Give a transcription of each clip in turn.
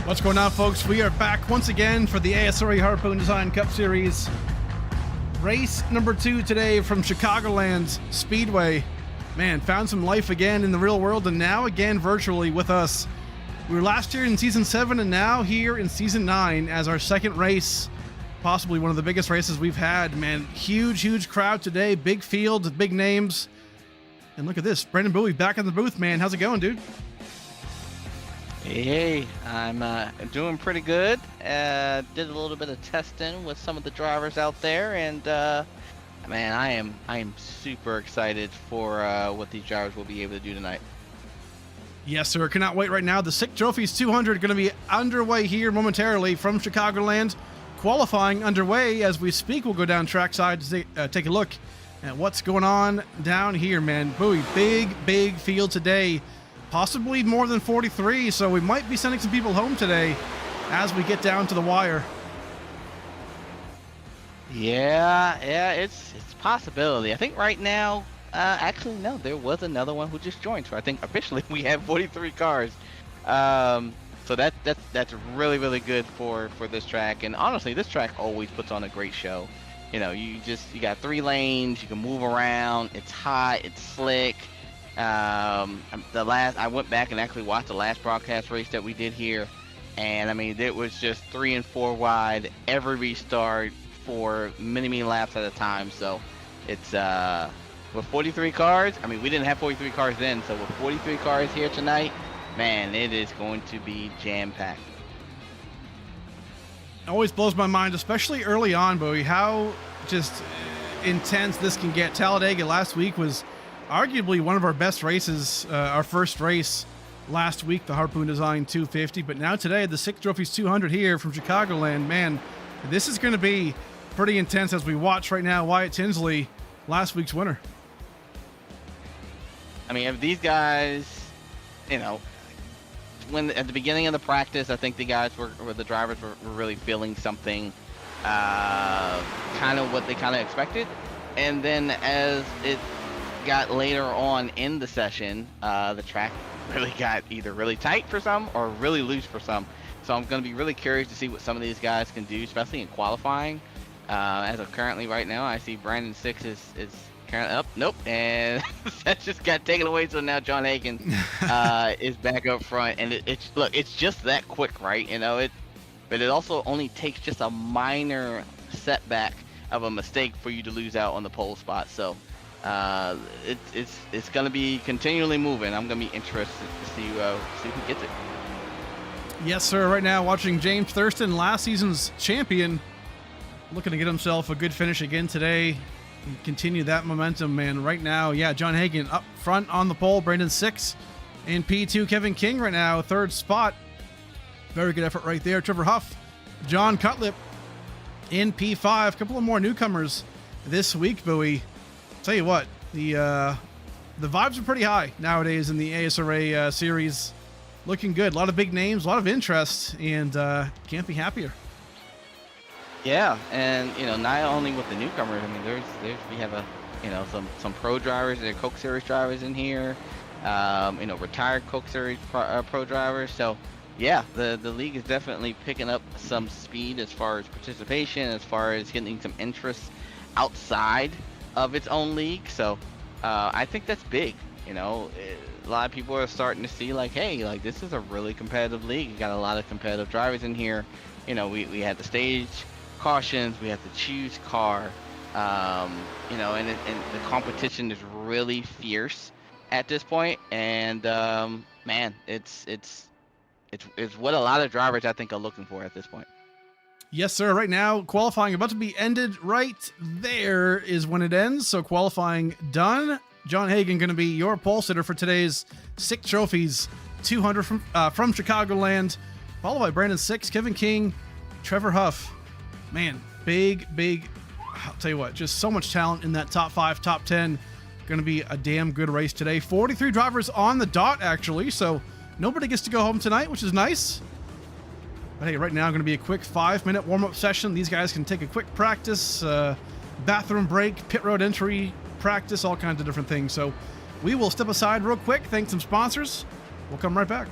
What's going on, folks? We are back once again for the ASRA Harpoon Design Cup Series. Race number 2 today from Chicagoland Speedway. Man, found some life again in the real world and now again virtually with us. We were last year in Season 7 and now here in Season 9 as our second race. Possibly one of the biggest races we've had, man. Huge crowd today. Big field, big names. And look at this. Brandon Bowie back in the booth, man. How's it going, dude? Hey, I'm doing pretty good. Did a little bit of testing with some of the drivers out there, and man, I am super excited for what these drivers will be able to do tonight. Yes, sir. Cannot wait right now. The SickTrophies 200 going to be underway here momentarily from Chicagoland. Qualifying underway as we speak. We'll go down trackside to take a look at what's going on down here, man. Bowie, big field today. Possibly more than 43, so we might be sending some people home today as we get down to the wire. Yeah, it's a possibility. I think right now, actually no, there was another one who just joined, so I think officially we have 43 cars. So that's really good for this track, and honestly, this track always puts on a great show. You know, you got 3 lanes, you can move around, it's hot, it's slick. I went back and actually watched the last broadcast race that we did here, and I mean it was just 3 and 4 wide every restart for many laps at a time. So it's with 43 cars. I mean, we didn't have 43 cars then, so with 43 cars here tonight, man, it is going to be jam-packed. It always blows my mind, especially early on, Bowie, how just intense this can get. Talladega last week was arguably one of our best races, our first race last week, the Harpoon Design 250. But now today, the SickTrophies 200 here from Chicagoland. Man, this is going to be pretty intense as we watch right now Wyatt Tinsley, last week's winner. I mean, if these guys, you know, when at the beginning of the practice, I think the drivers were really feeling something, kind of what they kind of expected. And then as it got later on in the session, the track really got either really tight for some or really loose for some. So I'm going to be really curious to see what some of these guys can do, especially in qualifying. As of currently right now, I see Brandon Six is currently up. Nope, and that just got taken away. So now John Hagen is back up front, and it's just that quick, right? You know, but it also only takes just a minor setback of a mistake for you to lose out on the pole spot. So it's going to be continually moving. I'm going to be interested to see who gets it. Yes, sir. Right now, watching James Thurston, last season's champion, looking to get himself a good finish again today and continue that momentum, man. Right now, yeah, John Hagen up front on the pole, Brandon Six, and P2 Kevin King right now, 3rd spot. Very good effort right there. Trevor Huff, John Cutlip in P5. A couple of more newcomers this week, Bowie. Tell you what, the vibes are pretty high nowadays in the ASRA series. Looking good. A lot of big names, a lot of interest, and can't be happier. Yeah, and you know, not only with the newcomers. I mean, we have some pro drivers, there are Coke Series drivers in here. You know, retired Coke Series pro drivers. So yeah, the league is definitely picking up some speed as far as participation, as far as getting some interest outside of its own league. So I think that's big. You know, a lot of people are starting to see like, hey, like this is a really competitive league. You got a lot of competitive drivers in here. You know, we had the stage cautions, we have to choose car, you know, and the competition is really fierce at this point. And man, it's what a lot of drivers I think are looking for at this point. Yes, sir. Right now, qualifying about to be ended. Right there is when it ends. So qualifying done. John Hagen going to be your pole sitter for today's SickTrophies 200 from Chicagoland, followed by Brandon Six, Kevin King, Trevor Huff. Man, big. I'll tell you what, just so much talent in that top 5, top 10. Going to be a damn good race today. 43 drivers on the dot, actually. So nobody gets to go home tonight, which is nice. But hey, right now going to be a quick 5-minute warm-up session. These guys can take a quick practice, bathroom break, pit road entry practice, all kinds of different things. So we will step aside real quick, thank some sponsors. We'll come right back.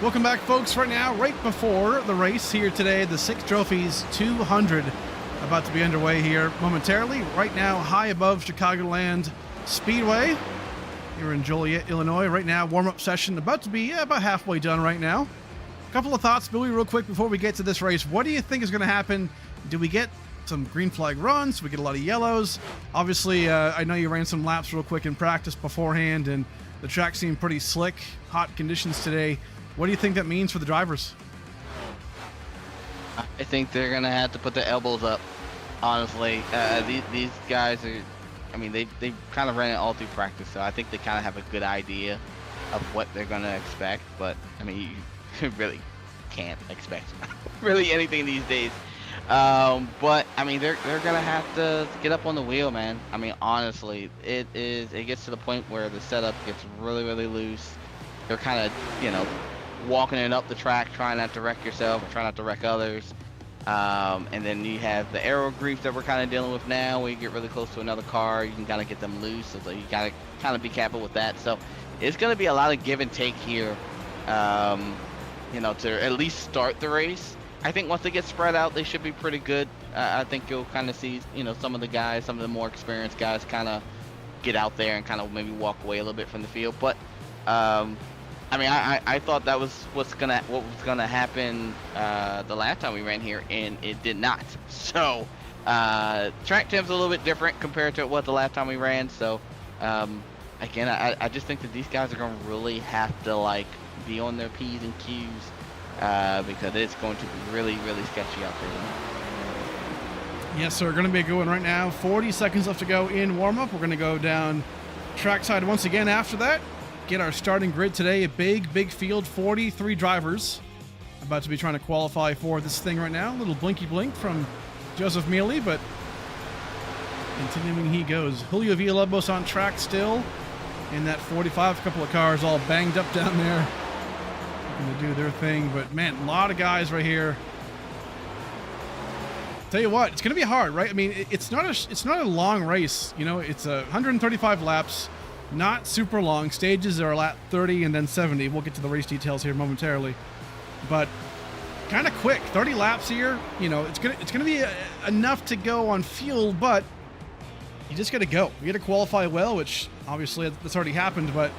Welcome back, folks. Right now, right before the race here today, the SickTrophies 200 about to be underway here momentarily. Right now, high above Chicagoland Speedway here in Joliet, Illinois. Right now, warm-up session about to be about halfway done right now. A couple of thoughts, Billy, real quick before we get to this race. What do you think is going to happen? Do we get some green flag runs? Do we get a lot of yellows? Obviously, I know you ran some laps real quick in practice beforehand, and the track seemed pretty slick. Hot conditions today. What do you think that means for the drivers? I think they're gonna have to put their elbows up. Honestly, these guys are. I mean, they kind of ran it all through practice, so I think they kind of have a good idea of what they're gonna expect. But I mean, you really can't expect really anything these days. But I mean, they're gonna have to get up on the wheel, man. I mean, honestly, it gets to the point where the setup gets really, really loose. They're kind of, walking it up the track, trying not to wreck yourself, or trying not to wreck others. And then you have the aero grief that we're kind of dealing with now, where you get really close to another car, you can kind of get them loose, so you gotta kind of be careful with that. So it's gonna be a lot of give and take here, to at least start the race. I think once they get spread out, they should be pretty good. I think you'll kind of see, some of the guys, some of the more experienced guys kind of get out there and kind of maybe walk away a little bit from the field. But I mean, I thought that was what was gonna happen the last time we ran here, and it did not. So track temp's a little bit different compared to what the last time we ran. So again, I just think that these guys are gonna really have to be on their P's and Q's because it's going to be really, really sketchy out there. Yes, sir. Going to be a good one right now. 40 seconds left to go in warm-up. We're going to go down trackside once again after that. Get our starting grid today. A big field, 43 drivers about to be trying to qualify for this thing right now. A little blinky blink from Joseph Mealy, but continuing he goes. Julio Villalobos on track still in that 45. A couple of cars all banged up down there, looking to do their thing. But man, a lot of guys right here. Tell you what, it's going to be hard, right? I mean, it's not a long race. It's 135 laps. Not super long. Stages are lap 30 and then 70. We'll get to the race details here momentarily. But kind of quick. 30 laps here. It's gonna be enough to go on fuel, but you just got to go. You got to qualify well, which obviously that's already happened, but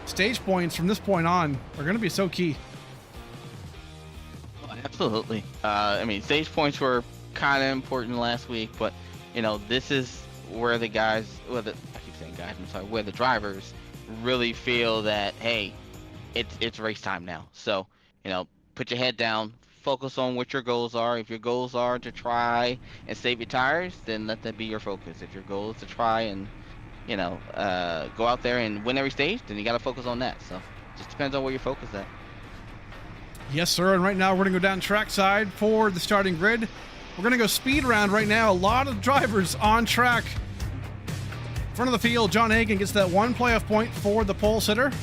stage points from this point on are going to be so key. Absolutely. I mean, stage points were kind of important last week, but this is where the guys, where the drivers really feel that, hey, it's race time now. So put your head down, focus on what your goals are. If your goals are to try and save your tires, then let that be your focus. If your goal is to try and go out there and win every stage, then you got to focus on that. So just depends on where your focus at. Yes, sir. And right now we're going to go down trackside for the starting grid. We're going to go speed round right now. A lot of drivers on track. Front of the field, John Hagan gets that one playoff point for the pole sitter.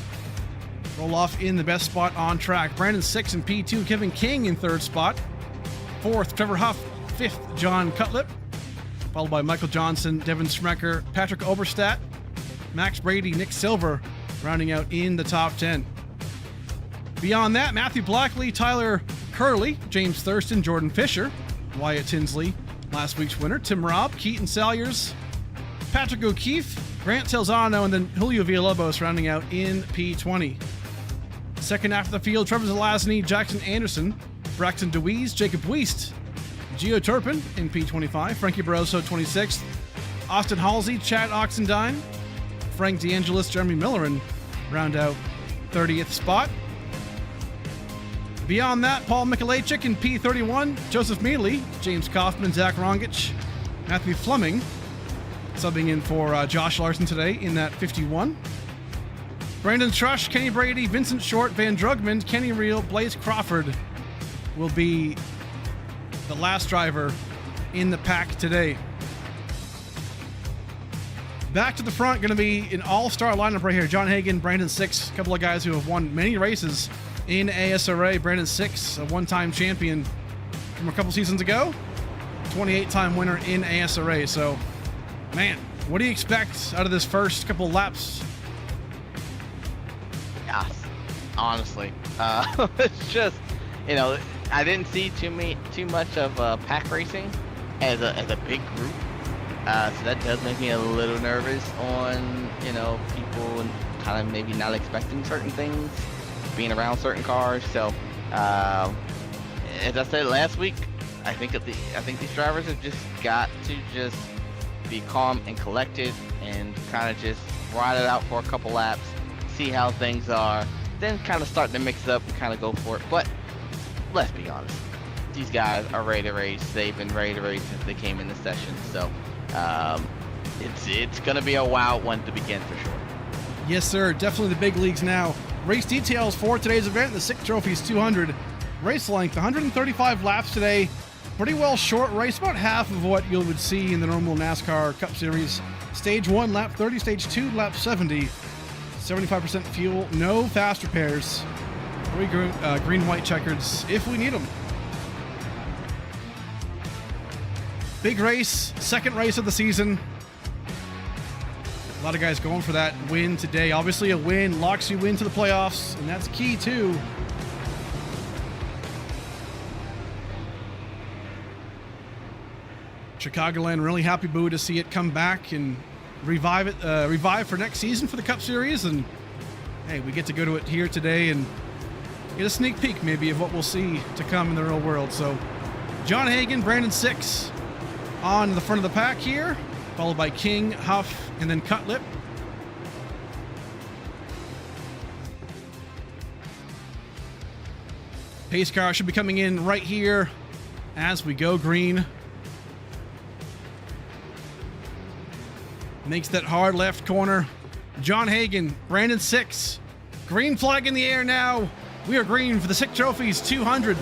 Roll off in the best spot on track. Brandon 6 in P2. Kevin King in third spot. Fourth, Trevor Huff. Fifth, John Cutlip. Followed by Michael Johnson, Devin Schmecker, Patrick Oberstadt, Max Brady, Nick Silver, rounding out in the top 10. Beyond that, Matthew Blackley, Tyler Curley, James Thurston, Jordan Fisher, Wyatt Tinsley, last week's winner, Tim Robb, Keaton Salyers, Patrick O'Keefe, Grant Telzano, and then Julio Villalobos rounding out in P20. Second half of the field, Trevor Zelazny, Jackson Anderson, Braxton DeWeese, Jacob Weist, Gio Turpin in P25, Frankie Barroso 26th, Austin Halsey, Chad Oxendine, Frank DeAngelis, Jeremy Millerin round out 30th spot. Beyond that, Paul Mikulajczyk in P31, Joseph Mealy, James Kaufman, Zach Rongich, Matthew Fleming, subbing in for Josh Larson today in that 51. Brandon Trush, Kenny Brady, Vincent Short, Van Drugman, Kenny Reel, Blaze Crawford will be the last driver in the pack today. Back to the front, going to be an all-star lineup right here. John Hagan, Brandon 6, a couple of guys who have won many races in ASRA. Brandon 6, a one-time champion from a couple seasons ago, 28-time winner in ASRA. So, man, what do you expect out of this first couple laps? Yeah, honestly. It's just, you know, I didn't see too much of pack racing as a big group. So that does make me a little nervous on, you know, people and kind of maybe not expecting certain things, being around certain cars. So, as I said last week, I think these drivers have just got to just be calm and collected and kind of just ride it out for a couple laps, see how things are, then kind of start to mix it up and kind of go for it. But let's be honest, these guys are ready to race. They've been ready to race since they came in the session. So it's going to be a wild one to begin for sure. Yes, sir. Definitely the big leagues now. Race details for today's event, the SickTrophies 200. Race length, 135 laps today. Pretty well short race, about half of what you would see in the normal NASCAR Cup Series. Stage 1, lap 30. Stage 2, lap 70. 75% fuel. No fast repairs. 3 green, white checkers if we need them. Big race, second race of the season. A lot of guys going for that win today. Obviously, a win locks you into the playoffs, and that's key too. Chicagoland really happy, Boo, to see it come back and revive for next season for the Cup Series. And hey, we get to go to it here today and get a sneak peek maybe of what we'll see to come in the real world. So John Hagen, Brandon Six on the front of the pack here, followed by King, Huff, and then Cutlip. Pace car should be coming in right here as we go green. Makes that hard left corner. John Hagen, Brandon Six. Green flag in the air now. We are green for the SickTrophies 200.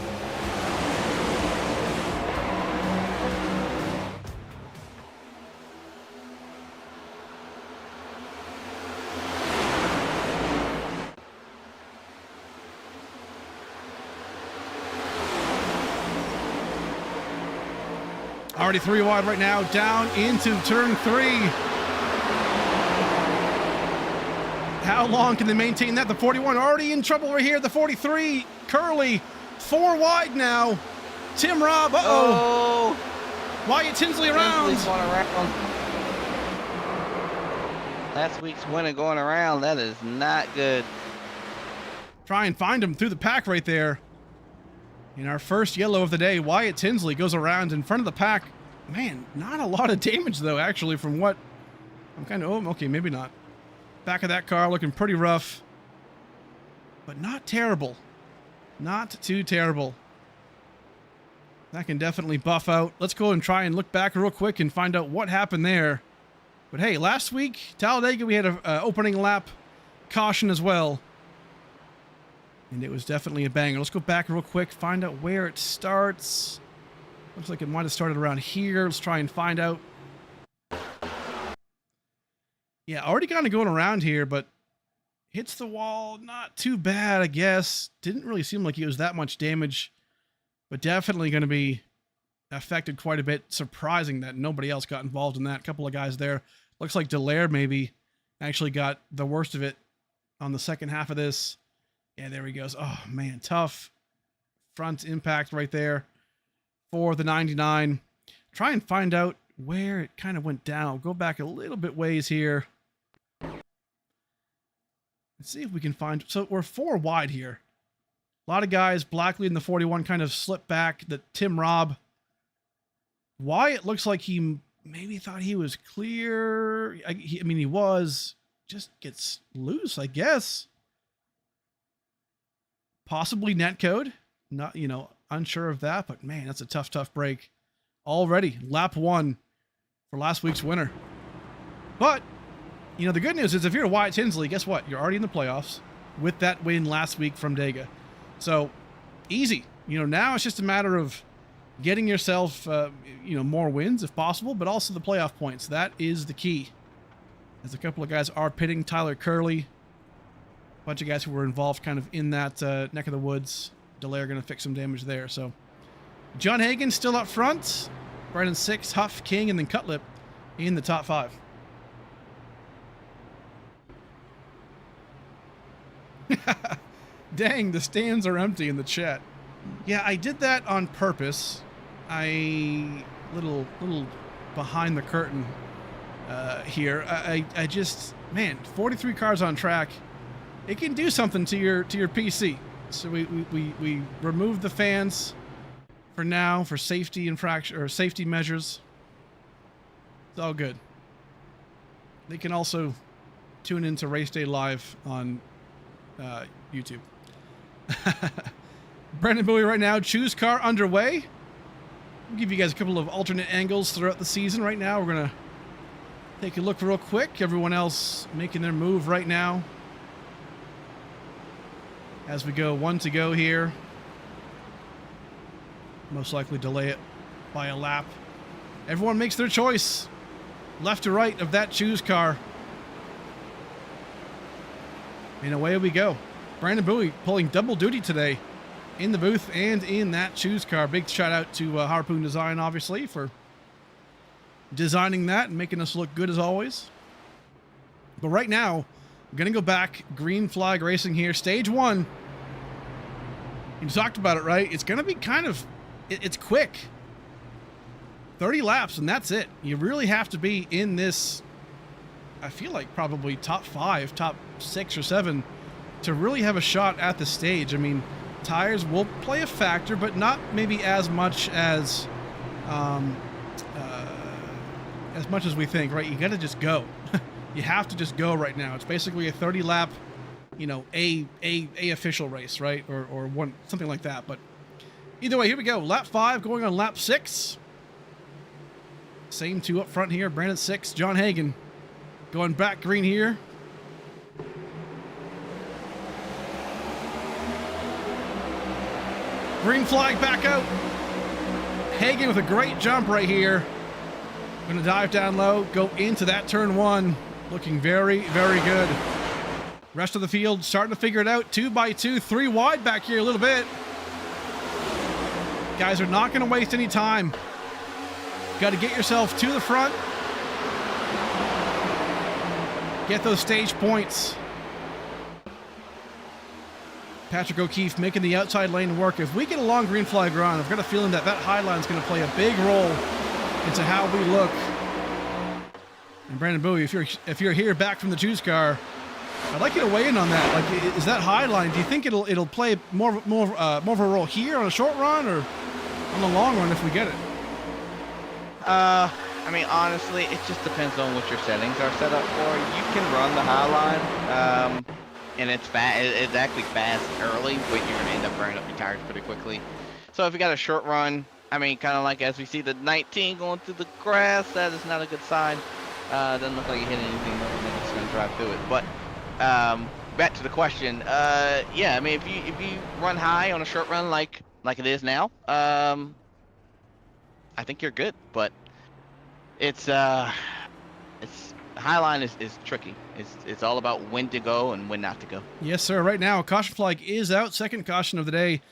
Already 3 wide right now, down into turn 3. How long can they maintain that? The 41 already in trouble right here. The 43, Curly, 4 wide now. Tim Robb, uh-oh. Wyatt Tinsley around. Last week's winner going around. That is not good. Try and find him through the pack right there. In our first yellow of the day, Wyatt Tinsley goes around in front of the pack. Man, not a lot of damage, though, actually, from what I'm kind of... Oh, okay, maybe not. Back of that car looking pretty rough, but not terrible. Not too terrible. That can definitely buff out. Let's go and try and look back real quick and find out what happened there. But hey, last week, Talladega, we had an opening lap caution as well. And it was definitely a banger. Let's go back real quick, find out where it starts. Looks like it might have started around here. Let's try and find out. Yeah, already kind of going around here, but hits the wall. Not too bad, I guess. Didn't really seem like it was that much damage, but definitely going to be affected quite a bit. Surprising that nobody else got involved in that. A couple of guys there. Looks like Dallaire maybe actually got the worst of it on the second half of this. Yeah, there he goes. Oh, man, tough front impact right there for the 99. Try and find out where it kind of went down. Go back a little bit ways here. Let's see if we can find... So we're 4 wide here. A lot of guys, Blackley in the 41 kind of slipped back. The Tim Robb. Wyatt looks like he maybe thought he was clear. I mean, he was. Just gets loose, I guess. Possibly netcode. Not, unsure of that, but man, that's a tough break. Already, lap 1 for last week's winner. But, the good news is if you're Wyatt Tinsley, guess what? You're already in the playoffs with that win last week from Dega. So, easy. Now it's just a matter of getting yourself, more wins if possible, but also the playoff points. That is the key. As a couple of guys are pitting, Tyler Curley, a bunch of guys who were involved kind of in that neck of the woods. Dallaire going to fix some damage there. So, John Hagen still up front. Brandon Six, Huff, King, and then Cutlip in the top 5. Dang, the stands are empty in the chat. Yeah, I did that on purpose. Little behind the curtain here. I just, man, 43 cars on track. It can do something to your PC. So we removed the fans for now for safety infraction or safety measures. It's all good. They can also tune into Race Day Live on YouTube. Brandon Bowie right now, choose car underway. I'll give you guys a couple of alternate angles throughout the season. Right now, we're going to take a look real quick. Everyone else making their move right now. As we go, 1 to go here. Most likely delay it by a lap. Everyone makes their choice. Left to right of that choose car. And away we go. Brandon Bowie pulling double duty today in the booth and in that choose car. Big shout out to Harpoon Design, obviously, for designing that and making us look good as always. But right now, I'm going to go back. Green flag racing here. Stage 1. You talked about it, right? It's going to be kind of, it's quick. 30 laps, and that's it. You really have to be in this, I feel like probably top 5, top 6 or 7 to really have a shot at the stage. I mean, tires will play a factor, but not maybe as much as we think, right? You got to just go. You have to just go right now. It's basically a 30 lap, you know, a official race, right? Or one, something like that. But either way, here we go. Lap 5 going on lap 6. Same 2 up front here. Brandon 6, John Hagen going back green here. Green flag back out. Hagen with a great jump right here. Gonna dive down low, go into that turn 1. Looking very, very good. Rest of the field starting to figure it out. 2 by 2, 3 wide back here a little bit. Guys are not gonna waste any time. Got to get yourself to the front. Get those stage points. Patrick O'Keefe making the outside lane work. If we get a long green flag run, I've got a feeling that high line is going to play a big role into how we look. And Brandon Bowie, if you're here back from the choose car, I'd like you to weigh in on that. Like, is that high line? Do you think it'll play more of a role here on a short run or on the long run if we get it? I mean, honestly, it just depends on what your settings are set up for. You can run the high line, and it's actually fast early, but you're gonna end up burning up your tires pretty quickly. So if you got a short run, I mean, kind of like as we see the 19 going through the grass, that is not a good sign. Doesn't look like you hit anything, then it's gonna drive through it. But back to the question, yeah, I mean, if you run high on a short run like it is now, I think you're good, but it's high line is tricky. It's all about when to go and when not to go. Yes, sir. Right now, caution flag is out. Second caution of the day.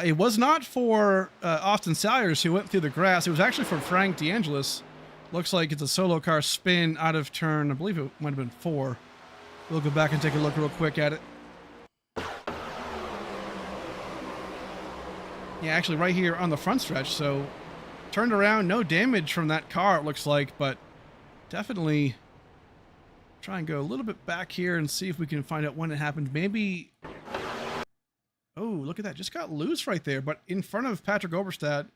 It was not for Austin Salyers, who went through the grass. It was actually for Frank DeAngelis. Looks like it's a solo car spin out of turn. I believe it might have been 4. We'll go back and take a look real quick at it. Yeah, actually right here on the front stretch. So turned around, no damage from that car, it looks like, but definitely try and go a little bit back here and see if we can find out when it happened. Maybe, oh, look at that, just got loose right there, but in front of Patrick Oberstadt.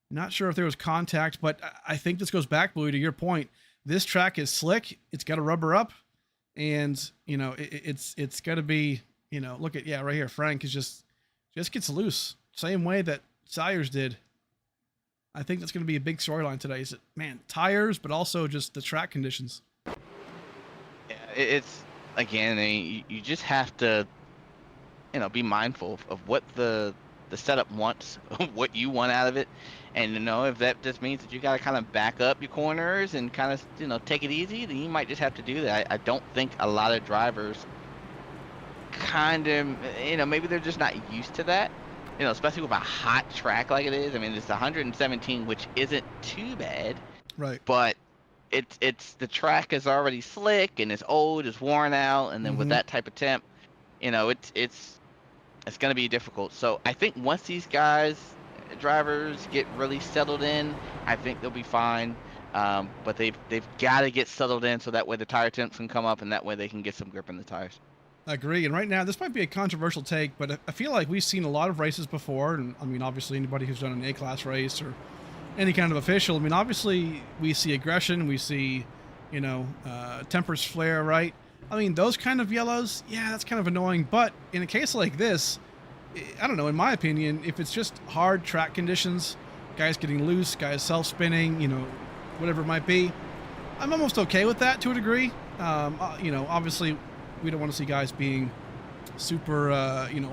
Not sure if there was contact, but I think this goes back, Bluey, to your point. This track is slick, it's got to rubber up, and you know it's got to be, you know, look at, yeah, right here, Frank is just gets loose, same way that Salyers did. I think that's going to be a big storyline today. Is it, man, tires, but also just the track conditions. Yeah, it's, again, you just have to, you know, be mindful of what the setup wants, what you want out of it, and you know, if that just means that you got to kind of back up your corners and kind of, you know, take it easy, then you might just have to do that. I don't think a lot of drivers kind of, you know, maybe they're just not used to that. You know, especially with a hot track like it is. I mean, it's 117, which isn't too bad. Right. But it's the track is already slick and it's old, it's worn out, and then with that type of temp, you know, it's It's going to be difficult. So I think once these drivers get really settled in, I think they'll be fine. But they've got to get settled in so that way the tire temps can come up and that way they can get some grip in the tires. I agree. And right now, this might be a controversial take, but I feel like we've seen a lot of races before. And I mean, obviously, anybody who's done an A-class race or any kind of official, I mean, obviously, we see aggression, we see, tempers flare, right? I mean, those kind of yellows, yeah, that's kind of annoying. But in a case like this, I don't know, in my opinion, if it's just hard track conditions, guys getting loose, guys self-spinning, whatever it might be, I'm almost okay with that to a degree. Obviously, we don't want to see guys being super,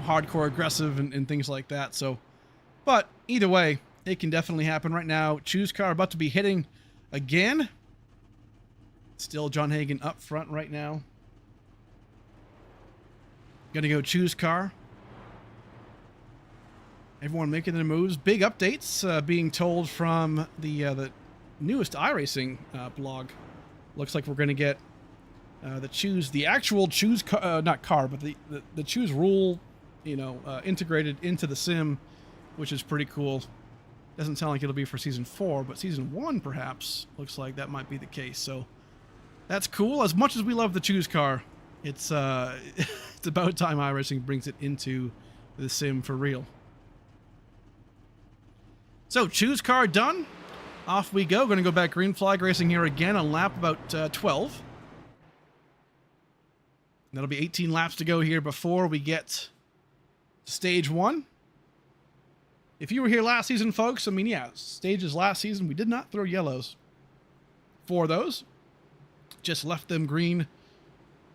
hardcore aggressive and things like that. So, but either way, it can definitely happen right now. Choose car about to be hitting again. Still John Hagen up front right now. Gonna go choose car. Everyone making their moves. Big updates being told from the newest iRacing blog. Looks like we're gonna get the actual choose car, not car, but the choose rule, integrated into the sim, which is pretty cool. Doesn't sound like it'll be for season 4, but season 1 perhaps looks like that might be the case. So that's cool. As much as we love the choose car, it's it's about time iRacing brings it into the sim for real. So choose car done. Off we go. Going to go back green flag racing here again on lap about 12. That'll be 18 laps to go here before we get to stage 1. If you were here last season, folks, I mean, yeah, stages last season, we did not throw yellows for those. Just left them green.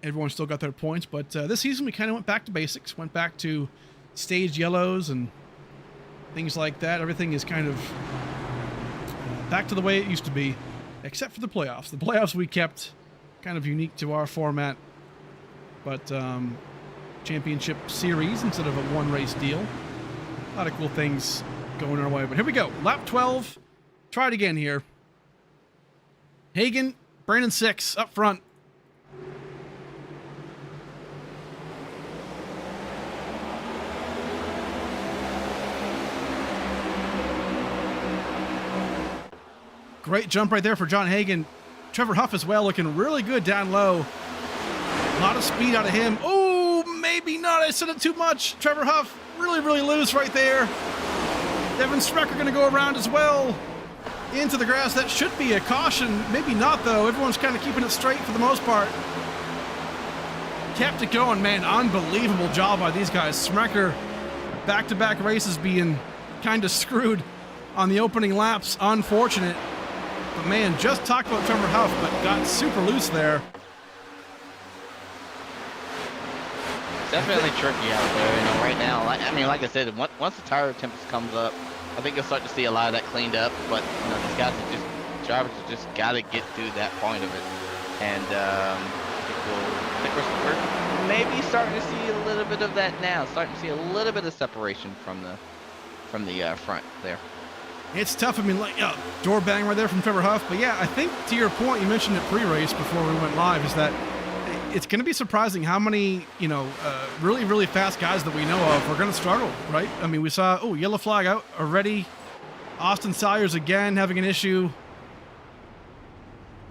Everyone still got their points, but this season we kind of went back to basics, went back to staged yellows and things like that. Everything is kind of back to the way it used to be, except for the playoffs. The playoffs we kept kind of unique to our format, but championship series instead of a one-race deal. A lot of cool things going our way, but here we go. Lap 12. Try it again here. Hagen, Brandon 6 up front. Great jump right there for John Hagen. Trevor Huff as well, looking really good down low. A lot of speed out of him. Oh, maybe not. I said it too much. Trevor Huff really, really loose right there. Devin Strecker going to go around as well into the grass. That should be a caution. Maybe not, though. Everyone's kind of keeping it straight for the most part. Kept it going, man. Unbelievable job by these guys. Strecker, back-to-back races being kind of screwed on the opening laps. Unfortunate. But, man, just talked about Trevor Huff, but got super loose there. Definitely tricky out there, right now. I mean, like I said, once the tire temps comes up, I think you'll start to see a lot of that cleaned up. But these guys drivers have just got to get through that point of it. And I think we're maybe starting to see a little bit of that now. Starting to see a little bit of separation from the front there. It's tough. I mean, door bang right there from Trevor Huff. But yeah, I think to your point, you mentioned it pre-race before we went live, is that it's going to be surprising how many, really, really fast guys that we know of are going to struggle, right? I mean, we saw, yellow flag out already. Austin Salyers again having an issue.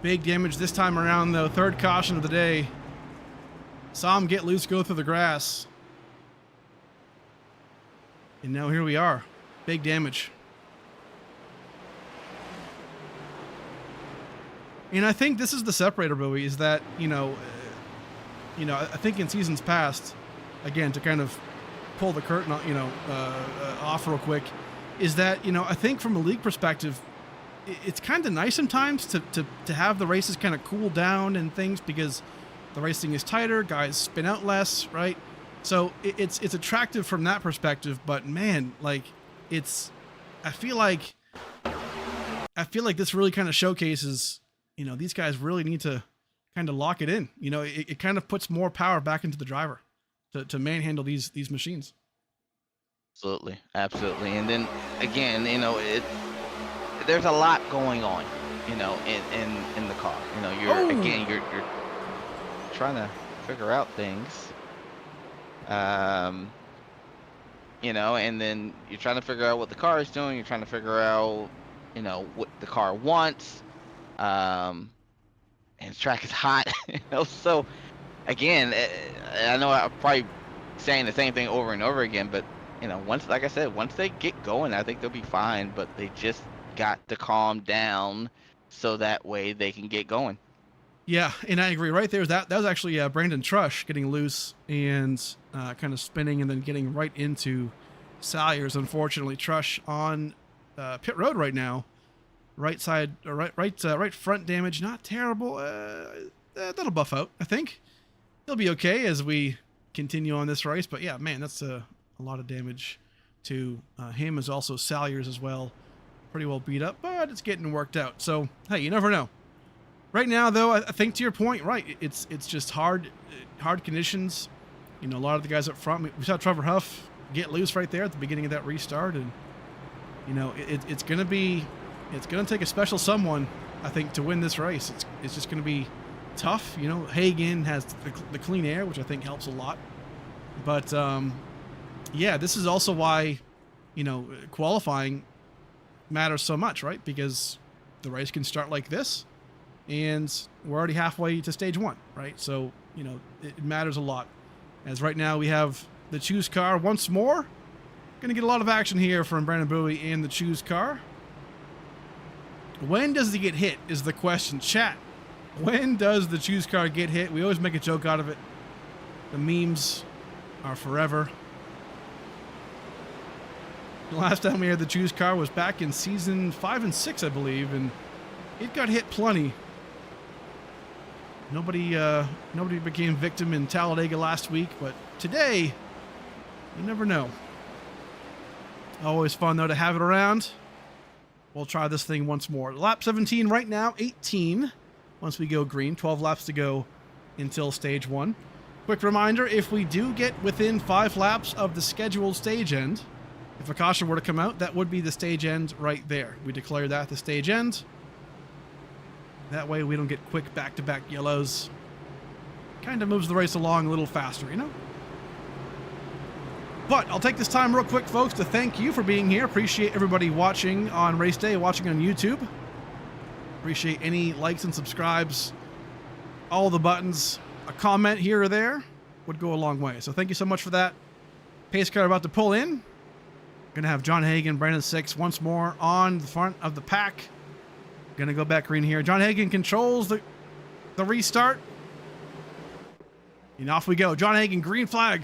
Big damage this time around, though. Third caution of the day. Saw him get loose, go through the grass. And now here we are. Big damage. And I think this is the separator, Bowie, is that, I think in seasons past, again, to kind of pull the curtain, off real quick, is that, I think from a league perspective, it's kind of nice sometimes to have the races kind of cool down and things, because the racing is tighter, guys spin out less, right? So it's attractive from that perspective, but man, I feel like this really kind of showcases, these guys really need to kind of lock it in. It kind of puts more power back into the driver to manhandle these machines. Absolutely. And then again, there's a lot going on, in the car. You're trying to figure out things. and then you're trying to figure out what the car is doing. You're trying to figure out, what the car wants. Um, and the track is hot, So again, I know I'm probably saying the same thing over and over again, but like I said, once they get going, I think they'll be fine. But they just got to calm down so that way they can get going. Yeah, and I agree. Right there, that was actually Brandon Trush getting loose and kind of spinning, and then getting right into Salyers. Unfortunately, Trush on pit road right now. Right side, or right front damage, not terrible. That'll buff out, I think. He'll be okay as we continue on this race. But yeah, man, that's a lot of damage to him, as also Salyers as well. Pretty well beat up, but it's getting worked out. So hey, you never know. Right now, though, I think to your point, right, it's just hard conditions. A lot of the guys up front. We saw Trevor Huff get loose right there at the beginning of that restart, and it's gonna take a special someone, I think, to win this race. It's just gonna be tough. Hagen has the clean air, which I think helps a lot. But yeah, this is also why qualifying matters so much, right? Because the race can start like this, and we're already halfway to stage 1, right? So it matters a lot. As right now we have the Choose car once more. Gonna get a lot of action here from Brandon Bowie and the Choose car. When does he get hit is the question. Chat, when does the Choose car get hit? We always make a joke out of it. The memes are forever. The last time we had the Choose car was back in season 5 and 6, I believe, and it got hit plenty. Nobody became victim in Talladega last week, but today, you never know. Always fun, though, to have it around. We'll try this thing once more. Lap 17 right now, 18 once we go green. 12 laps to go until stage 1. Quick reminder, if we do get within 5 laps of the scheduled stage end, if a caution were to come out, that would be the stage end right there. We declare that the stage end. That way we don't get quick back-to-back yellows. Kind of moves the race along a little faster, But I'll take this time real quick, folks, to thank you for being here. Appreciate everybody watching on race day, watching on YouTube. Appreciate any likes and subscribes. All the buttons. A comment here or there would go a long way. So thank you so much for that. Pace car about to pull in. Gonna have John Hagen, Brandon Six once more on the front of the pack. Gonna go back green here. John Hagen controls the restart. And off we go. John Hagen, green flag.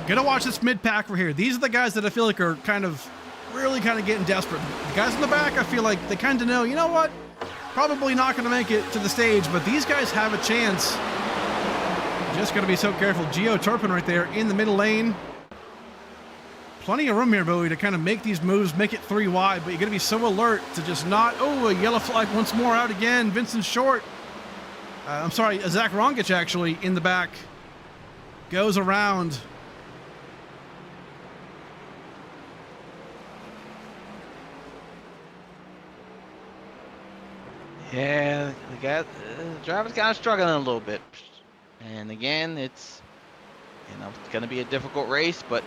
Gonna watch this mid-pack right here. These are the guys that I feel like are really getting desperate. The guys in the back, I feel like they kind of know, you know what? Probably not going to make it to the stage, but these guys have a chance. Just got to be so careful. Gio Turpin right there in the middle lane. Plenty of room here, Bowie, to kind of make these moves, make it 3 wide, but you're going to be so alert to just not... Oh, a yellow flag once more out again. Vincent Short. I'm sorry, Zach Rongich actually in the back. Goes around. Yeah, the driver's kind of struggling a little bit. And again, it's going to be a difficult race, but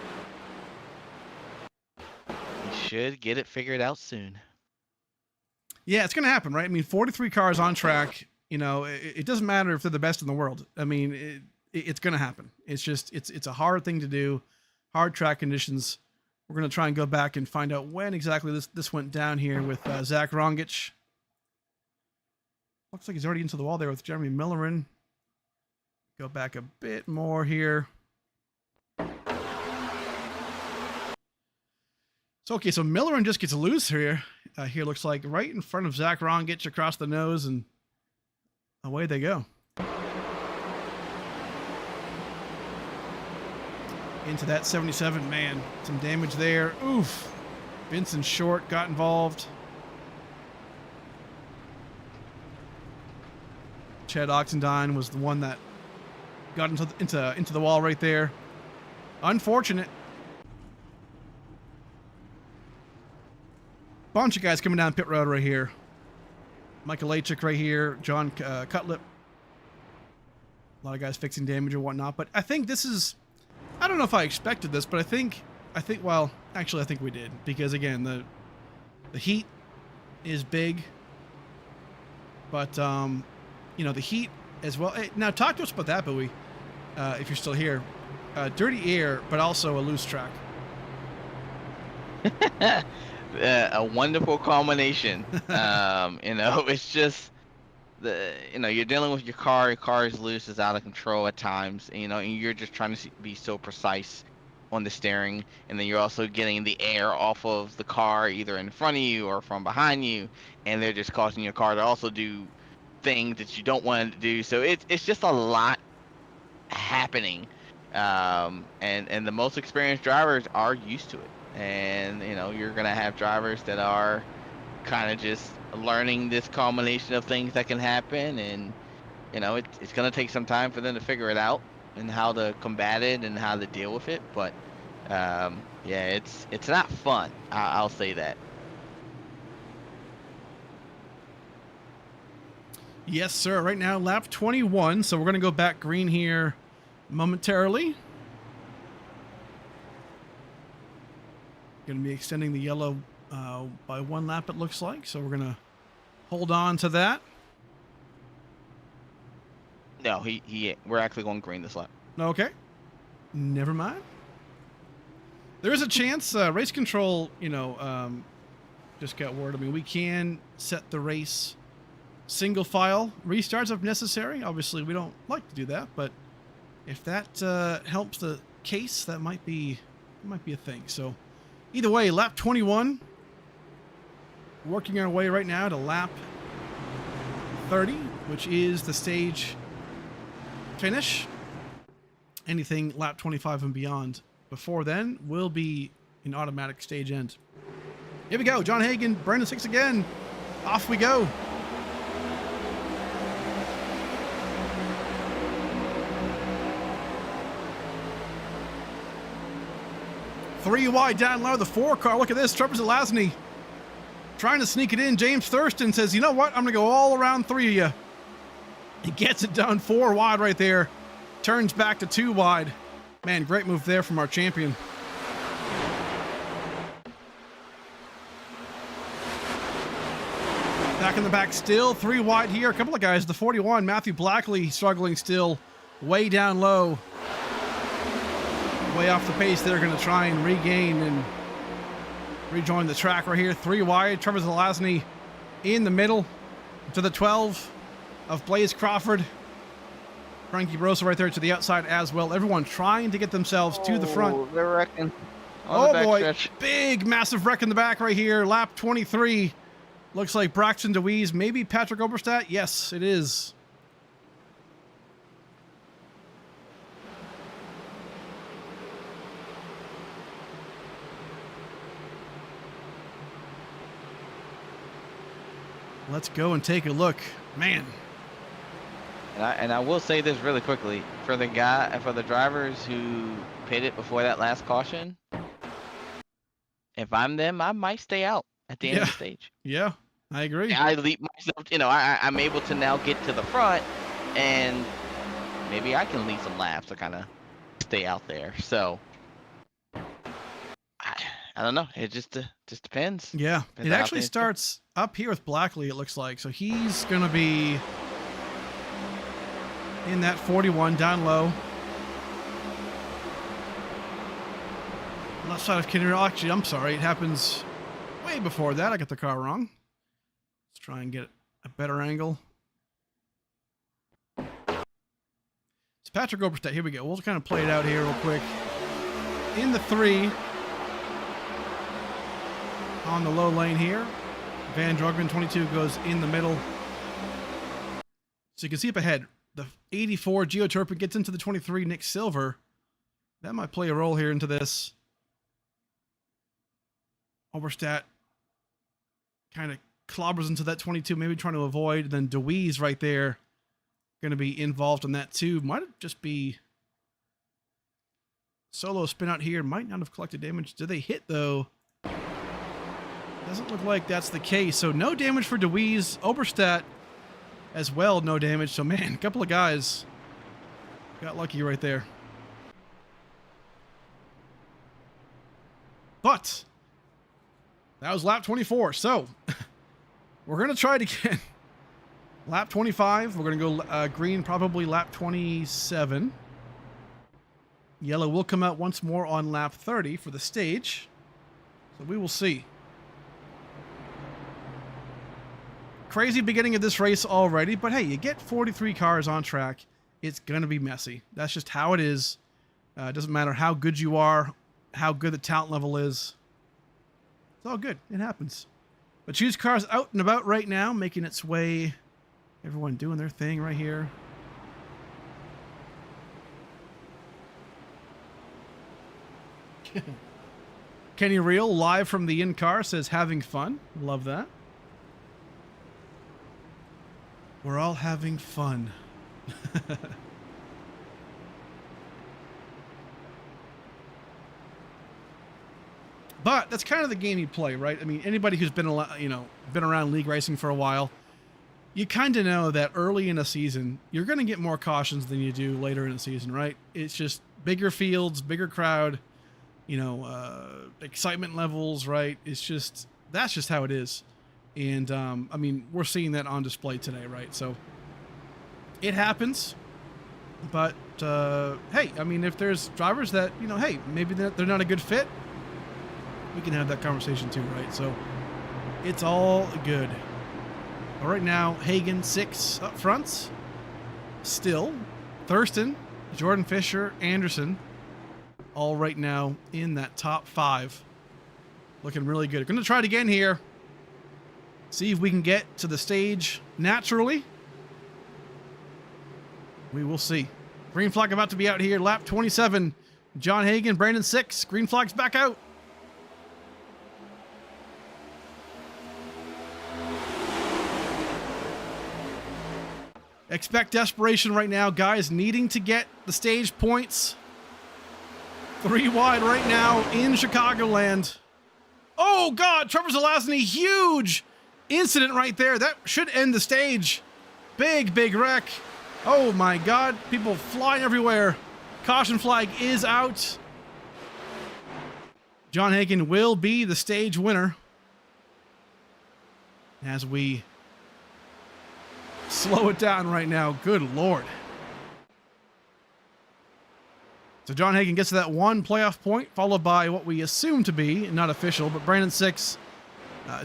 he should get it figured out soon. Yeah, it's going to happen, right? I mean, 43 cars on track, it doesn't matter if they're the best in the world. I mean, it's going to happen. It's just, it's a hard thing to do, hard track conditions. We're going to try and go back and find out when exactly this went down here with Zach Rongich. Looks like he's already into the wall there with Jeremy Millerin. Go back a bit more here. So, okay, so Millerin just gets loose here. Here looks like right in front of Zach Rongich across the nose, and away they go. Into that 77, man. Some damage there. Oof. Vincent Short got involved. Chad Oxendine was the one that got into the wall right there. Unfortunate. bunch of guys coming down pit road right here. Michael Lachik right here. John Cutlip. A lot of guys fixing damage or whatnot. But I think this is... I don't know if I expected this, but I think, well, actually I think we did. Because again, the heat is big. But, you know, the heat as well. Hey, now talk to us about that, Bowie, if you're still here. Dirty air, but also a loose track. A wonderful combination. You know, it's just you know, you're dealing with your car is loose, it's out of control at times, you know, and you're just trying to be so precise on the steering, and then you're also getting the air off of the car either in front of you or from behind you, and they're just causing your car to also do things that you don't want it to do. So it's just a lot happening, and the most experienced drivers are used to it, and you know, you're gonna have drivers that are kind of just learning this combination of things that can happen, and you know, it's gonna take some time for them to figure it out and how to combat it and how to deal with it. But yeah, it's not fun, I'll say that. Yes, sir. Right now, lap 21. So we're going to go back green here momentarily. Going to be extending the yellow by 1 lap, it looks like. So we're going to hold on to that. No, we're actually going green this lap. Okay. Never mind. There is a chance, race control, you know, just got word. I mean, we can set the race single file restarts if necessary. Obviously, we don't like to do that, but if that helps the case, that might be a thing. So either way, lap 21. Working our way right now to lap 30, which is the stage finish. Anything lap 25 and beyond before then will be an automatic stage end. Here we go. John Hagan, Brandon Six again. Off we go. Three wide down low, the 4 car. Look at this. Trevor Zelazny trying to sneak it in. James Thurston says, you know what? I'm going to go all around 3 of you. He gets it done. 4 wide right there. Turns back to 2 wide. Man, great move there from our champion. Back in the back still. 3 wide here. A couple of guys. The 41, Matthew Blackley, struggling still. Way down low. Way off the pace. They're going to try and regain and rejoin the track right here. 3 wide. Trevor Zelazny in the middle to the 12 of Blaze Crawford. Frankie Brosa right there to the outside as well. Everyone trying to get themselves to the front. They're wrecking. Oh boy, big massive wreck in the back right here. Lap 23. Looks like Braxton DeWeese, maybe Patrick Oberstadt. Yes, it is. Let's go and take a look. Man. And I will say this really quickly. For the drivers who pitted before that last caution, if I'm them, I might stay out at the end of the stage. Yeah, I agree. I leap myself, you know, I'm able to now get to the front, and maybe I can lead some laps to kind of stay out there. So I don't know. It just depends. Yeah, it actually starts up here with Blackley, it looks like. So he's going to be in that 41 down low. Left side of Kinney. Actually, I'm sorry. It happens way before that. I got the car wrong. Let's try and get a better angle. It's Patrick Oberstadt. Here we go. We'll kind of play it out here real quick. In the 3. On the low lane here. Van Drogman 22 goes in the middle. So you can see up ahead, the 84 Geo Turpin gets into the 23 Nick Silver. That might play a role here into this. Oberstadt kind of clobbers into that 22, maybe trying to avoid. Then DeWeese right there going to be involved in that too. Might just be solo spin out here. Might not have collected damage. Did they hit though? Doesn't look like that's the case. So no damage for DeWeese. Oberstadt as well, no damage. So, man, a couple of guys got lucky right there. But that was lap 24. So we're going to try it again. Lap 25. We're going to go green probably lap 27. Yellow will come out once more on lap 30 for the stage. So we will see. Crazy beginning of this race already, but hey, you get 43 cars on track. It's going to be messy. That's just how it is. It doesn't matter how good you are, how good the talent level is. It's all good. It happens. But choose cars out and about right now, making its way. Everyone doing their thing right here. Kenny Real, live from the in-car, says having fun. Love that. We're all having fun. But that's kind of the game you play, right? I mean, anybody who's been around league racing for a while, you kind of know that early in a season, you're going to get more cautions than you do later in the season, right? It's just bigger fields, bigger crowd, excitement levels, right? It's just, that's just how it is. And, I mean, we're seeing that on display today, right? So it happens. But, hey, I mean, if there's drivers that, hey, maybe they're not a good fit, we can have that conversation too, right? So it's all good. All right, now, Hagen 6 up front. Still, Thurston, Jordan Fisher, Anderson, all right now in that top 5. Looking really good. Going to try it again here. See if we can get to the stage naturally. We will see. Green flag about to be out here. Lap 27. John Hagen, Brandon 6. Green flag's back out. Expect desperation right now, guys. Needing to get the stage points. 3 wide right now in Chicagoland. Oh, God. Trevor Zelazny, huge incident right there. That should end the stage. Big wreck. Oh, my God. People flying everywhere. Caution flag is out. John Hagen will be the stage winner. As we slow it down right now. Good Lord. So John Hagen gets to that 1 playoff point, followed by what we assume to be, not official, but Brandon 6,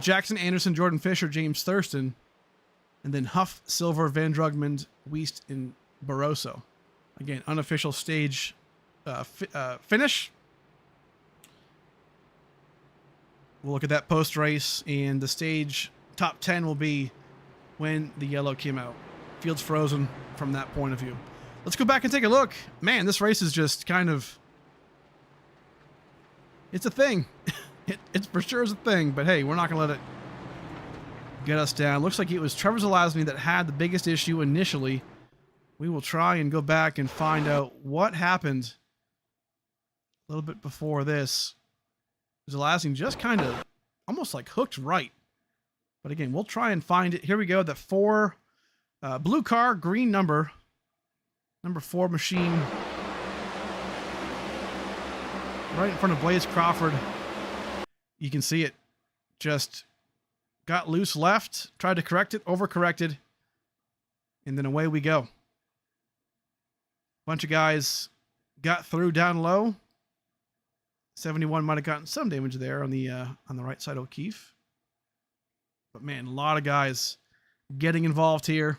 Jackson Anderson, Jordan Fisher, James Thurston, and then Huff, Silver, Van Drugmond, Wiest, and Barroso. Again, unofficial stage finish. We'll look at that post-race, and the stage top 10 will be when the yellow came out. Field's frozen from that point of view. Let's go back and take a look. Man, this race is just kind of... It's a thing. It's for sure is a thing, but hey, we're not going to let it get us down. Looks like it was Trevor Zelazny that had the biggest issue initially. We will try and go back and find out what happened a little bit before this. Zelazny just kind of almost like hooked right. But again, we'll try and find it. Here we go. The 4 blue car, green number 4 machine. Right in front of Blaze Crawford. You can see it. Just got loose left. Tried to correct it. Overcorrected. And then away we go. Bunch of guys got through down low. 71 might have gotten some damage there on the right side of O'Keefe. But man, a lot of guys getting involved here.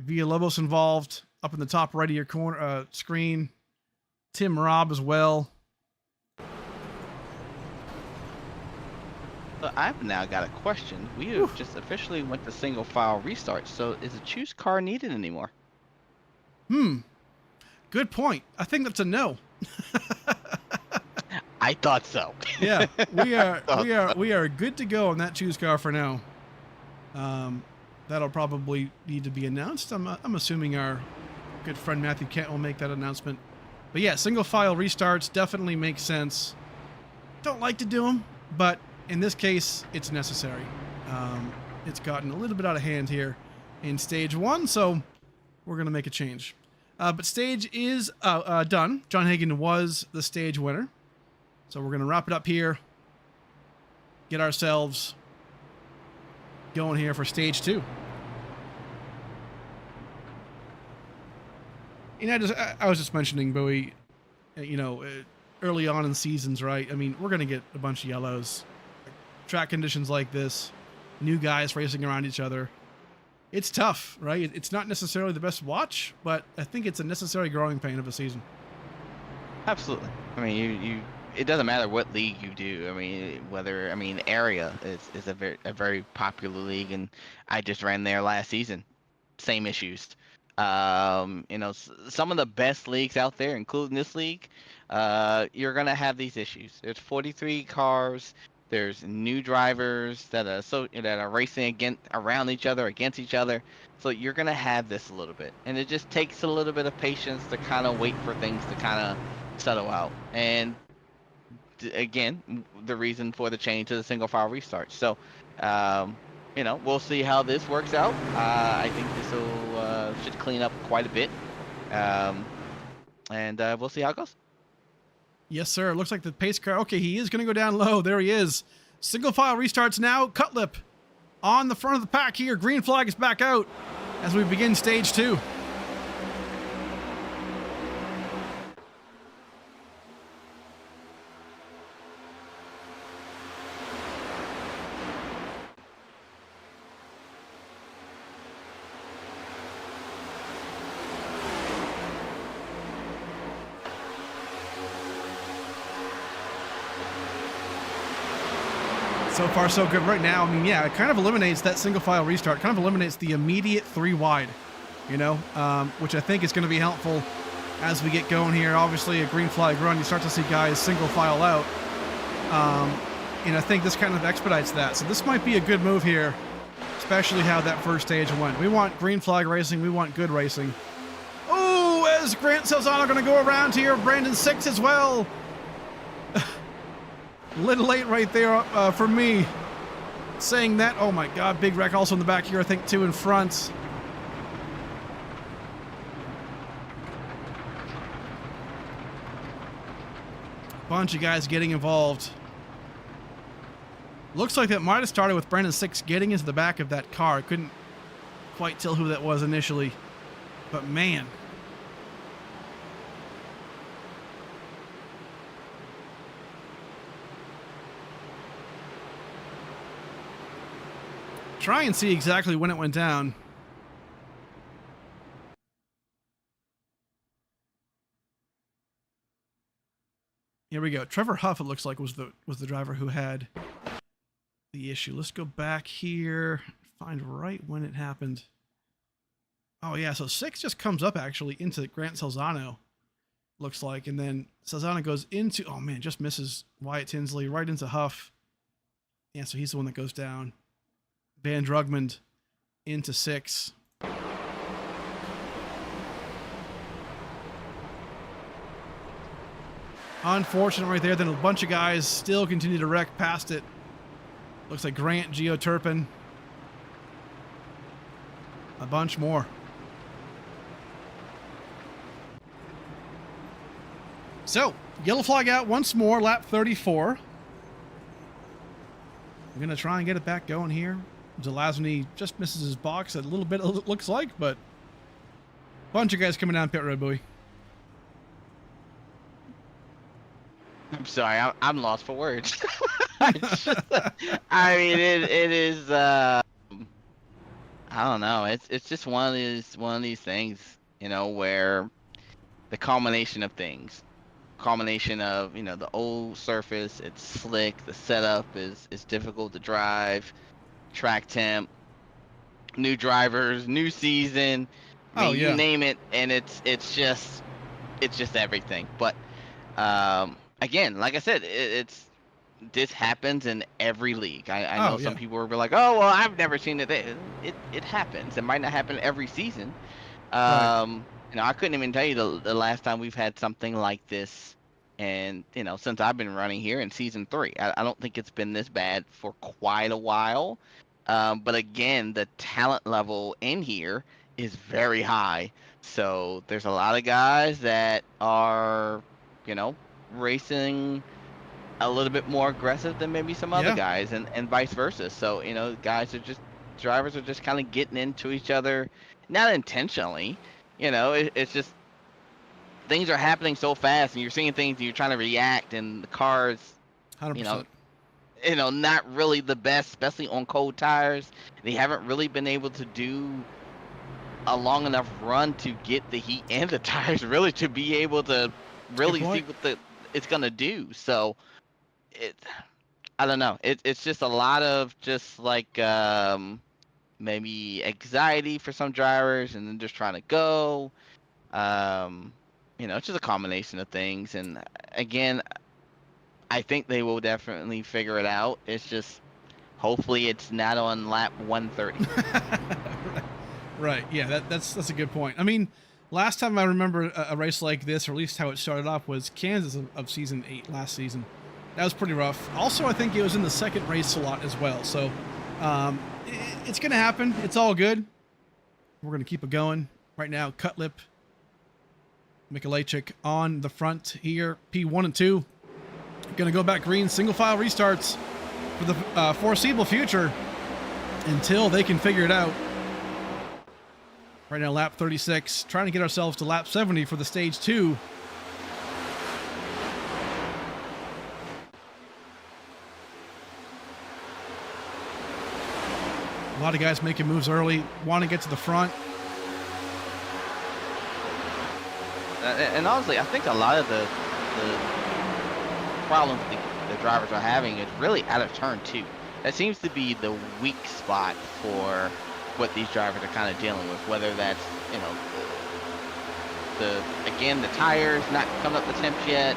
Villalobos involved up in the top right of your corner screen. Tim Robb as well. So I've now got a question. We have just officially went to single file restart. So is a choose car needed anymore? Good point. I think that's a no. I thought so. Yeah, we are good to go on that choose car for now. That'll probably need to be announced. I'm assuming our good friend Matthew Kent will make that announcement. But yeah, single file restarts definitely make sense. Don't like to do them, but in this case, it's necessary. It's gotten a little bit out of hand here in stage 1, so we're going to make a change. But stage is done. John Hagan was the stage winner. So we're going to wrap it up here. Get ourselves going here for stage 2. You know, I was just mentioning, Bowie, you know, early on in seasons, right? I mean, we're going to get a bunch of yellows. Track conditions like this, new guys racing around each other. It's tough, right? It's not necessarily the best watch, but I think it's a necessary growing pain of a season. Absolutely. I mean, it doesn't matter what league you do. I mean, area is a very popular league, and I just ran there last season. Same issues. You know, some of the best leagues out there, including this league, you're gonna have these issues. There's 43 cars. There's new drivers that are racing around each other, against each other. So you're gonna have this a little bit, and it just takes a little bit of patience to kind of wait for things to kind of settle out. And again, the reason for the change to the single file restart. So, you know, we'll see how this works out. I think this will should clean up quite a bit, and we'll see how it goes. Yes, sir. It looks like the pace car. Okay, he is going to go down low. There he is. Single file restarts now. Cutlip on the front of the pack here. Green flag is back out as we begin stage 2. So far, so good right now. I mean, yeah, it kind of eliminates that single file restart, kind of eliminates the immediate 3 wide, you know, which I think is going to be helpful as we get going here. Obviously, a green flag run, you start to see guys single file out. And I think this kind of expedites that. So this might be a good move here, especially how that first stage went. We want green flag racing. We want good racing. Oh, as Grant Salzano going to go around here. Brandon Six as well. A little late right there for me saying that. Oh my God, big wreck also in the back here. I think 2 in front. Bunch of guys getting involved. Looks like that might have started with Brandon Six getting into the back of that car. Couldn't quite tell who that was initially, but man. Try and see exactly when it went down. Here we go. Trevor Huff, it looks like, was the driver who had the issue. Let's go back here, find right when it happened. Oh yeah, so Six just comes up actually into Grant Salzano, looks like, and then Salzano goes into, oh man, just misses Wyatt Tinsley right into Huff. Yeah, so he's the one that goes down. Van Drugmond into Six. Unfortunate right there. Then a bunch of guys still continue to wreck past it. Looks like Grant, Geo Turpin. A bunch more. So, yellow flag out once more, lap 34. I'm going to try and get it back going here. Zelazny just misses his box a little bit, it looks like, but bunch of guys coming down pit road, Bowie. I'm sorry, I'm lost for words. I mean, it is. I don't know. It's just one of these things, you know, where the culmination of things, you know, the old surface, it's slick, the setup is difficult to drive, track temp, new drivers, new season. I mean, you name it, and it's just everything. But again, like I said, this happens in every league. I know some people will be like, oh, well, I've never seen it. It happens. It might not happen every season. Right. You know, I couldn't even tell you the last time we've had something like this And, since I've been running here in season 3, I don't think it's been this bad for quite a while. But again, the talent level in here is very high. So there's a lot of guys that are, you know, racing a little bit more aggressive than maybe some other Yeah. guys, and vice versa. So, drivers are just kind of getting into each other, not intentionally. It's just things are happening so fast, and you're seeing things, and you're trying to react, and the cars, you know, 100%. not really the best, especially on cold tires. They haven't really been able to do a long enough run to get the heat and the tires really to be able to Good really see point. what it's gonna do. So it, I don't know. It's just a lot of just like maybe anxiety for some drivers, and then just trying to go. Um, it's just a combination of things. And again, I think they will definitely figure it out. It's just hopefully it's not on lap 130. Right. Yeah, that's a good point. I mean, last time I remember a race like this, or at least how it started off, was Kansas of season 8 last season. That was pretty rough. Also, I think it was in the second race slot as well. So it's going to happen. It's all good. We're going to keep it going. Right now, Cutlip, Mikulajczyk on the front here. P1 and 2. Going to go back green. Single file restarts for the foreseeable future until they can figure it out. Right now, lap 36, trying to get ourselves to lap 70 for the stage 2. A lot of guys making moves early, want to get to the front. And honestly, I think a lot of the problems the drivers are having is really out of turn 2. That seems to be the weak spot for what these drivers are kind of dealing with, whether that's, the tires not coming up the temps yet,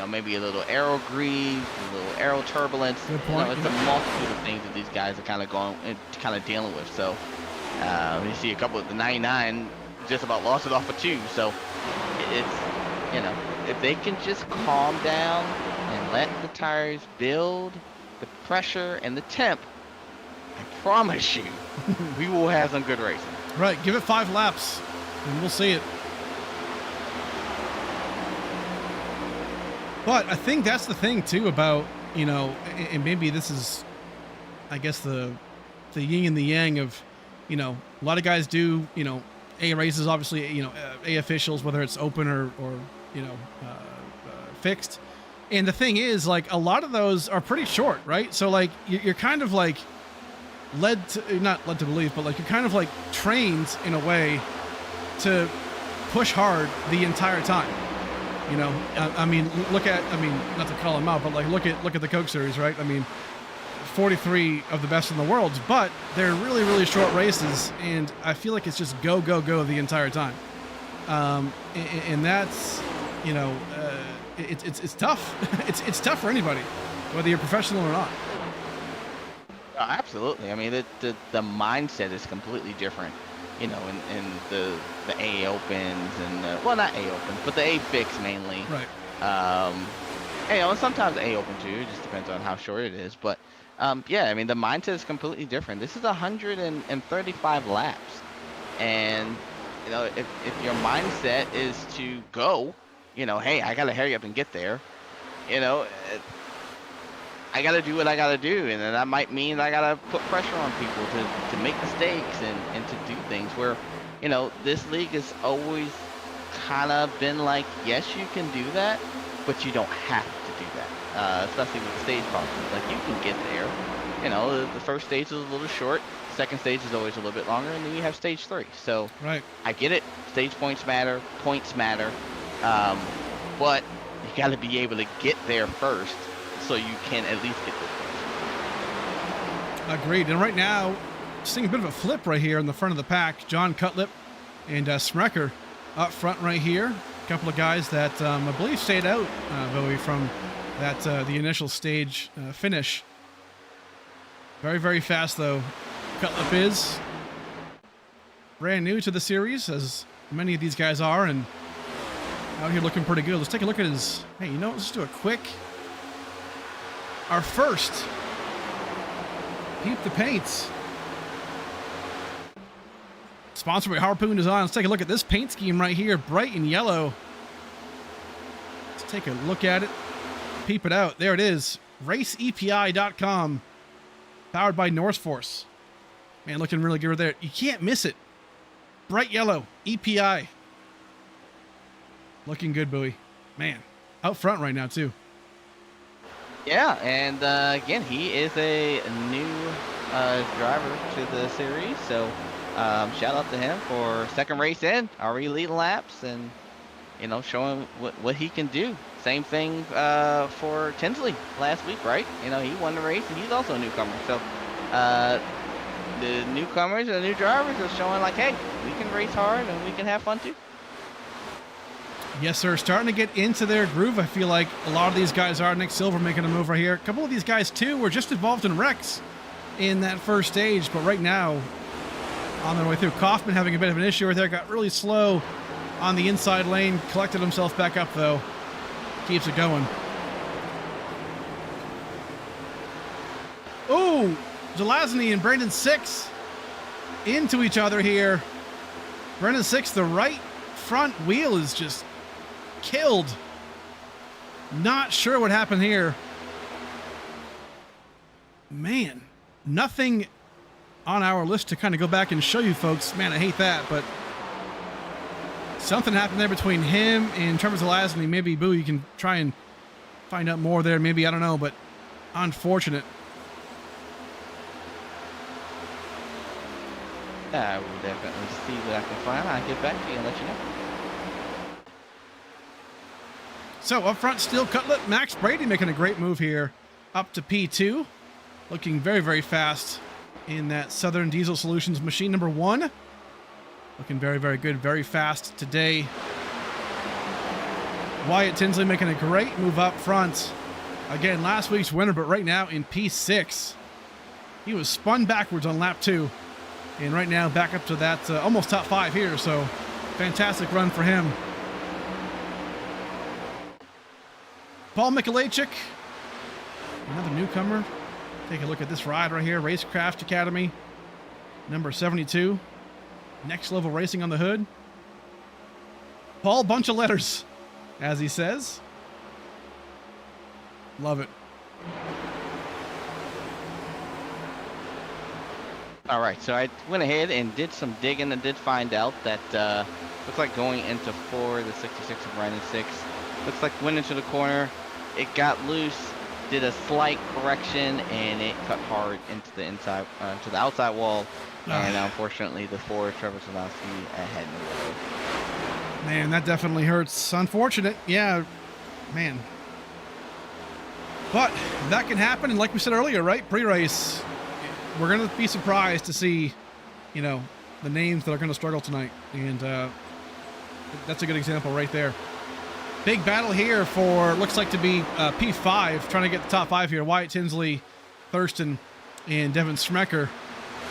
maybe a little aero grease, a little aero turbulence. Good point. It's a multitude of things that these guys are kind of dealing with. So you see a couple of the 99 just about lost it off of 2. So it's, if they can just calm down and let the tires build the pressure and the temp, I promise you, we will have some good racing. Right, give it 5 laps, and we'll see it. But I think that's the thing, too, about, and maybe this is, I guess, the yin and the yang of, a lot of guys do, A races, obviously, A officials, whether it's open or fixed. And the thing is, like, a lot of those are pretty short, right? So, like, you're kind of, like, not led to believe, but like you're kind of like trained in a way to push hard the entire time. I mean, not to call them out, but like look at the Coke Series, right? I mean, 43 of the best in the world, but they're really, really short races, and I feel like it's just go the entire time. And that's, it's tough. It's tough for anybody, whether you're professional or not. Absolutely. I mean, the mindset is completely different, in the A Opens and well, not A Opens, but the A Fix mainly. Right. And sometimes A Open too. It just depends on how short it is. But yeah, I mean, the mindset is completely different. This is 135 laps, and if your mindset is to go, hey, I gotta hurry up and get there, I gotta do what I gotta do, and then that might mean I gotta put pressure on people to make mistakes and to do things where, this league has always kind of been like, yes, you can do that, but you don't have to do that, especially with the stage problems. Like, you can get there. The first stage is a little short, second stage is always a little bit longer, and then you have stage 3. So right. I get it. Stage points matter, but you gotta be able to get there first, so you can at least get this place. Agreed. And right now, seeing a bit of a flip right here in the front of the pack. John Cutlip and Smecker up front right here. A couple of guys that I believe stayed out, Bowie, from that the initial stage finish. Very, very fast, though. Cutlip is brand new to the series, as many of these guys are, and out here looking pretty good. Let's take a look at his. Hey, you know what? Let's do a quick. Our first. Peep the paints. Sponsored by Harpoon Design. Let's take a look at this paint scheme right here. Bright and yellow. Let's take a look at it. Peep it out. There it is. RaceEPI.com. Powered by North Force. Man, looking really good there. You can't miss it. Bright yellow. EPI. Looking good, Bowie. Man, out front right now, too. Yeah, and again, he is a new driver to the series, so shout out to him for second race in, already leading laps, and you know, showing what he can do. Same thing for Tinsley last week, right? You know, he won the race, and he's also a newcomer. So the newcomers and the new drivers are showing like, hey, we can race hard and we can have fun too. Yes, sir. Starting to get into their groove. I feel like a lot of these guys are. Nick Silver making a move right here. A couple of these guys, too, were just involved in wrecks in that first stage. But right now, on their way through. Kaufman having a bit of an issue right there. Got really slow on the inside lane. Collected himself back up, though. Keeps it going. Oh, Zelazny and Brandon Six into each other here. Brandon Six, the right front wheel is just killed. Not sure what happened here. Man, nothing on our list to kind of go back and show you folks. Man, I hate that, but something happened there between him and Trevor Zelazny. Maybe, Boo, you can try and find out more there. Maybe, I don't know, but unfortunate. I will definitely see what I can find. I'll get back to you and let you know. So up front, still Cutlet. Max Brady making a great move here up to P2. Looking very, very fast in that Southern Diesel Solutions machine number 1. Looking very, very good, very fast today. Wyatt Tinsley making a great move up front. Again, last week's winner, but right now in P6. He was spun backwards on lap 2. And right now back up to that almost top 5 here. So fantastic run for him. Paul Mikulajczyk, another newcomer. Take a look at this ride right here. Racecraft Academy, number 72. Next level racing on the hood. Paul, bunch of letters, as he says. Love it. All right, so I went ahead and did some digging and did find out that looks like going into 4, the 66 of Brandon 6. Looks like went into the corner. It got loose, did a slight correction, and it cut hard into the inside, to the outside wall. And unfortunately, the Ford Trevor Zelazny had no way. Man, that definitely hurts. Unfortunate. Yeah, man. But that can happen. And like we said earlier, right? Pre-race, we're going to be surprised to see, you know, the names that are going to struggle tonight. And that's a good example right there. Big battle here for, looks like to be P5, trying to get the top 5 here. Wyatt Tinsley, Thurston, and Devin Smecker.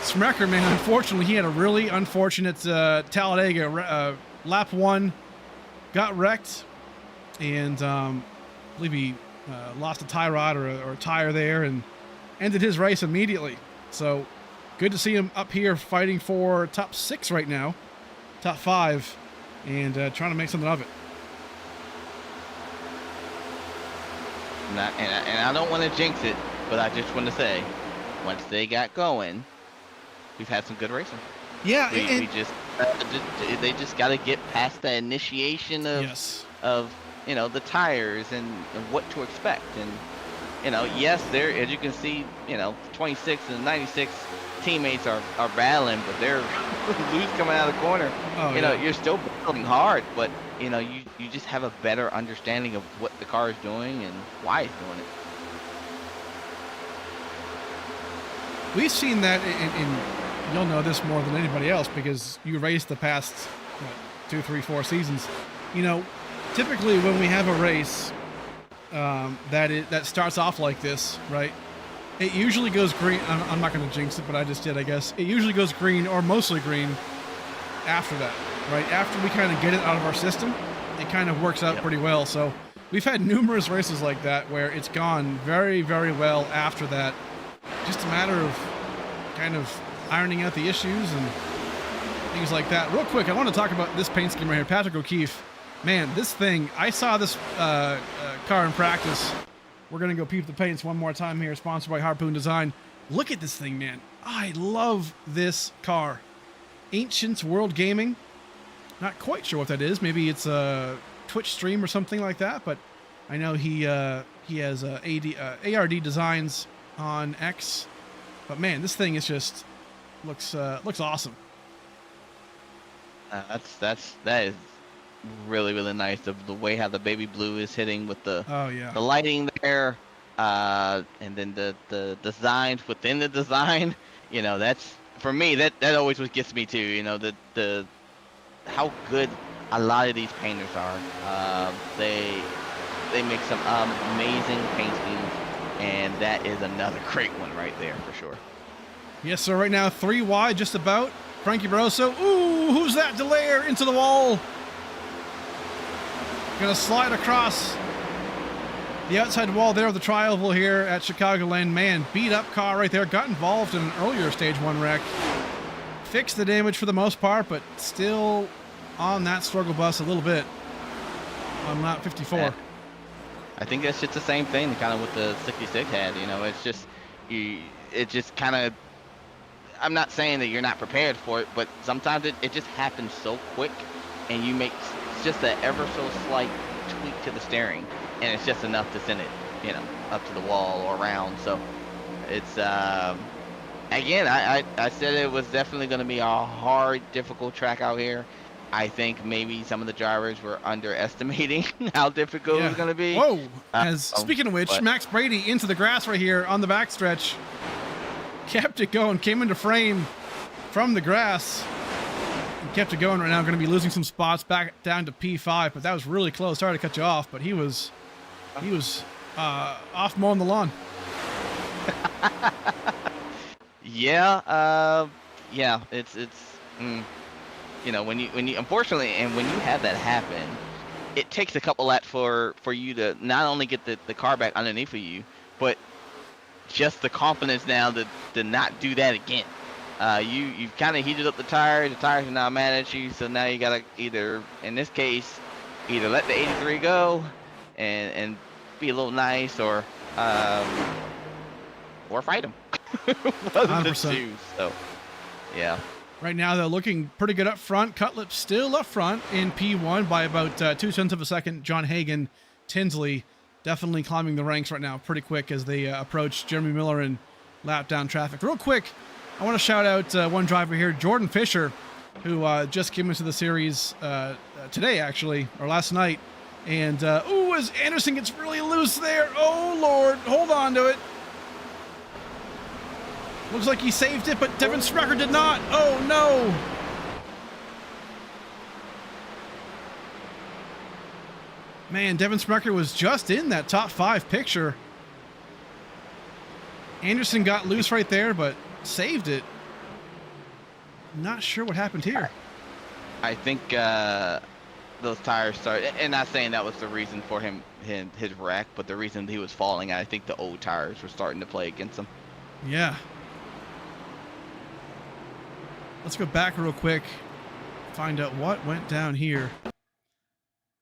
Smecker, man, unfortunately, he had a really unfortunate Talladega lap 1, got wrecked, and I believe he lost a tie rod or a tire there and ended his race immediately. So good to see him up here fighting for top 6 right now, top 5, and trying to make something of it. And I don't want to jinx it, but I just want to say, once they got going, we've had some good racing. Yeah, we just they just got to get past the initiation of of you know the tires and what to expect. And you know, yes, there, as you can see, you know, 26 and 96 teammates are battling, but they're loose coming out of the corner. You know, you're still battling hard, but you know, you just have a better understanding of what the car is doing and why it's doing it. We've seen that in you'll know this more than anybody else because you raced the past 2, 3, 4 seasons. You know, typically when we have a race that starts off like this, right? It usually goes green. I'm not going to jinx it, but I just did, I guess. It usually goes green or mostly green after that, right? After we kind of get it out of our system. it kind of works out Yep. pretty well. So we've had numerous races like that where it's gone very, very well after that. Just a matter of kind of ironing out the issues and things like that. Real quick, I want to talk about this paint scheme right here. Patrick O'Keefe. Man, this thing, I saw this car in practice. We're going to go peep the paints one more time here, sponsored by Harpoon Design. Look at this thing, man. I love this car. Ancients World Gaming. Not quite sure what that is. Maybe it's a Twitch stream or something like that, but I know he has ARD Designs on X. But man, this thing is just looks awesome. That is really, really nice. The way how the baby blue is hitting with the the lighting there, and then the designs within the design. You know, that's for me. That always what gets me too. You know, the how good a lot of these painters are. They make some amazing paint schemes, and that is another great one right there for sure. Yes, so right now 3 wide, just about. Frankie Barroso. Ooh, who's that delayer into the wall? Gonna slide across the outside wall there of the tri-oval here at Chicagoland. Man, beat up car right there. Got involved in an earlier stage 1 wreck. Fixed the damage for the most part, but still on that struggle bus a little bit on lap 54. Yeah. I think that's just the same thing kind of with the 66 had. You know, it's just it just kind of. I'm not saying that you're not prepared for it, but sometimes it just happens so quick, and you make just an ever so slight tweak to the steering, and it's just enough to send it, you know, up to the wall or around. So it's again, I said it was definitely going to be a hard, difficult track out here. I think maybe some of the drivers were underestimating how difficult it was going to be. Whoa! Speaking of which, Max Brady into the grass right here on the backstretch. Kept it going, came into frame from the grass, and kept it going right now. Going to be losing some spots back down to P5, but that was really close. Sorry to cut you off, but he was off mowing the lawn. Yeah, it's you know, when you unfortunately, and when you have that happen, it takes a couple laps for you to not only get the car back underneath of you, but just the confidence now to not do that again. You've kind of heated up the tires are now mad at you, so now you gotta either, in this case, either let the 83 go and be a little nice, or fight them. One of the two. So yeah. Right now they're looking pretty good up front. Cutlip still up front in P1 by about 0.2 of a second. John Hagan, Tinsley definitely climbing the ranks right now pretty quick as they approach Jeremy Miller and lap down traffic. Real quick, I want to shout out one driver here, Jordan Fisher, who just came into the series today, actually, or last night. And, as Anderson gets really loose there. Oh, Lord. Hold on to it. Looks like he saved it, but Devin Sprecher did not. Oh, no. Man, Devin Sprecher was just in that top 5 picture. Anderson got loose right there, but saved it. Not sure what happened here. I think those tires started, and not saying that was the reason for his wreck, but the reason he was falling, I think the old tires were starting to play against him. Yeah. Let's go back real quick, find out what went down here.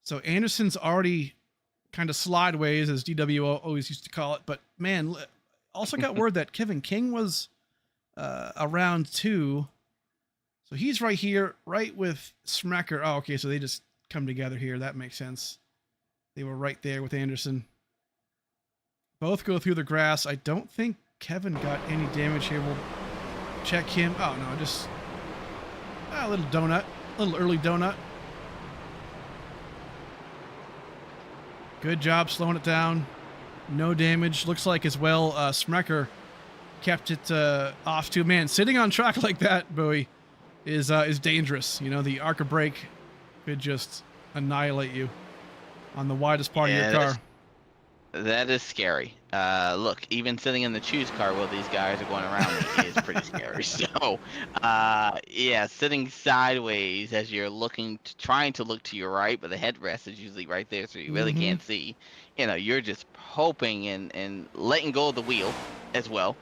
So Anderson's already kind of slideways, as DW always used to call it. But man, also got word that Kevin King was around too. So he's right here, right with Sprecher. Oh, okay. So they just come together here. That makes sense. They were right there with Anderson. Both go through the grass. I don't think Kevin got any damage here. We'll check him. Oh no, just a little donut, a little early donut. Good job slowing it down. No damage. Looks like as well Sprecher kept it off too. Man, sitting on track like that, Bowie, is dangerous. You know, the arc of brake could just annihilate you on the widest part of your car. That is scary. Look, even sitting in the choose car while these guys are going around me is pretty scary. much so. Yeah, sitting sideways as you're trying to look to your right, but the headrest is usually right there, so you really Mm-hmm. can't see. You're just hoping and letting go of the wheel as well,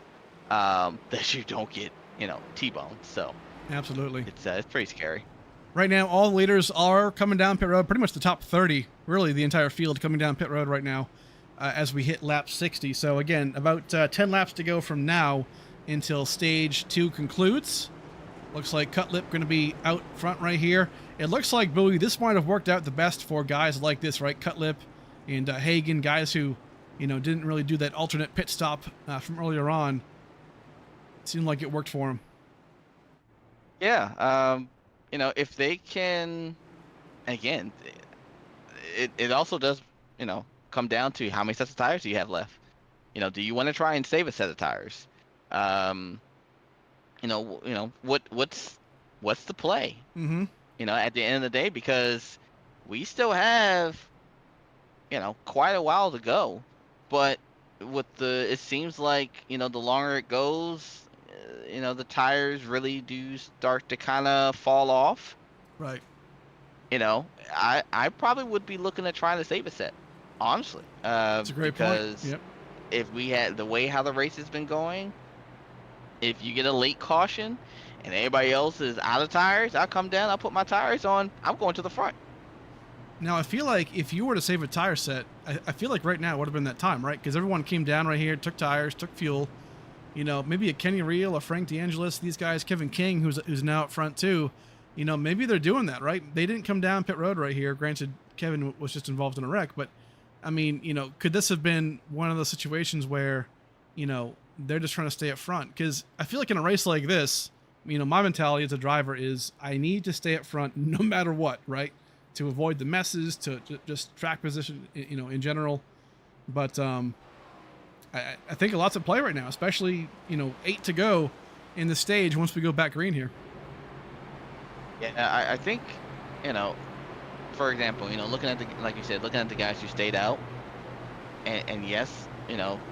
that you don't get, T-boned. So Absolutely. it's pretty scary. Right now, all the leaders are coming down pit road. Pretty much the top 30, really, the entire field coming down pit road right now as we hit lap 60. So again, about 10 laps to go from now until stage 2 concludes. Looks like Cutlip going to be out front right here. It looks like, Bowie, this might have worked out the best for guys like this, right? Cutlip and Hagen, guys who, didn't really do that alternate pit stop from earlier on. It seemed like it worked for them. Yeah, if they can, again, it also does, come down to how many sets of tires do you have left. Do you want to try and save a set of tires? What's the play? Mm-hmm. At the end of the day, because we still have, quite a while to go, but it seems like, the longer it goes, the tires really do start to kind of fall off. Right. I probably would be looking at trying to save a set, honestly. That's a great point. Yep. If we had the way how the race has been going, if you get a late caution and everybody else is out of tires, I'll come down, I'll put my tires on, I'm going to the front. Now, I feel like if you were to save a tire set, I feel like right now it would have been that time, right? Because everyone came down right here, took tires, took fuel. Maybe a Kenny Reel, a Frank DeAngelis, these guys, Kevin King, who's now up front too. Maybe they're doing that, right? They didn't come down pit road right here. Granted, Kevin was just involved in a wreck, but I mean, could this have been one of those situations where, they're just trying to stay up front? Because I feel like in a race like this, my mentality as a driver is I need to stay up front no matter what, right? To avoid the messes, to just track position, in general. But I think a lot's at play right now, especially, 8 to go in the stage once we go back green here. Yeah, I think, for example, looking at like you said, looking at the guys who stayed out, and yes,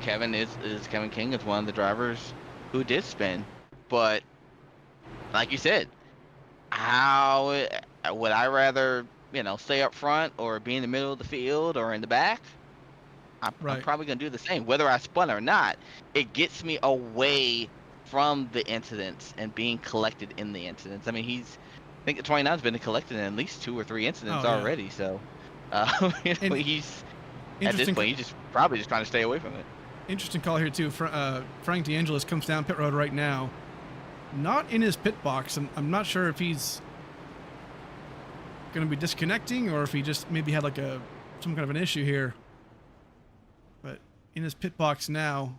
Kevin King is one of the drivers who did spin, but like you said, how would I rather, stay up front or be in the middle of the field or in the back? I'm probably going to do the same. Whether I spun or not, it gets me away from the incidents and being collected in the incidents. I mean, I think the 29's been collected in at least 2 or 3 incidents already. So, he's at this point, he's just probably just trying to stay away from it. Interesting call here too. Frank DeAngelis comes down pit road right now, not in his pit box. I'm not sure if he's going to be disconnecting or if he just maybe had like some kind of an issue here. But in his pit box now,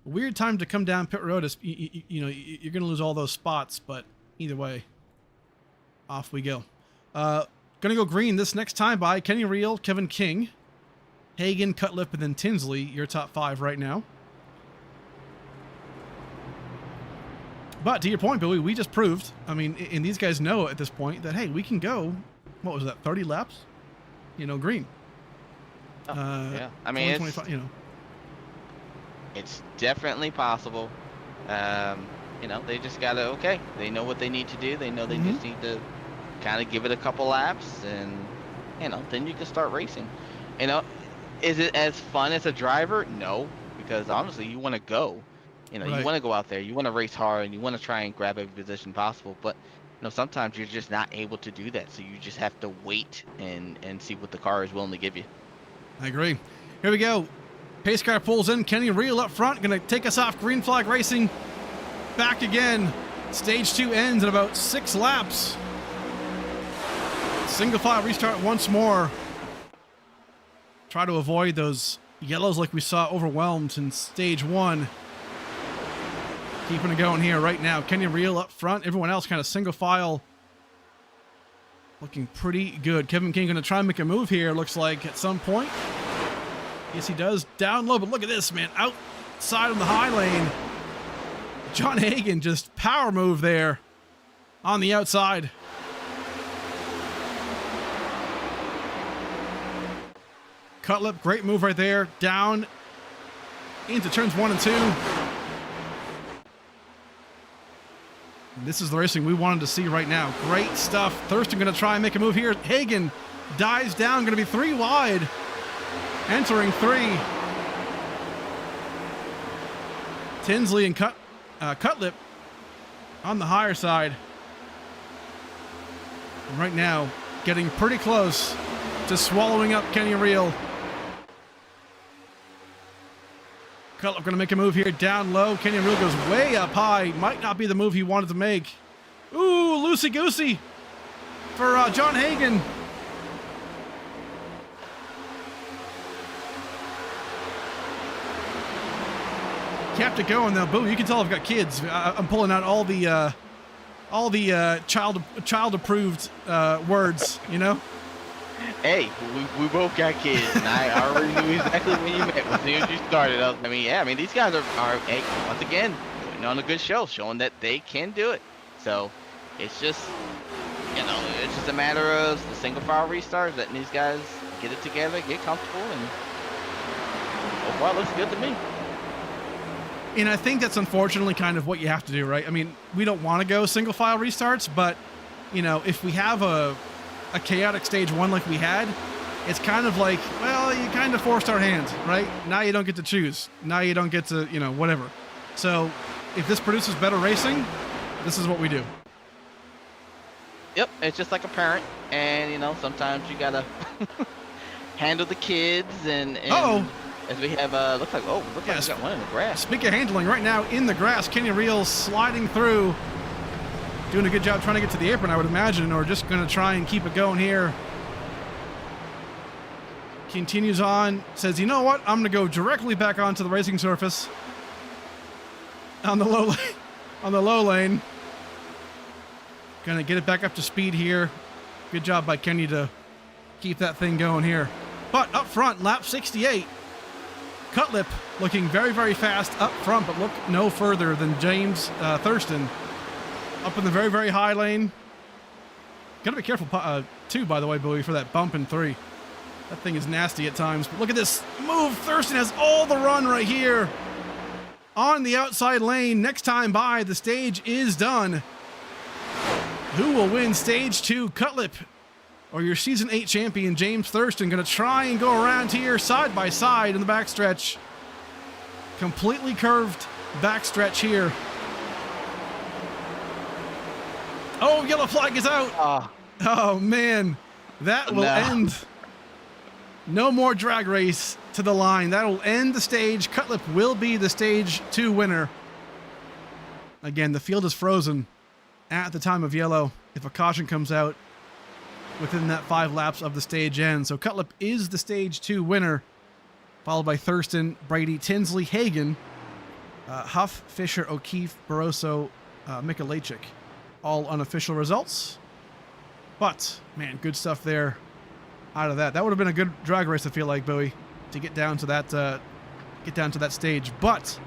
a weird time to come down pit road. Is you're going to lose all those spots, but either way, off we go. Gonna go green this next time by Kenny Reel, Kevin King, Hagen, Cutlip, and then Tinsley. Your top 5 right now. But to your point, Billy, we just proved, and these guys know at this point that, hey, we can go, what was that, 30 laps? Green. Yeah. I mean, 25, it's definitely possible. They just gotta, they know what they need to do. They know they just need to kind of give it a couple laps, and then you can start racing. Is it as fun as a driver? No, because honestly, you want to go. You want to go out there, you want to race hard, and you want to try and grab every position possible. But sometimes you're just not able to do that, so you just have to wait and see what the car is willing to give you. I agree. Here we go. Pace car pulls in. Kenny Reel up front, going to take us off. Green flag racing. Back again. Stage 2 ends in about 6 laps. Single file restart once more. Try to avoid those yellows like we saw overwhelmed in stage 1. Keeping it going here right now. Kenny Reel up front. Everyone else kind of single file. Looking pretty good. Kevin King going to try and make a move here, looks like, at some point. Yes, he does. Down low, but look at this, man. Outside of the high lane. John Hagen just power move there on the outside. Cutlip, great move right there. Down into turns 1 and 2. This is the racing we wanted to see right now. Great stuff. Thurston going to try and make a move here. Hagan dives down, going to be 3 wide. Entering 3. Tinsley and Cutlip on the higher side. And right now, getting pretty close to swallowing up Kenny Reel. Cutlip going to make a move here down low. Kenny Reel goes way up high. Might not be the move he wanted to make. Ooh, loosey-goosey for John Hagan. Kept it going though. Boo, you can tell I've got kids. I'm pulling out all the child approved words, you know. Hey, we both got kids, and I already knew exactly when you met. As soon as you started, I mean, these guys are hey, once again putting on a good show, showing that they can do it. So it's just, it's just a matter of the single file restarts, letting these guys get it together, get comfortable, and so far it looks good to me. And I think that's unfortunately kind of what you have to do, right? I mean, we don't want to go single file restarts, but if we have a chaotic stage 1 like we had, it's kind of like, well, you kind of forced our hand, right? Now you don't get to choose. Now you don't get to, whatever. So if this produces better racing, this is what we do. Yep, it's just like a parent, and sometimes you gotta handle the kids and Uh-oh. As we have, looks like we got one in the grass. Speaking of handling, right now in the grass, Kenny Reel sliding through, doing a good job trying to get to the apron, I would imagine, or just going to try and keep it going here. Continues on, says, you know what? I'm going to go directly back onto the racing surface on the low lane. Going to get it back up to speed here. Good job by Kenny to keep that thing going here. But up front, lap 68. Cutlip looking very, very fast up front, but look no further than James Thurston. Up in the very, very high lane. Gotta be careful, too, by the way, Bowie, for that bump in 3. That thing is nasty at times. But look at this move. Thurston has all the run right here. On the outside lane. Next time by, the stage is done. Who will win stage 2? Cutlip or your season 8 champion, James Thurston, going to try and go around here side by side in the backstretch. Completely curved backstretch here. Oh, yellow flag is out. Oh, man. That will end. No more drag race to the line. That will end the stage. Cutlip will be the stage 2 winner. Again, the field is frozen at the time of yellow. If a caution comes out within that 5 laps of the stage end. So Cutlip is the stage 2 winner, followed by Thurston, Brady, Tinsley, Hagan, Huff, Fisher, O'Keefe, Barroso, Mikulajczyk. All unofficial results. But, man, good stuff there out of that. That would have been a good drag race, I feel like, Bowie, to get down to that stage. But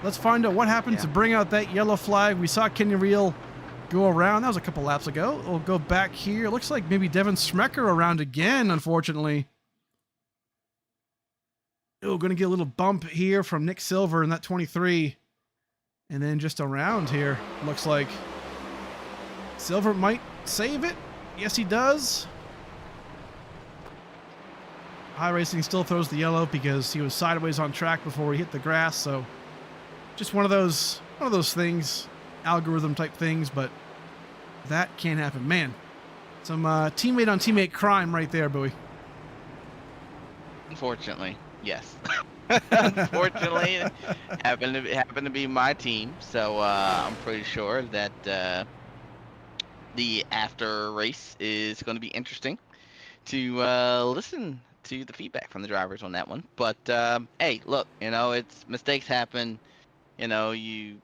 let's find out what happened to bring out that yellow flag. We saw Kenny Reel go around. That was a couple laps ago. We'll go back here. Looks like maybe Devin Smecker around again, unfortunately. Oh, going to get a little bump here from Nick Silver in that 23. And then just around here, looks like Silver might save it. Yes, he does. High Racing still throws the yellow because he was sideways on track before he hit the grass. So just one of those things, algorithm type things, but that can't happen. Man, some teammate on teammate crime right there, Bowie. Unfortunately, yes. Unfortunately, it happened to be my team. So I'm pretty sure that the after race is going to be interesting to listen to the feedback from the drivers on that one. But hey, look, it's mistakes happen. You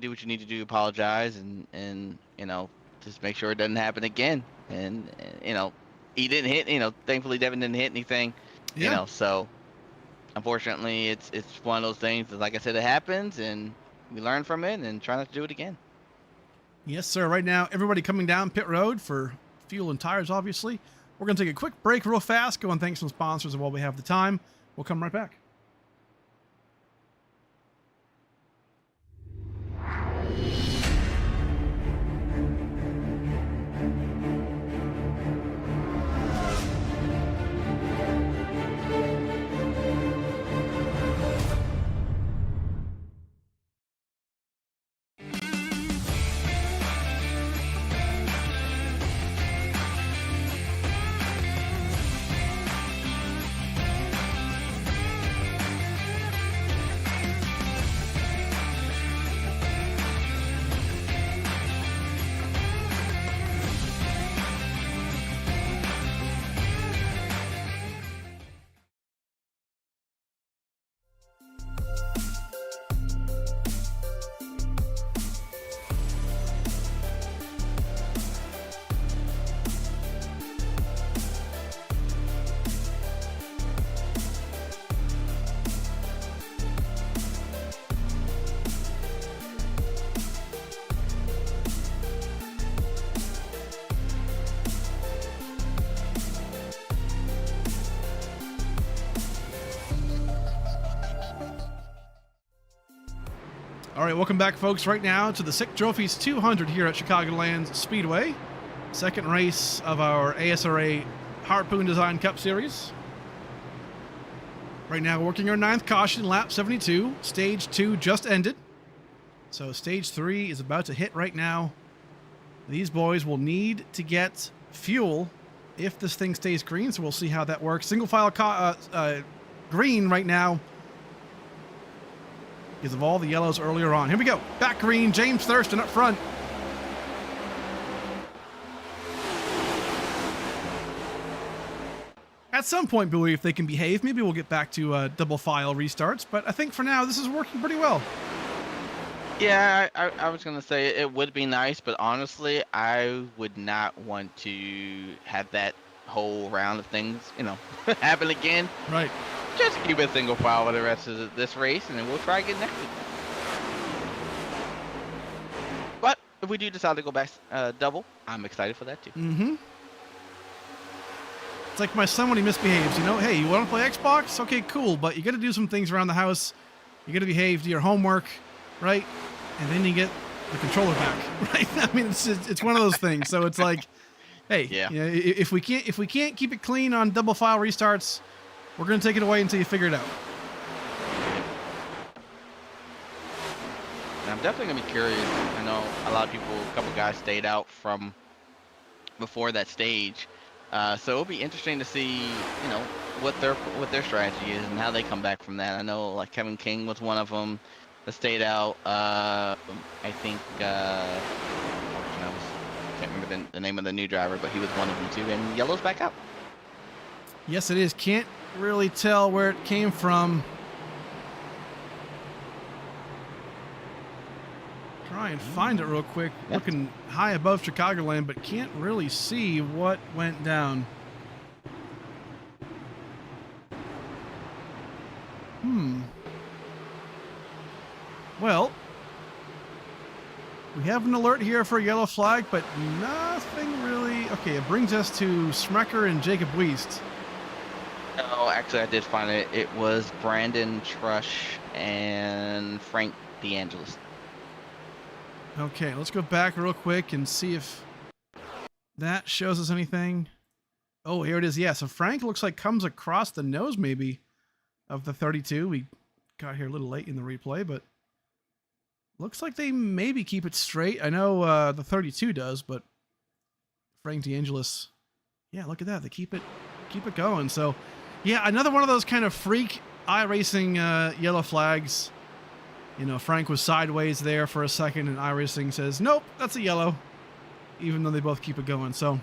do what you need to do, apologize, and just make sure it doesn't happen again. And he didn't hit. Thankfully Devin didn't hit anything. Yeah. So unfortunately, it's one of those things that, like I said, it happens, and we learn from it and try not to do it again. Yes, sir. Right now, everybody coming down pit road for fuel and tires, obviously. We're going to take a quick break real fast, go and thank some sponsors while we have the time. We'll come right back. All right, welcome back, folks, right now to the SickTrophies 200 here at Chicagoland Speedway. Second race of our ASRA Harpoon Design Cup Series. Right now, working our 9th caution, lap 72. Stage 2 just ended. So stage 3 is about to hit right now. These boys will need to get fuel if this thing stays green, so we'll see how that works. Single file green right now because of all the yellows earlier on. Here we go. Back green, James Thurston up front. At some point, Billy, if they can behave, maybe we'll get back to double file restarts. But I think for now, this is working pretty well. Yeah, I was gonna say it would be nice, but honestly, I would not want to have that whole round of things, happen again. Right. Just keep it single file for the rest of this race, and then we'll try again next week. But if we do decide to go back double, I'm excited for that too. Mm-hmm. It's like my son when he misbehaves, hey, you want to play Xbox? Okay, cool, but you got to do some things around the house. You got to behave, do your homework, right? And then you get the controller back, right? I mean, it's one of those things. So it's like, hey, yeah. If we can't keep it clean on double file restarts, we're gonna take it away until you figure it out. And I'm definitely gonna be curious. I know a lot of people, a couple guys stayed out from before that stage, so it'll be interesting to see, what their strategy is and how they come back from that. I know like Kevin King was one of them that stayed out. I think I can't remember the name of the new driver, but he was one of them too. And yellow's back up. Yes, it is. Can't really tell where it came from. Try and find it real quick. Yep. Looking high above Chicagoland, but can't really see what went down. Well, we have an alert here for a yellow flag, but nothing really. Okay, it brings us to Smecker and Jacob Wiest. Oh, actually, I did find it. It was Brandon Trush and Frank DeAngelis. Okay, let's go back real quick and see if that shows us anything. Oh, here it is. Yeah, so Frank looks like comes across the nose maybe of the 32. We got here a little late in the replay, but looks like they maybe keep it straight. I know the 32 does, but Frank DeAngelis, yeah, look at that. They keep it going. So, yeah, another one of those kind of freak iRacing yellow flags. Frank was sideways there for a second, and iRacing says, nope, that's a yellow, even though they both keep it going. So,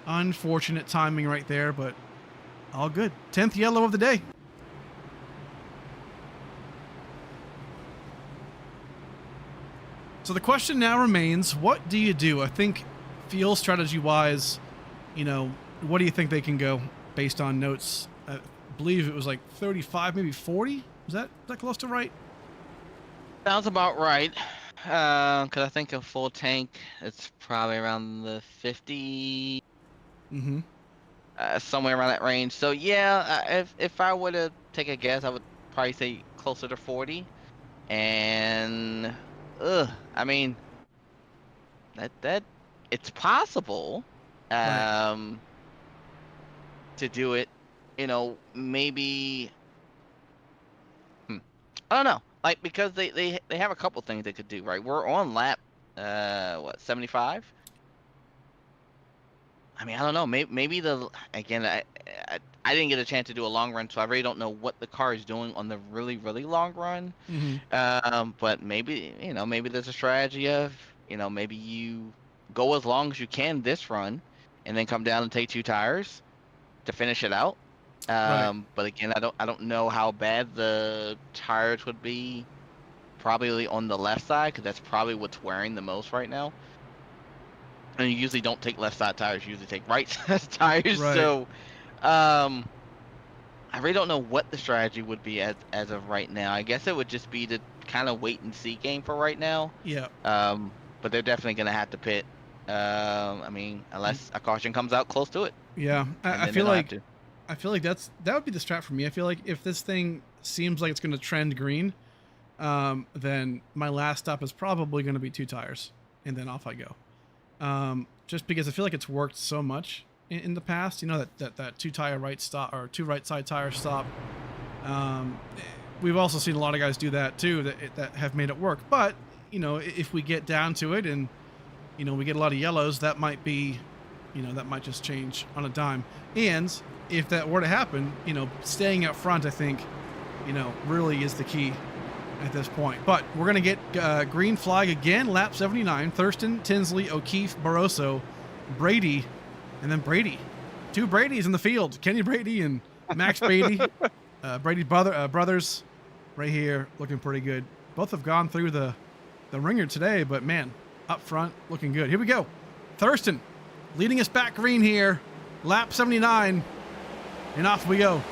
unfortunate timing right there, but all good. 10th yellow of the day. So the question now remains, what do you do? I think fuel strategy-wise, what do you think they can go based on notes? I believe it was like 35, maybe 40? Is that close to right? Sounds about right. Because I think a full tank, it's probably around the 50. Mm-hmm. Somewhere around that range. So yeah, if I were to take a guess, I would probably say closer to 40. And I mean, that it's possible Right. to do it. Maybe I don't know. Like, because they have a couple things they could do, right? We're on lap 75. I mean, I don't know. Maybe again, I didn't get a chance to do a long run, so I really don't know what the car is doing on the really, really long run. Mm-hmm. But maybe, maybe there's a strategy of, maybe you go as long as you can this run, and then come down and take 2 tires to finish it out. Right. But again, I don't know how bad the tires would be. Probably on the left side, because that's probably what's wearing the most right now. And you usually don't take left side tires, you usually take right side tires. Right. So, I really don't know what the strategy would be as of right now. I guess it would just be to kind of wait and see game for right now. Yeah. But they're definitely going to have to pit. I mean, unless a caution comes out close to it. Yeah. I feel they'll like have to. that would be the strat for me. I feel like if this thing seems like it's going to trend green, then my last stop is probably going to be 2 tires, and then off I go. Just because I feel like it's worked so much in the past, you know, that 2 tire right stop or 2 right side tire stop. We've also seen a lot of guys do that too that have made it work. But you know, if we get down to it and you know we get a lot of yellows, that might be, you know, that might just change on a dime. And if that were to happen, you know, staying up front, I think, you know, really is the key at this point. But we're going to get green flag again, lap 79. Thurston, Tinsley, O'Keefe, Barroso, Brady, and then Brady. 2 Bradys in the field. Kenny Brady and Max Brady. Brady's brothers right here looking pretty good. Both have gone through the ringer today, but man, up front looking good. Here we go. Thurston leading us back green here. Lap 79. And off we go.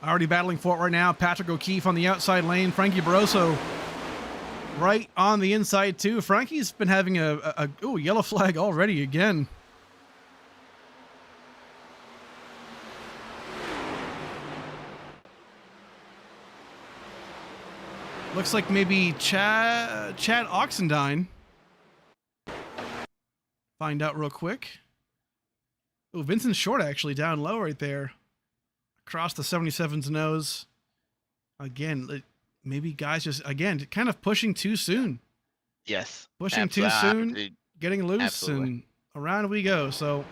Already battling for it right now. Patrick O'Keefe on the outside lane. Frankie Barroso right on the inside too. Frankie's been having a yellow flag already again. Looks like maybe Chad Oxendine. Find out real quick. Oh, Vincent Short actually down low right there. Across the 77's nose. Again, maybe guys just, again, kind of pushing too soon. Yes. Pushing too soon, getting loose, and around we go. So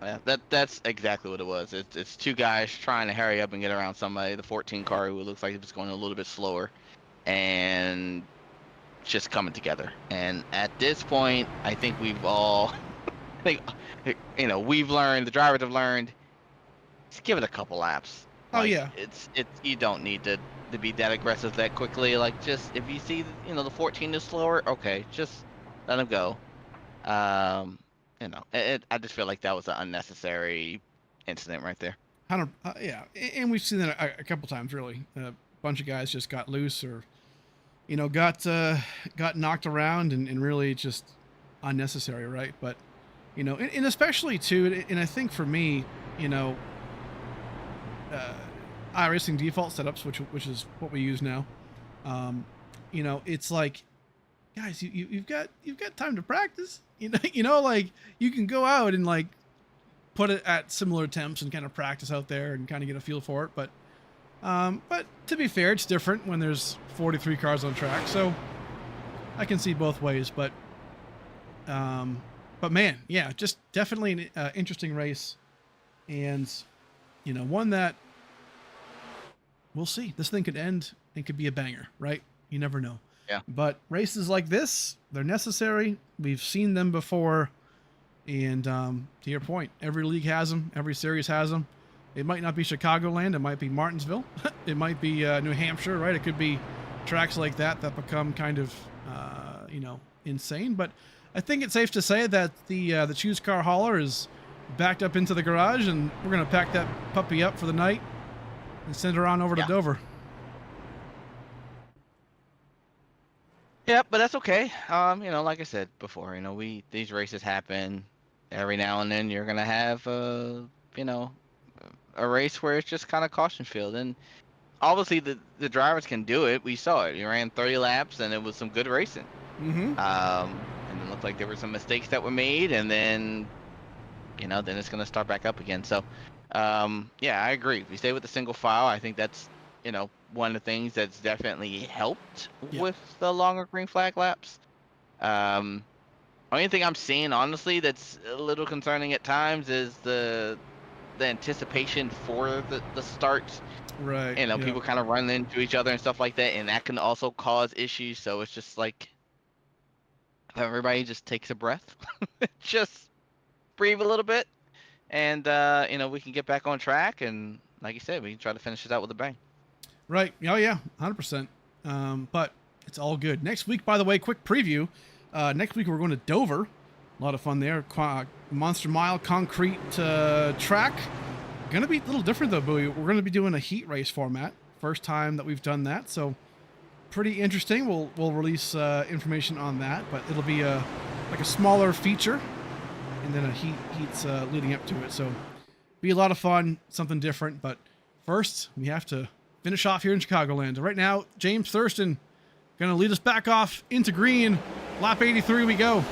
yeah, that's exactly what it was. It's 2 guys trying to hurry up and get around somebody. The 14 car who looks like it's going a little bit slower, and just coming together. And at this point, I think we've all, I think, you know, we've learned, the drivers have learned, just give it a couple laps. Oh yeah, it's you don't need to be that aggressive that quickly. Like, just if you see, you know, the 14 is slower, okay, just let him go. You know, I just feel like that was an unnecessary incident right there. Yeah, and we've seen that a couple times really. A bunch of guys just got loose, or you know, got knocked around, and really just unnecessary, right? But you know, and especially too, and I think for me, you know, iRacing default setups, which is what we use now. You know, it's like, guys, you've got time to practice. You know, like you can go out and like put it at similar temps and kind of practice out there and kind of get a feel for it. But to be fair, it's different when there's 43 cars on track. So I can see both ways. But man, yeah, just definitely an interesting race, and you know, one that we'll see. This thing could end and could be a banger, right? You never know. Yeah. But races like this, they're necessary. We've seen them before. And to your point, every league has them. Every series has them. It might not be Chicagoland. It might be Martinsville. It might be New Hampshire, right? It could be tracks like that become kind of, you know, insane. But I think it's safe to say that the Choose Car hauler is backed up into the garage, and we're going to pack that puppy up for the night and send her on over to Dover. Yeah, but that's okay. You know, like I said before, you know, these races happen every now and then. You're gonna have you know, a race where it's just kind of caution field, and obviously the drivers can do it. We saw it. You ran 30 laps, and it was some good racing. Mm-hmm. And it looked like there were some mistakes that were made, and then, you know, then it's gonna start back up again. So, yeah, I agree. If we stay with the single file, I think that's, you know, one of the things that's definitely helped with the longer green flag laps. Only thing I'm seeing, honestly, that's a little concerning at times is the anticipation for the start. Right. You know, people kind of run into each other and stuff like that, and that can also cause issues. So it's just like, everybody just takes a breath, just breathe a little bit, and you know, we can get back on track. And like you said, we can try to finish this out with a bang. Right. Oh yeah, 100%. But it's all good. Next week, by the way, quick preview. Next week we're going to Dover. A lot of fun there. Monster Mile concrete track. Gonna be a little different though, Bowie. We're gonna be doing a heat race format. First time that we've done that, so pretty interesting. We'll release information on that, but it'll be like a smaller feature, and then a heats leading up to it. So be a lot of fun, something different. But first, we have to finish off here in Chicagoland. Right now, James Thurston going to lead us back off into green. Lap 83 we go.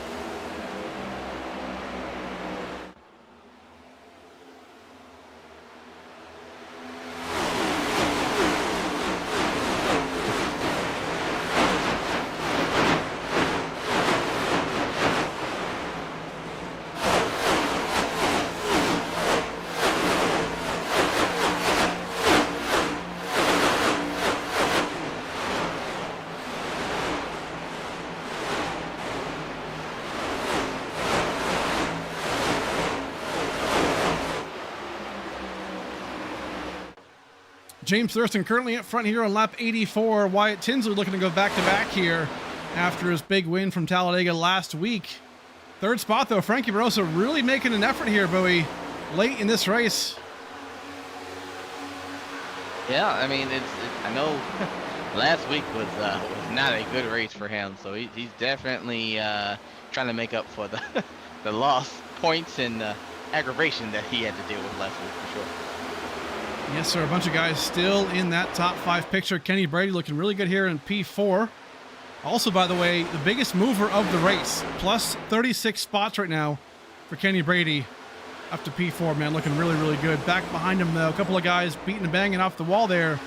James Thurston currently up front here on lap 84. Wyatt Tinsley looking to go back-to-back here after his big win from Talladega last week. Third spot, though. Frankie Barroso really making an effort here, Bowie, late in this race. Yeah, I mean, I know last week was not a good race for him, so he's definitely trying to make up for the the lost points and aggravation that he had to deal with last week for sure. Yes, sir. A bunch of guys still in that top 5 picture. Kenny Brady looking really good here in P4. Also, by the way, the biggest mover of the race. Plus 36 spots right now for Kenny Brady up to P4, man. Looking really, really good. Back behind him, though, a couple of guys beating and banging off the wall there.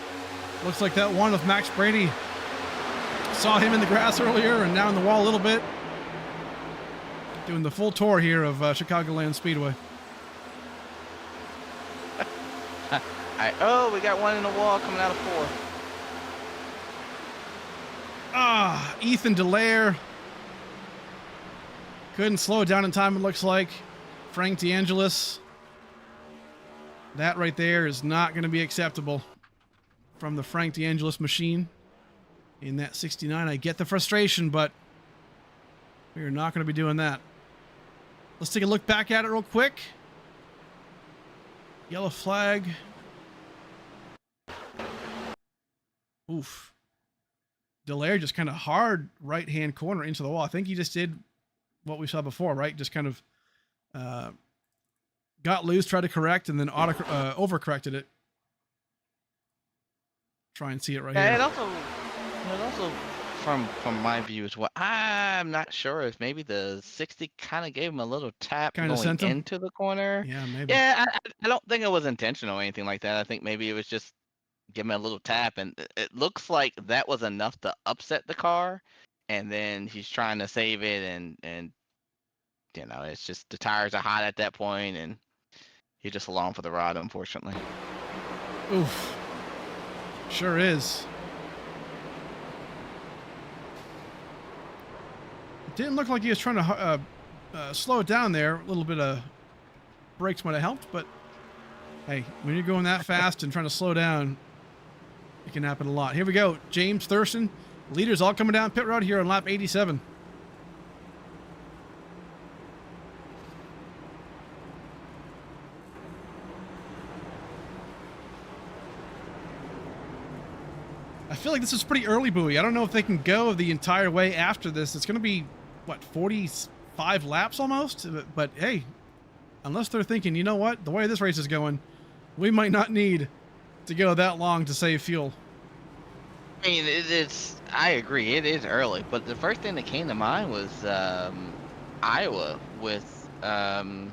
Looks like that one with Max Brady. Saw him in the grass earlier and now in the wall a little bit. Doing the full tour here of Chicagoland Speedway. Oh, we got one in the wall coming out of 4. Ethan Delaire. Couldn't slow it down in time, it looks like. Frank DeAngelis. That right there is not going to be acceptable from the Frank DeAngelis machine in that 69. I get the frustration, but we are not going to be doing that. Let's take a look back at it real quick. Yellow flag. Oof. Delaire just kind of hard right-hand corner into the wall. I think he just did what we saw before, right? Just kind of got loose, tried to correct, and then overcorrected it. Try and see it right here. And also from my view as well, I'm not sure if maybe the 60 kind of gave him a little tap Kinda going sent him? into the corner. Yeah, maybe. Yeah, I don't think it was intentional or anything like that. I think maybe it was just give him a little tap, and it looks like that was enough to upset the car, and then he's trying to save it, and you know, it's just the tires are hot at that point, and you're just along for the ride, unfortunately. Oof. Sure is. It didn't look like he was trying to slow it down there. A little bit of brakes might have helped, but hey, when you're going that fast and trying to slow down, it can happen a lot. Here we go. James Thurston. Leaders all coming down pit road here on lap 87. I feel like this is pretty early, Bowie. I don't know if they can go the entire way after this. It's going to be, what, 45 laps almost? But hey, unless they're thinking, you know what, the way this race is going, we might not need to go that long to save fuel. I mean, I agree, it is early, but the first thing that came to mind was Iowa with the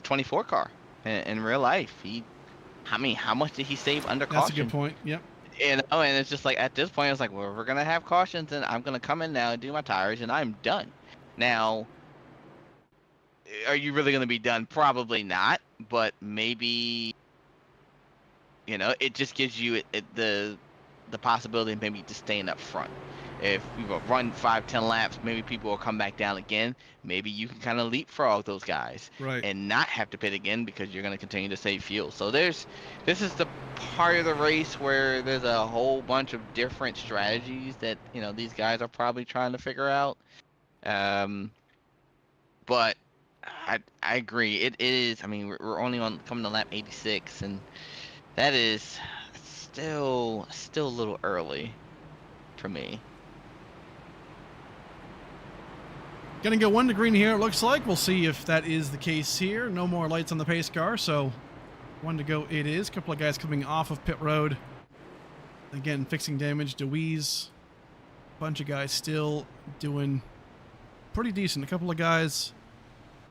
24 car in real life. How much did he save under caution? That's a good point. Yep. You know, and it's just like at this point, it's like, well, we're gonna have cautions, and I'm gonna come in now and do my tires, and I'm done. Now, are you really gonna be done? Probably not, but maybe, you know, it just gives you the possibility of maybe just staying up front. If you run 5-10 laps, maybe people will come back down again. Maybe you can kind of leapfrog those guys, right, and not have to pit again because you're going to continue to save fuel. So this is the part of the race where there's a whole bunch of different strategies that, you know, these guys are probably trying to figure out. But I agree. It is. I mean, we're only coming to lap 86, and that is still a little early. for me. Gonna go 1 to green here, it looks like. We'll see if that is the case here. No more lights on the pace car, so 1 to go it is. A couple of guys coming off of pit road. Again, fixing damage. DeWeese. Bunch of guys still doing pretty decent. A couple of guys.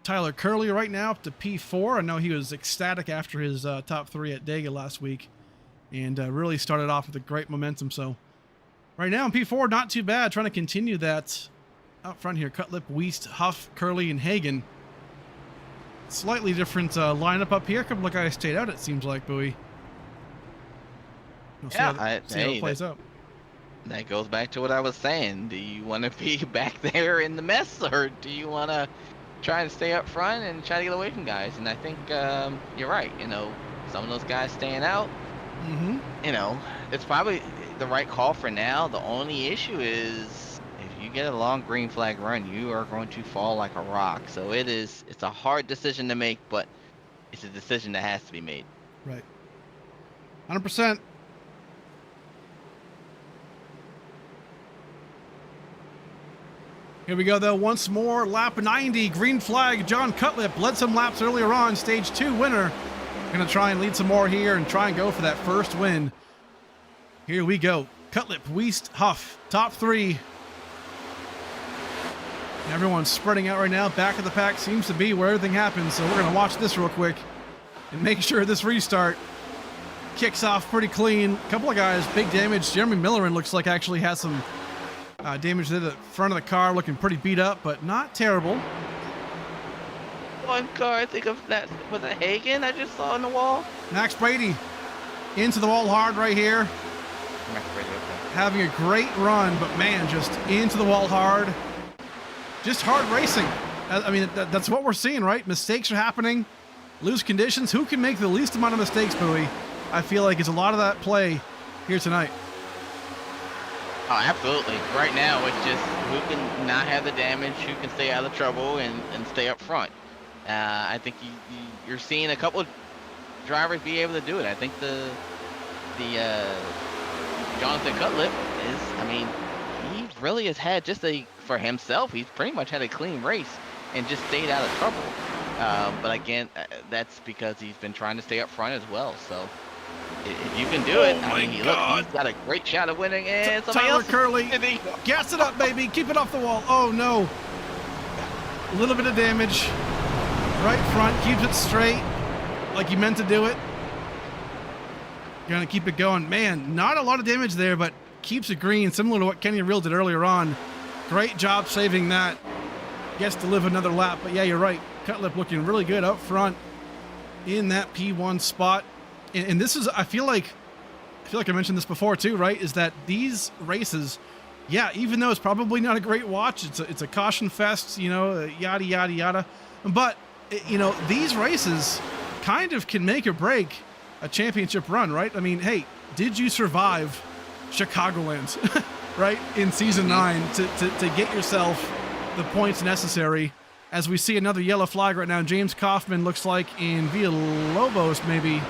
Tyler Curley right now up to P4. I know he was ecstatic after his top 3 at Dega last week. And really started off with a great momentum. So right now in P4, not too bad. Trying to continue that out front here. Cutlip, Weist, Huff, Curley, and Hagen. Slightly different lineup up here. A couple of guys stayed out, it seems like, Bowie. We'll see how it plays out. That goes back to what I was saying. Do you want to be back there in the mess, or do you want to try to stay up front and try to get away from guys? And I think you're right. You know, some of those guys staying out, you know, it's probably the right call for now. The only issue is if you get a long green flag run, you are going to fall like a rock. So it's a hard decision to make, but it's a decision that has to be made. Right. 100%. Here we go, though, once more, lap 90, green flag, John Cutlip led some laps earlier on, stage 2 winner. Gonna try and lead some more here and try and go for that first win. Here we go, Cutlip, Weist, Huff, top 3. Everyone's spreading out right now, back of the pack seems to be where everything happens, so we're gonna watch this real quick and make sure this restart kicks off pretty clean. A couple of guys, big damage. Jeremy Millerin looks like actually has some damage to the front of the car, looking pretty beat up, but not terrible. One car, I think of that, was it Hagen I just saw on the wall? Max Brady into the wall hard right here. Max Brady, okay. Having a great run, but man, just into the wall hard. Just hard racing. I mean, that's what we're seeing, right? Mistakes are happening. Loose conditions. Who can make the least amount of mistakes, Bowie? I feel like it's a lot of that play here tonight. Oh, absolutely. Right now, it's just who can not have the damage, who can stay out of trouble and stay up front. I think you're seeing a couple of drivers be able to do it. I think the Jonathan Cutlip is, I mean, he really has had just for himself, he's pretty much had a clean race and just stayed out of trouble. But again, that's because he's been trying to stay up front as well. So if you can do it, I mean, look, he's got a great shot of winning. And Tyler Curley, gas it up, baby. Keep it off the wall. Oh, no. A little bit of damage. Right front, keeps it straight like he meant to do it. Gonna keep it going. Man, not a lot of damage there, but keeps it green, similar to what Kenny Real did earlier on. Great job saving that. Gets to live another lap, but yeah, you're right. Cutlip looking really good up front in that P1 spot. And this is, I feel like I mentioned this before too, right? Is that these races, yeah, even though it's probably not a great watch, it's a caution fest, you know, yada, yada, yada. But, you know, these races kind of can make or break a championship run, right? I mean, hey, did you survive Chicagoland, right? In season 9 to get yourself the points necessary? As we see another yellow flag right now, James Kaufman looks like in Villalobos maybe.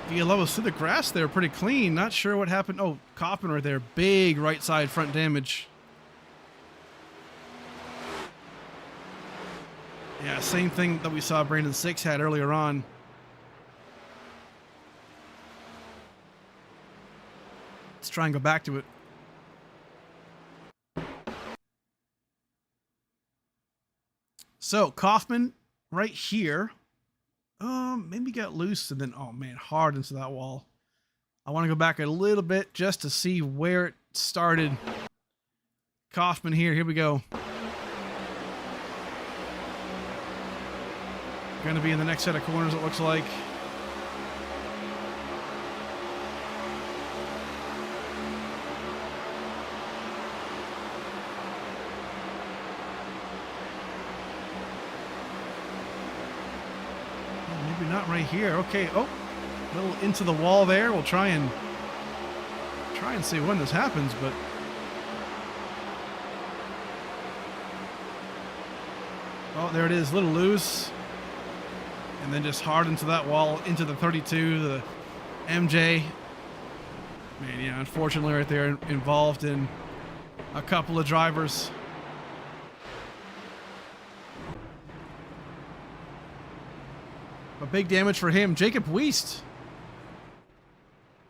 Villalobos through the grass there, pretty clean. Not sure what happened. Oh, Kaufman right there, big right side front damage. Yeah, same thing that we saw Brandon Six had earlier on. Let's try and go back to it. So Kaufman right here. Maybe got loose and then, oh man, hard into that wall. I want to go back a little bit just to see where it started. Kaufman here we go. Going to be in the next set of corners, it looks like. Maybe not right here. Okay. Oh, a little into the wall there. We'll try and see when this happens, but oh, there it is. A little loose. And then just hard into that wall, into the 32, the MJ. Man, yeah, unfortunately right there involved in a couple of drivers. But big damage for him. Jacob Wiest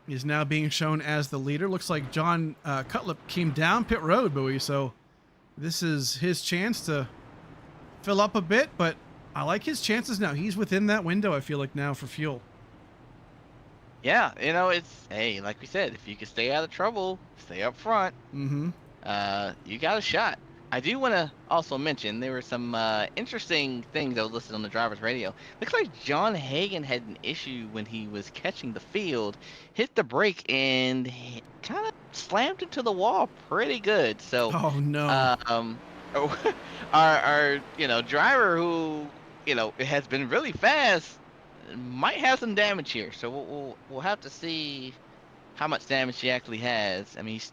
is now being shown as the leader. Looks like John Cutlip came down pit road, Bowie, so this is his chance to fill up a bit, but I like his chances now. He's within that window, I feel like, now for fuel. Yeah, you know, it's, hey, like we said, if you can stay out of trouble, stay up front, Mm-hmm. you got a shot. I do want to also mention there were some interesting things that was listed on the driver's radio. Looks like John Hagan had an issue when he was catching the field, hit the brake, and kind of slammed into the wall pretty good. So, Oh, no. our driver who has been really fast might have some damage here. So we'll have to see how much damage he actually has. I mean, he's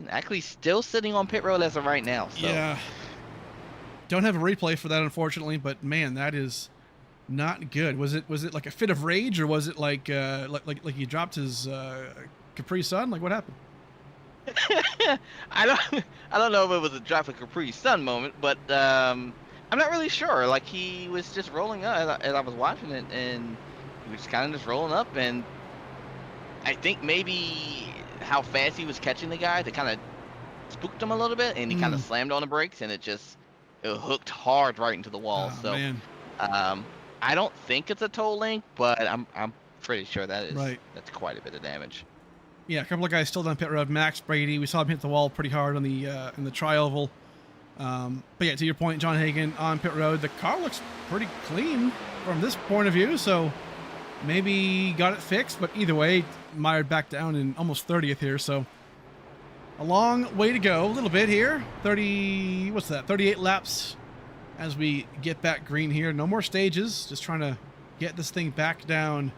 actually still sitting on pit road as of right now. So. Yeah. Don't have a replay for that, unfortunately, but man, that is not good. Was it like a fit of rage, or was it like he dropped his Capri Sun? Like, what happened? I don't know if it was a drop of Capri Sun moment, but I'm not really sure. Like, he was just rolling up as I was watching it, and he was kind of just rolling up, and I think maybe how fast he was catching the guy that kind of spooked him a little bit, and he kind of slammed on the brakes, and it hooked hard right into the wall. Oh, so man. I don't think it's a toe link, but I'm pretty sure that is Right. That's quite a bit of damage. Yeah, a couple of guys still down pit road. Max Brady, we saw him hit the wall pretty hard on the in the tri-oval. But yeah, to your point, John Hagan on pit road. The car looks pretty clean from this point of view, so maybe got it fixed. But either way, mired back down in almost 30th here, so a long way to go. A little bit here. 38 laps as we get back green here. No more stages. Just trying to get this thing back down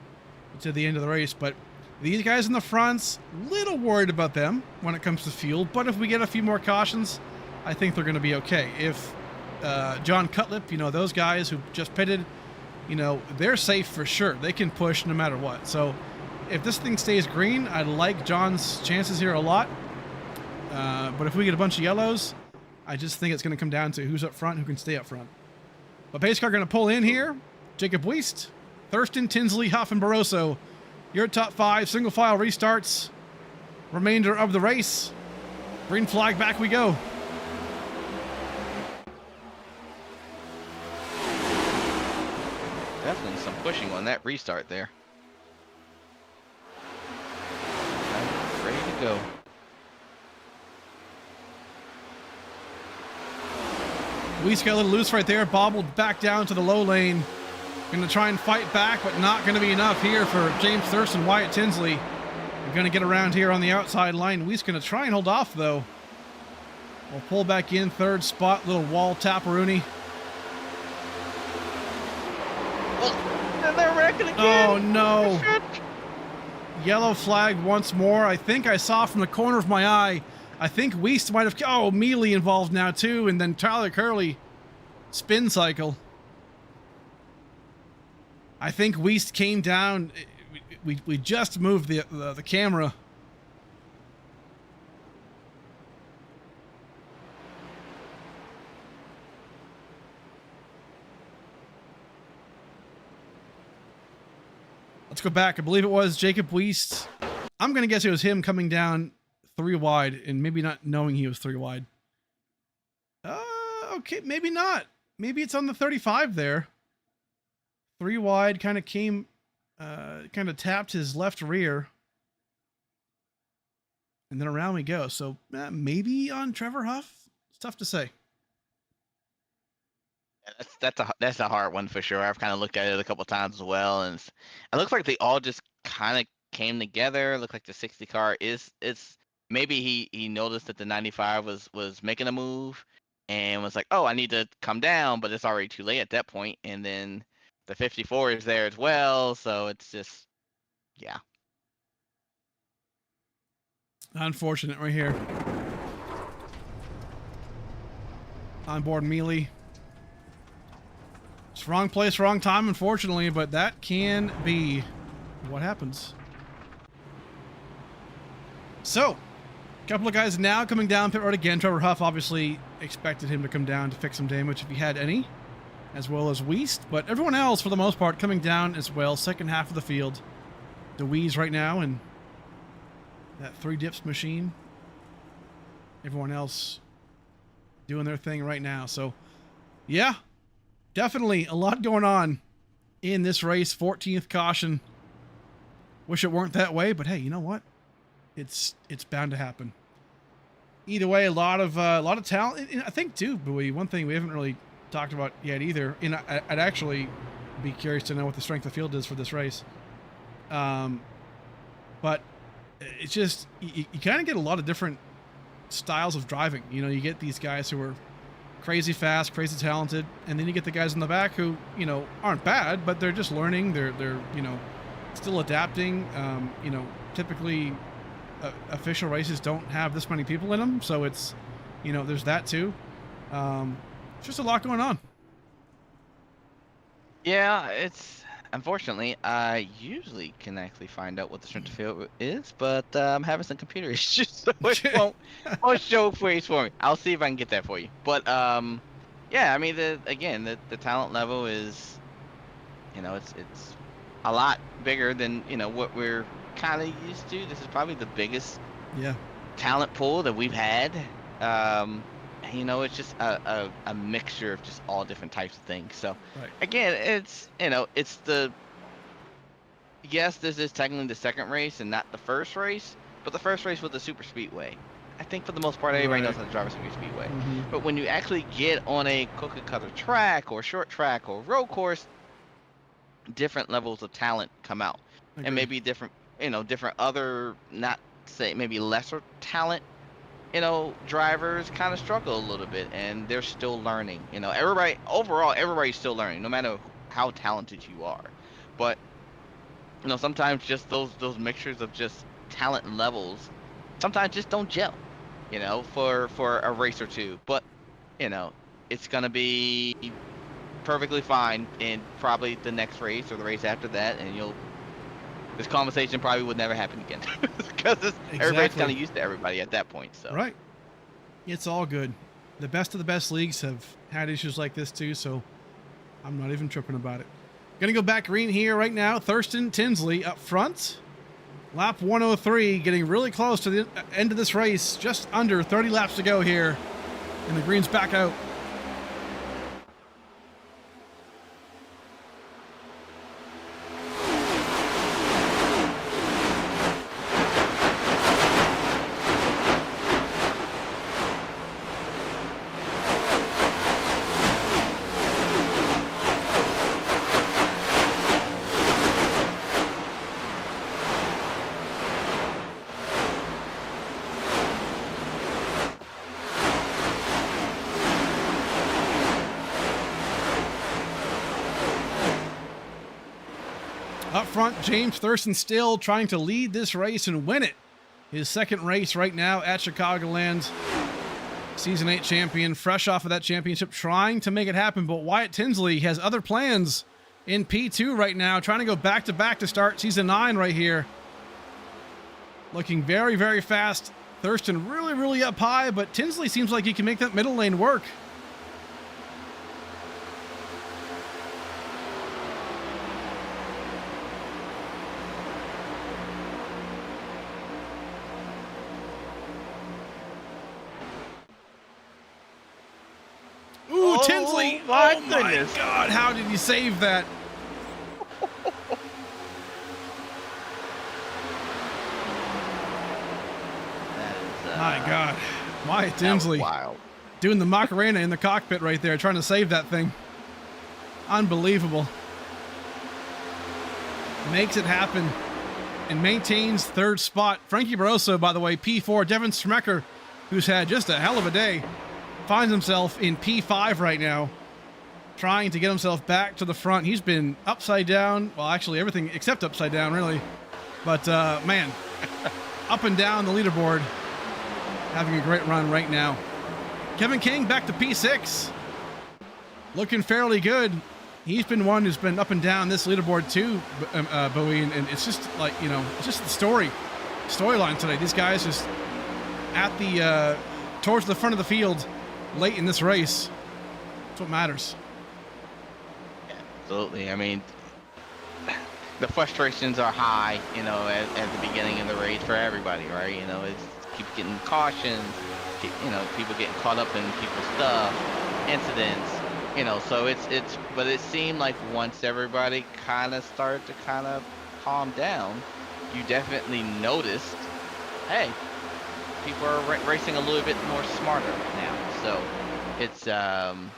to the end of the race. But these guys in the fronts, little worried about them when it comes to fuel. But if we get a few more cautions, I think they're going to be okay. If John Cutlip, those guys who just pitted, they're safe for sure. They can push no matter what. So if this thing stays green, I like John's chances here a lot. But if we get a bunch of yellows, I just think it's going to come down to who's up front, who can stay up front. But pace car going to pull in here. Jacob Wiest, Thurston, Tinsley, Huff, and Barroso. Your top 5 single file restarts. Remainder of the race. Green flag, back we go. Definitely some pushing on that restart there. Ready to go. Wiest got a little loose right there, bobbled back down to the low lane. Going to try and fight back, but not going to be enough here for James Thurston, Wyatt Tinsley. We're going to get around here on the outside line. Wiest going to try and hold off, though. We'll pull back in, third spot, little wall tap-a-rooney. Oh, they're wrecking again. Oh, no. Yellow flag once more. I think I saw from the corner of my eye, I think Wiest might have... Oh, Mealy involved now, too, and then Tyler Curley. Spin cycle. I think Wiest came down. We just moved the camera. Let's go back. I believe it was Jacob Wiest. I'm going to guess it was him coming down 3 wide and maybe not knowing he was 3 wide. Okay, maybe not. Maybe it's on the 35 there. 3 wide, kind of came, kind of tapped his left rear. And then around we go. So maybe on Trevor Huff? It's tough to say. Yeah, that's a hard one for sure. I've kind of looked at it a couple times as well, and it looks like they all just kind of came together. It looked like the 60 car it's maybe he noticed that the 95 was making a move and was like, oh, I need to come down, but it's already too late at that point. And then the 54 is there as well, so it's just, yeah. Unfortunate right here. On board Mealy. Just Just wrong place, wrong time, unfortunately, but that can be what happens. So, a couple of guys now coming down pit road again. Trevor Huff obviously expected him to come down to fix some damage if he had any, as well as Weist, but everyone else, for the most part, coming down as well. Second half of the field. DeWeese right now, and that 3 dips machine. Everyone else doing their thing right now. So, yeah, definitely a lot going on in this race. 14th caution. Wish it weren't that way, but hey, you know what? It's bound to happen. Either way, a lot of talent. And I think too, Bowie, one thing we haven't really talked about yet either. And I'd actually be curious to know what the strength of field is for this race. But it's just you kind of get a lot of different styles of driving. You know, you get these guys who are crazy fast, crazy talented, and then you get the guys in the back who, you know, aren't bad, but they're just learning. They're you know, still adapting. You know, typically official races don't have this many people in them, so it's, you know, there's that too. It's just a lot going on. Yeah, it's unfortunately I usually can actually find out what the strength of field is, but I'm having some computer issues, so it won't show for me. I'll see if I can get that for you. But yeah, I mean, the talent level is, you know, it's a lot bigger than, you know, what we're kind of used to. This is probably the biggest talent pool that we've had. You know, it's just a mixture of just all different types of things. So again, it's, you know, it's yes, this is technically the second race and not the first race, but the first race was the super speedway. I think for the most part everybody knows how to drive a super speedway. But when you actually get on a cookie cutter track or short track or road course, different levels of talent come out. And maybe different, you know, different other, not say maybe lesser talent, you know, drivers kind of struggle a little bit, and they're still learning. You know, everybody's still learning, no matter how talented you are. But, you know, sometimes just those mixtures of just talent levels sometimes just don't gel, you know, for a race or two. But, you know, it's gonna be perfectly fine in probably the next race or the race after that, and this conversation probably would never happen again, because everybody's kind of used to everybody at that point. So right, it's all good. The best of the best leagues have had issues like this too, so I'm not even tripping about it. Gonna go back green here right now. Thurston Tinsley up front, lap 103, getting really close to the end of this race. Just under 30 laps to go here, and the green's back out. Up front, James Thurston still trying to lead this race and win it. His second race right now at Chicagoland. Season 8 champion, fresh off of that championship, trying to make it happen. But Wyatt Tinsley has other plans in P2 right now, trying to go back-to-back to start Season 9 right here. Looking very, very fast. Thurston really, really up high, but Tinsley seems like he can make that middle lane work. Ooh, Tinsley! My my goodness. God, how did he save that? My God, Wyatt Tinsley wild. doing the Macarena in the cockpit right there, trying to save that thing. Unbelievable. Makes it happen and maintains third spot. Frankie Barroso, by the way, P4. Devin Smecker, who's had just a hell of a day, finds himself in P5 right now, trying to get himself back to the front. He's been upside down. Well, actually everything except upside down, really. But, man, up and down the leaderboard, having a great run right now. Kevin King back to P6. Looking fairly good. he's been one who's been up and down this leaderboard too, Bowie, and it's just like, it's just the storyline today. These guys just at the towards the front of the field late in this race. That's what matters. Yeah, absolutely. I mean, the frustrations are high, at the beginning of the race for everybody, right? It's keep getting cautions, people getting caught up in people's stuff, incidents, so but it seemed like once everybody kind of started to kind of calm down, you definitely noticed, hey, people are racing a little bit more smarter now. So it's, and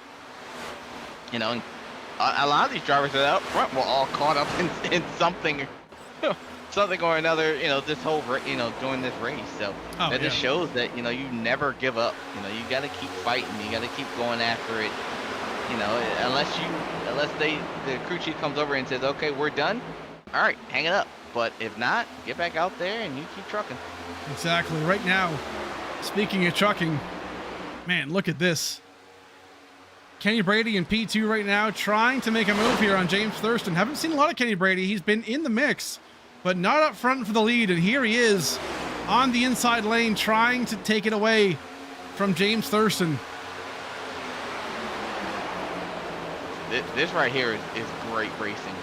a lot of these drivers that are up front were all caught up in something, something or another, this whole, during this race. So that just shows that, you never give up. You got to keep fighting. You got to keep going after it. Unless the crew chief comes over and says, okay, we're done. All right, hang it up. But if not, get back out there and you keep trucking. Exactly. Right now, speaking of trucking, man, look at this. Kenny Brady in P2 right now, trying to make a move here on James Thurston. Haven't seen a lot of Kenny Brady. He's been in the mix, but not up front for the lead. And here he is on the inside lane, trying to take it away from James Thurston. This right here is great racing.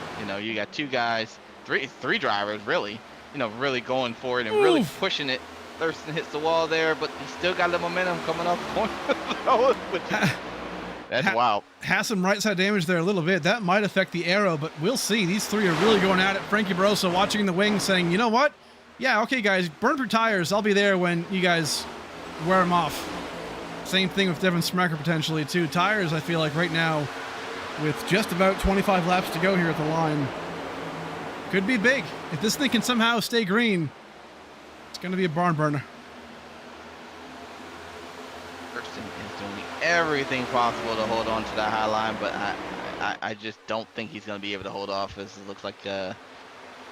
You got two guys, three drivers really, really going for it and really pushing it. Thurston hits the wall there, but he still got the momentum coming off the corner. That's wild. Has some right side damage there a little bit. That might affect the arrow, but we'll see. These three are really going at it. Frankie Barroso watching the wing saying, you know what? Yeah, okay, guys, burn through tires. I'll be there when you guys wear them off. Same thing with Devin Smacker potentially, too. Tires, I feel like right now, with just about 25 laps to go here at the line, could be big. If this thing can somehow stay green, it's going to be a barn burner. Thurston is doing everything possible to hold on to that high line, but I just don't think he's going to be able to hold off. This looks like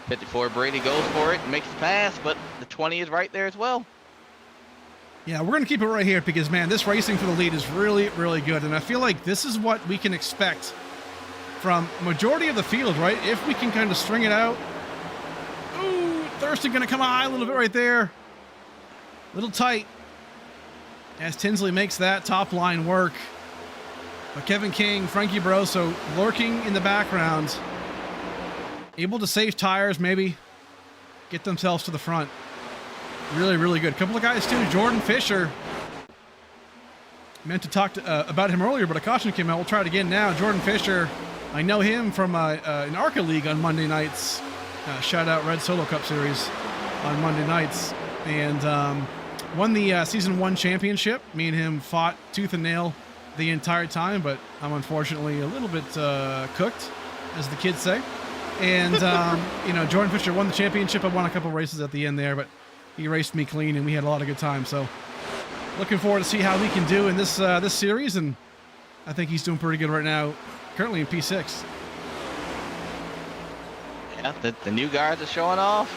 54. Brady goes for it and makes the pass, but the 20 is right there as well. Yeah, we're going to keep it right here because, man, this racing for the lead is really, really good. And I feel like this is what we can expect from majority of the field, right? If we can kind of string it out. Ooh, Thurston going to come high a little bit right there. A little tight as Tinsley makes that top line work. But Kevin King, Frankie Barroso lurking in the background, able to save tires, maybe get themselves to the front. Really, really good. Couple of guys too. Jordan Fisher. Meant to talk about him earlier, but a caution came out. We'll try it again now. Jordan Fisher. I know him from an ARCA League on Monday nights. Shout out Red Solo Cup Series on Monday nights. And won the Season 1 championship. Me and him fought tooth and nail the entire time, but I'm unfortunately a little bit cooked, as the kids say. And, Jordan Fisher won the championship. I won a couple races at the end there, but he raced me clean, and we had a lot of good time. So, looking forward to see how we can do in this this series, and I think he's doing pretty good right now, currently in P6. Yeah, the new guys are showing off.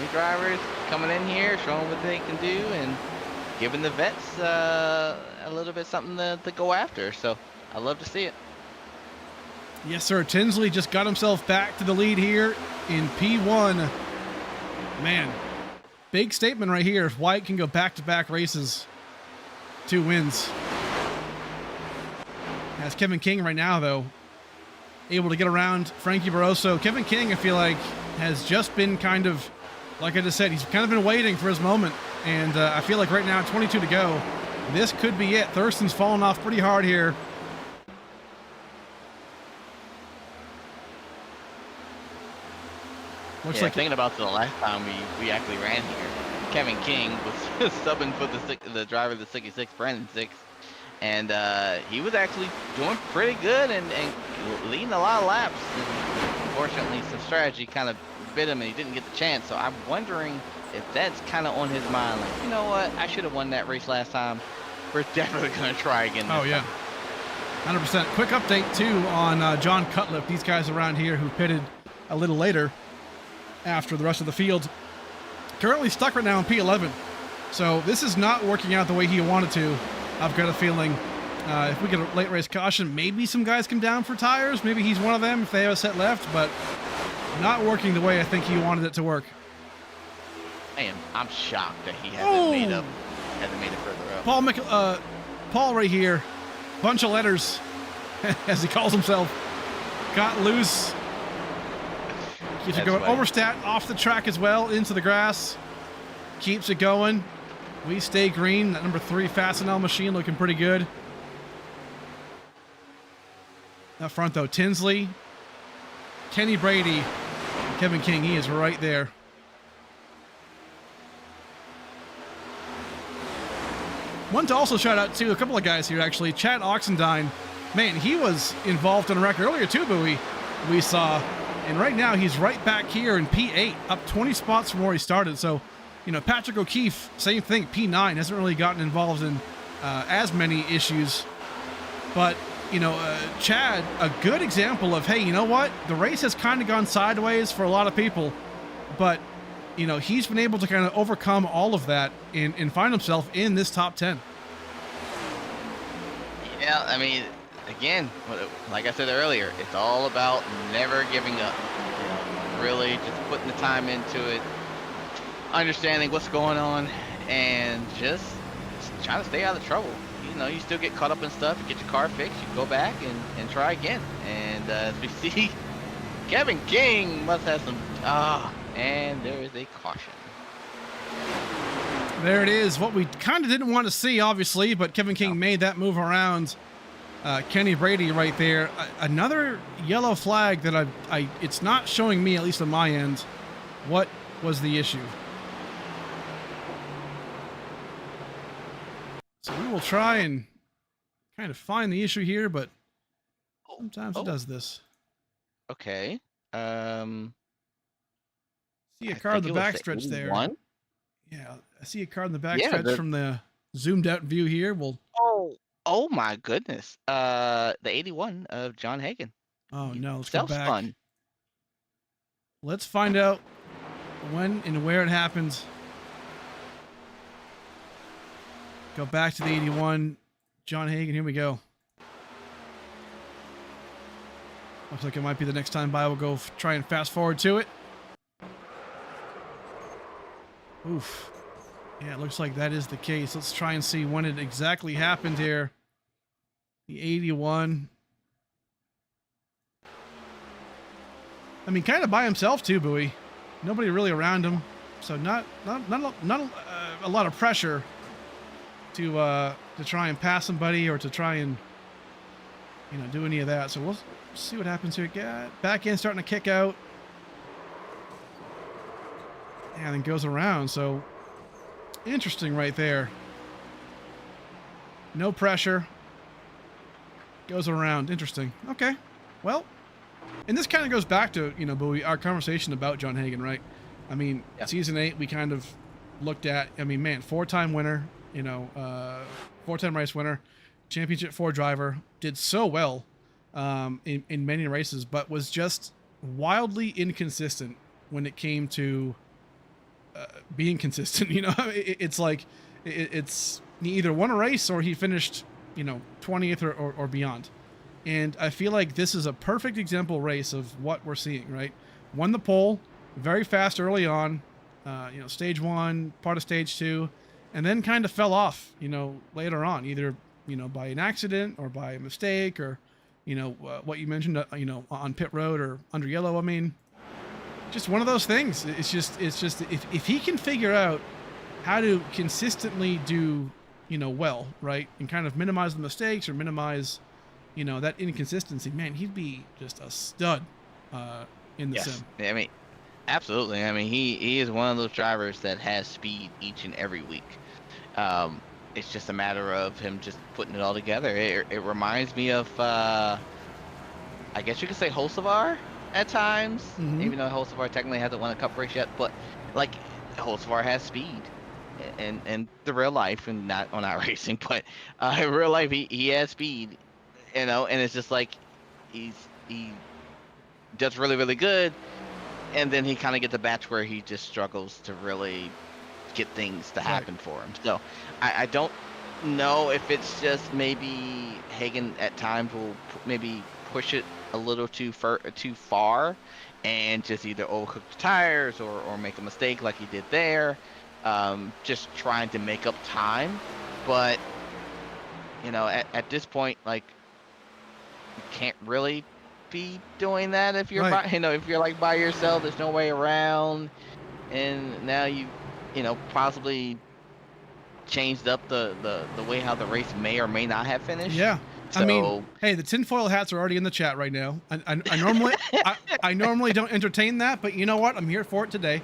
New drivers coming in here, showing what they can do, and giving the vets a little bit something to go after. So, I love to see it. Yes, sir. Tinsley just got himself back to the lead here in P1. Man. Big statement right here. If White can go back-to-back races, 2 wins. As Kevin King right now, though, able to get around Frankie Barroso. Kevin King, I feel like, has just been kind of, like I just said, he's kind of been waiting for his moment. And I feel like right now, 22 to go, this could be it. Thurston's fallen off pretty hard here. Looks like thinking about the last time we actually ran here, Kevin King was subbing for the driver of the 66, Brandon Six, and he was actually doing pretty good and leading a lot of laps. And unfortunately, some strategy kind of bit him and he didn't get the chance. So I'm wondering if that's kind of on his mind, like, you know what, I should have won that race last time. We're definitely going to try again. Oh yeah, 100%. Quick update too on John Cutlip. These guys around here who pitted a little later after the rest of the field, currently stuck right now in P11. So this is not working out the way he wanted to, I've got a feeling. If we get a late race caution, maybe some guys come down for tires. Maybe he's one of them if they have a set left, but not working the way I think he wanted it to work. Man, I'm shocked that he hasn't made it further up. Paul right here, bunch of letters, as he calls himself, got loose. Keeps it going. Overstat off the track as well, into the grass. Keeps it going. We stay green. That number 3 Fastenal machine looking pretty good. Up front though, Tinsley, Kenny Brady, Kevin King, he is right there. One to also shout out to a couple of guys here actually. Chad Oxendine, man, he was involved in a wreck earlier too, but we saw, and right now he's right back here in P8, up 20 spots from where he started. So, you know, Patrick O'Keefe, same thing, P9, hasn't really gotten involved in as many issues, but you know, Chad, a good example of, hey, you know what? The race has kind of gone sideways for a lot of people, but, you know, he's been able to kind of overcome all of that and find himself in this top 10. Yeah, I mean, again, like I said earlier, it's all about never giving up. You know, really just putting the time into it, understanding what's going on, and just trying to stay out of trouble. You know, you still get caught up in stuff, you get your car fixed, you go back and try again. And as we see, Kevin King must have some, and there is a caution. There it is, what we kind of didn't want to see, obviously, but Kevin King made that move around Kenny Brady right there. Another yellow flag that it's not showing me, at least on my end, what was the issue. So we will try and kind of find the issue here, but sometimes it does this. Okay. See a car in the backstretch there. Yeah, I see a car in the backstretch from the zoomed out view here. Oh my goodness. The 81 of John Hagen. Oh no, let's go back. Fun. Let's find out when and where it happens. Go back to the 81. John Hagen, here we go. Looks like it might be the next time by. We'll go try and fast forward to it. Oof. Yeah, it looks like that is the case. Let's try and see when it exactly happened here. The 81. I mean, kind of by himself too, Bowie. Nobody really around him. So not a lot of pressure to try and pass somebody or to try and, you know, do any of that. So we'll see what happens here. Back end starting to kick out. And then goes around. So interesting right there. No pressure. Goes around. Interesting. Okay. Well, and this kind of goes back to, you know, Bowie, our conversation about John Hagen, right? I mean, Season 8, we kind of looked at, I mean, man, 4-time winner, you know, 4-time race winner, championship 4 driver, did so well in many races, but was just wildly inconsistent when it came to being consistent. You know, it's like, it's he either won a race or he finished, you know, 20th or beyond. And I feel like this is a perfect example race of what we're seeing, right? Won the pole very fast early on, you know, stage 1, part of stage 2, and then kind of fell off, you know, later on, either, you know, by an accident or by a mistake or, you know, what you mentioned, you know, on pit road or under yellow. I mean, just one of those things. It's just if he can figure out how to consistently do, you know, well, right, and kind of minimize the mistakes or minimize, you know, that inconsistency, man, he'd be just a stud in the sim. I mean, absolutely. I mean, he is one of those drivers that has speed each and every week. It's just a matter of him just putting it all together. It reminds me of, I guess you could say Hocevar at times, even though Hocevar technically hasn't won a cup race yet, but like Hocevar has speed. And the real life, and not racing, but in real life, he has speed, you know, and it's just like he does really, really good, and then he kind of gets a batch where he just struggles to really get things to happen for him. So I don't know if it's just maybe Hagen at times will maybe push it a little too far, and just either overcook the tires or make a mistake like he did there, just trying to make up time. But at this point, like, you can't really be doing that if you're Right. if you're like by yourself. There's no way around, and now possibly changed up the way how the race may or may not have finished. Yeah. So, I mean, hey, the tinfoil hats are already in the chat right now. I normally I normally don't entertain that, but you know what? I'm here for it today.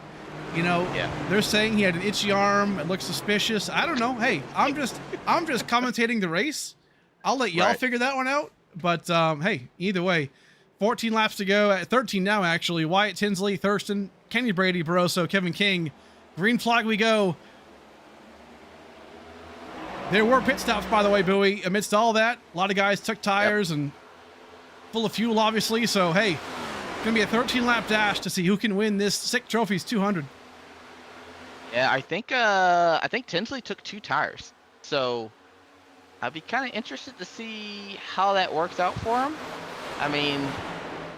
Yeah. They're saying he had an itchy arm. It looks suspicious. I don't know. Hey, I'm just commentating the race. I'll let y'all figure that one out. But hey, either way, 14 laps to go. At 13 now, actually. Wyatt Tinsley, Thurston, Kenny Brady, Barroso, Kevin King. Green flag we go. There were pit stops, by the way, Bowie. Amidst all that, a lot of guys took tires and full of fuel, obviously. So, hey, going to be a 13-lap dash to see who can win this SickTrophies 200. Yeah, I think Tinsley took 2 tires. So, I'd be kind of interested to see how that works out for him. I mean,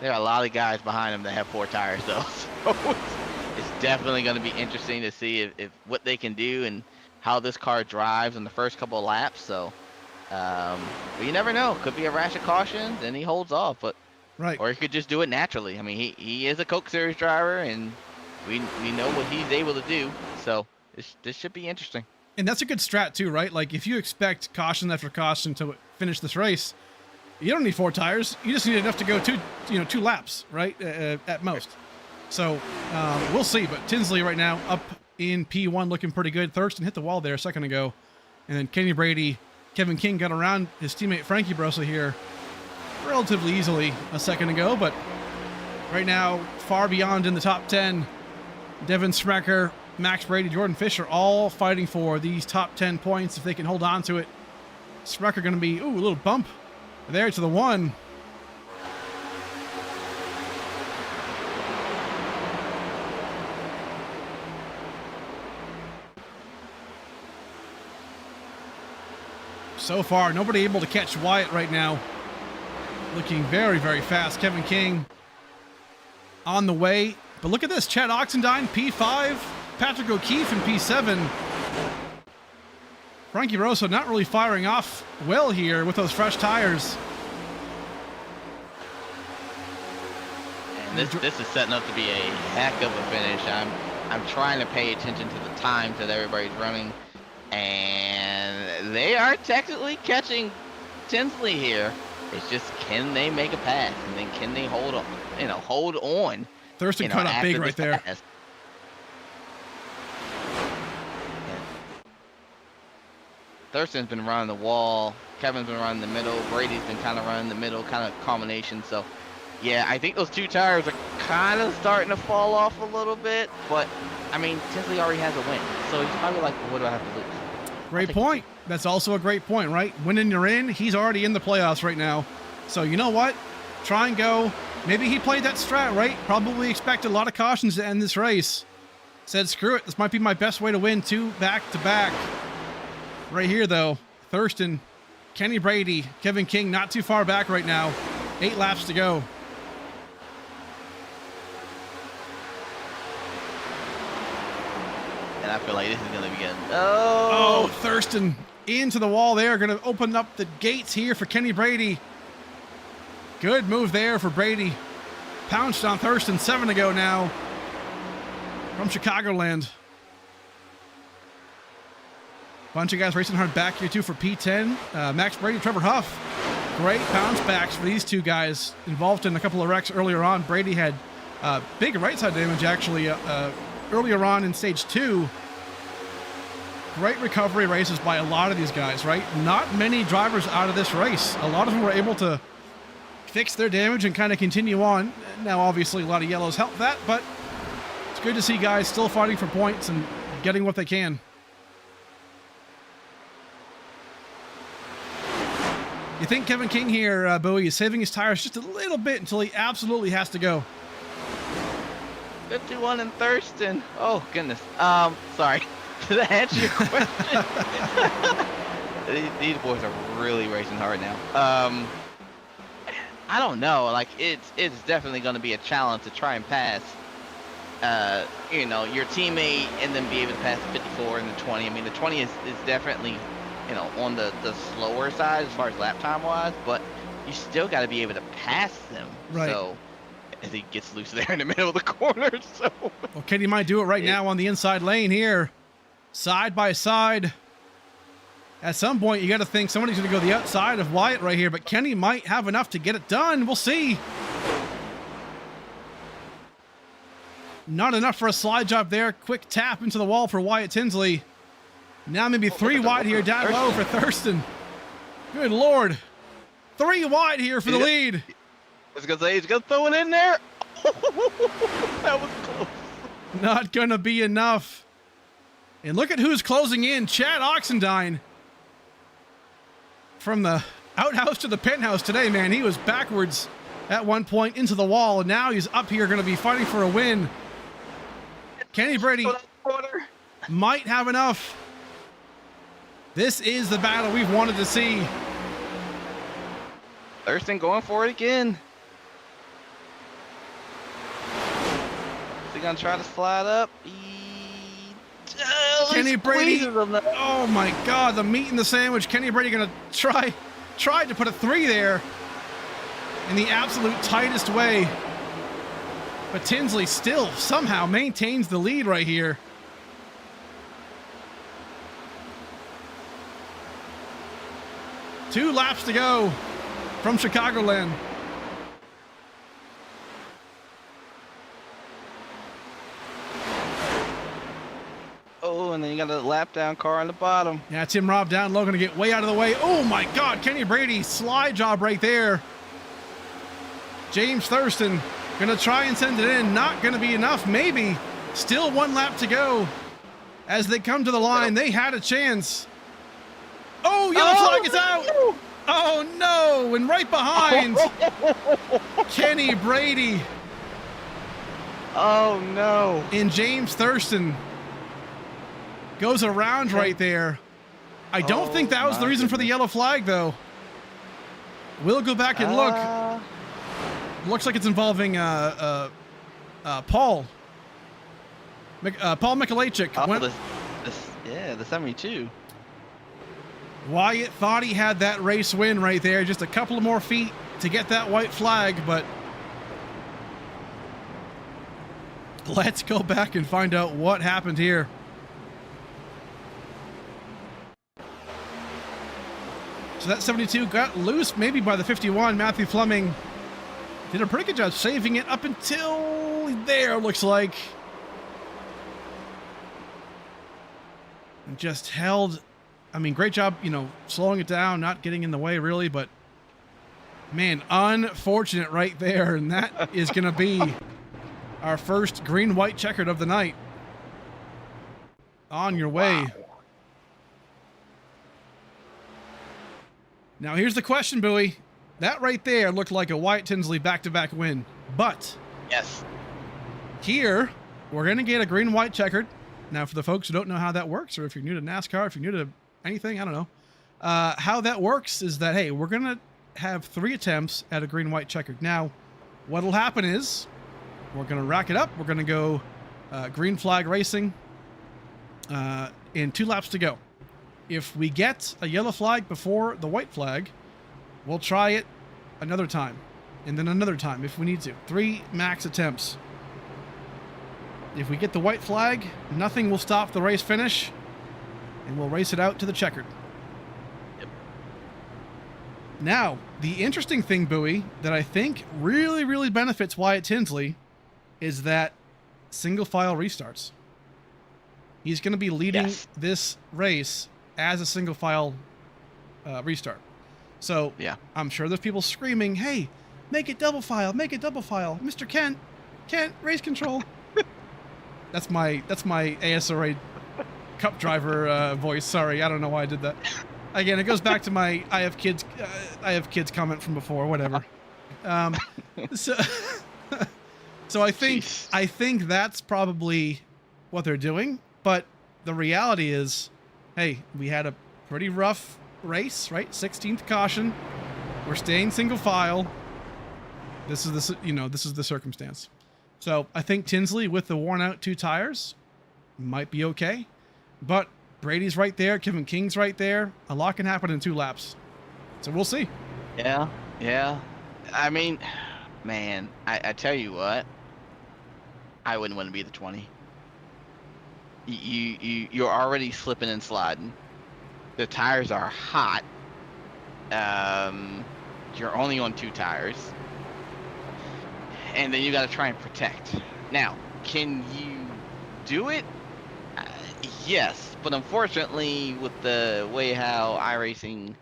there are a lot of guys behind him that have 4 tires, though. So, it's definitely going to be interesting to see if what they can do and how this car drives in the first couple of laps. So, but you never know. Could be a rash of caution, then he holds off. But right, or he could just do it naturally. I mean, he is a Coke Series driver, and we know what he's able to do. So this should be interesting. And that's a good strat too, right? Like if you expect caution after caution to finish this race, you don't need 4 tires. You just need enough to go 2 laps, right? At most. So we'll see. But Tinsley right now up in P1 looking pretty good. Thurston hit the wall there a second ago. And then Kenny Brady, Kevin King got around his teammate Frankie Barroso here relatively easily a second ago. But right now, far beyond in the top 10, Devin Sprecher, Max Brady, Jordan Fisher, all fighting for these top 10 points if they can hold on to it. Sprecher going to be, a little bump there to the 1. So far, nobody able to catch Wyatt right now. Looking very, very fast. Kevin King on the way. But look at this. Chad Oxendine, P5. Patrick O'Keefe in P7. Frankie Barroso not really firing off well here with those fresh tires. And this is setting up to be a heck of a finish. I'm trying to pay attention to the times that everybody's running, and they are technically catching Tinsley here. It's just, can they make a pass, and then can they hold on? Hold on. Thurston cut up big right there. Pass. Thurston's been running the wall. Kevin's been running the middle. Brady's been kind of running the middle, kind of combination. So, yeah, I think those 2 tires are kind of starting to fall off a little bit. But, I mean, Tinsley already has a win. So he's probably like, well, what do I have to lose? Great point. That's also a great point, right? Winning you're in. He's already in the playoffs right now. So, you know what? Try and go. Maybe he played that strat, right? Probably expected a lot of cautions to end this race. Said, screw it. This might be my best way to win 2 back-to-back. Right here, though, Thurston, Kenny Brady, Kevin King, not too far back right now. 8 laps to go. And I feel like this is going to be good. Oh, Thurston into the wall there. Going to open up the gates here for Kenny Brady. Good move there for Brady. Pounced on Thurston 7 to go now from Chicagoland. Bunch of guys racing hard back here, too, for P10. Max Brady, Trevor Huff. Great bounce backs for these 2 guys involved in a couple of wrecks earlier on. Brady had big right side damage, actually, earlier on in stage 2. Great recovery races by a lot of these guys, right? Not many drivers out of this race. A lot of them were able to fix their damage and kind of continue on. Now, obviously, a lot of yellows help that, but it's good to see guys still fighting for points and getting what they can. You think Kevin King here, Bowie, is saving his tires just a little bit until he absolutely has to go? 51 and Thurston. Oh, goodness. Sorry. Did I answer your question? these boys are really racing hard now. I don't know. Like it's definitely going to be a challenge to try and pass. You know, your teammate and then be able to pass the 54 and the 20. I mean, the 20 is definitely, you know, on the slower side as far as lap time wise, but you still got to be able to pass them. Right. So as he gets loose there in the middle of the corner. So well, Kenny might do it right now on the inside lane here, side by side. At some point, you got to think somebody's going to go the outside of Wyatt right here, but Kenny might have enough to get it done. We'll see. Not enough for a slide job there. Quick tap into the wall for Wyatt Tinsley. Now maybe 3 wide here, down low for Thurston. Good Lord. 3 wide here for the lead. I was going to say, he's going to throw it in there. That was close. Not going to be enough. And look at who's closing in. Chad Oxendine. From the outhouse to the penthouse today, man. He was backwards at one point into the wall, and now he's up here going to be fighting for a win. Kenny Brady might have enough. This is the battle we've wanted to see. Thurston going for it again. Is he going to try to slide up? Kenny Brady. Oh my God, the meat in the sandwich. Kenny Brady going to try to put a 3 there in the absolute tightest way. But Tinsley still somehow maintains the lead right here. Two laps to go from Chicagoland. Oh, and then you got a lap down car on the bottom. Yeah, Tim Robb down low, going to get way out of the way. Oh my God, Kenny Brady, slide job right there. James Thurston going to try and send it in. Not going to be enough, maybe. Still 1 lap to go. As they come to the line, they had a chance. Oh, yellow flag is out. Oh no, and right behind, Kenny Brady. Oh no. And James Thurston goes around right there. I don't think that was the reason for the yellow flag, though. We'll go back and look. Looks like it's involving Paul. Paul Mikulajczyk. Yeah, the 72. Wyatt thought he had that race win right there. Just a couple of more feet to get that white flag, but let's go back and find out what happened here. So that 72 got loose maybe by the 51. Matthew Fleming did a pretty good job saving it up until there, looks like. And just held, I mean, great job, you know, slowing it down, not getting in the way really, but man, unfortunate right there. And that is going to be our first green-white checkered of the night. On your way. Wow. Now, here's the question, Bowie. That right there looked like a Wyatt Tinsley back-to-back win. But yes, here, we're going to get a green-white checkered. Now, for the folks who don't know how that works, or if you're new to NASCAR, if you're new to anything, I don't know. How that works is that, hey, we're going to have 3 attempts at a green-white checkered. Now, what'll happen is we're going to rack it up. We're going to go green flag racing in 2 laps to go. If we get a yellow flag before the white flag, we'll try it another time, and then another time if we need to. 3 max attempts. If we get the white flag, nothing will stop the race finish, and we'll race it out to the checkered. Yep. Now, the interesting thing, Bowie, that I think really, really benefits Wyatt Tinsley is that single file restarts. He's going to be leading this race as a single file restart. So yeah, I'm sure there's people screaming, hey, make it double file, Mr. Kent, race control. That's my ASRA Cup driver voice. Sorry, I don't know why I did that. Again, it goes back to my I have kids comment from before, whatever. So I think that's probably what they're doing, but the reality is, hey, we had a pretty rough race, right? 16th caution. We're staying single file. This is the circumstance. So I think Tinsley with the worn out 2 tires might be okay, but Brady's right there. Kevin King's right there. A lot can happen in 2 laps. So we'll see. Yeah. I mean, man, I tell you what, I wouldn't want to be the 20. You're already slipping and sliding. The tires are hot. You're only on 2 tires, and then you got to try and protect. Now, can you do it? Yes, but unfortunately, with the way how iRacing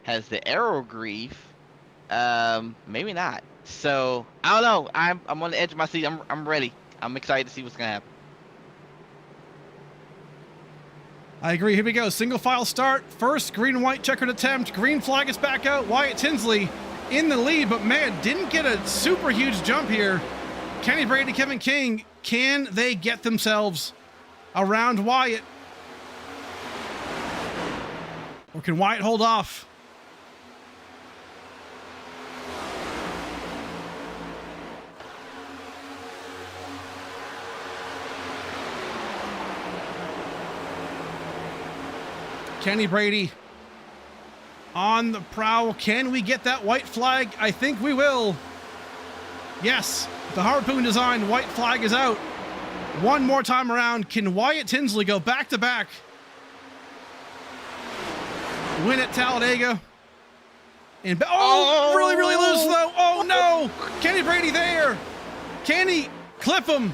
has the aero grief, maybe not. So I don't know. I'm on the edge of my seat. I'm ready. I'm excited to see what's gonna happen. I agree. Here we go. Single file start. First green and white checkered attempt. Green flag is back out. Wyatt Tinsley in the lead, but man, didn't get a super huge jump here. Kenny Brady, Kevin King, can they get themselves around Wyatt? Or can Wyatt hold off? Kenny Brady on the prowl. Can we get that white flag? I think we will. Yes, the Harpoon design white flag is out. One more time around. Can Wyatt Tinsley go back to back? Win at Talladega. And really loose though. Oh no! Kenny Brady there. Can he clip him?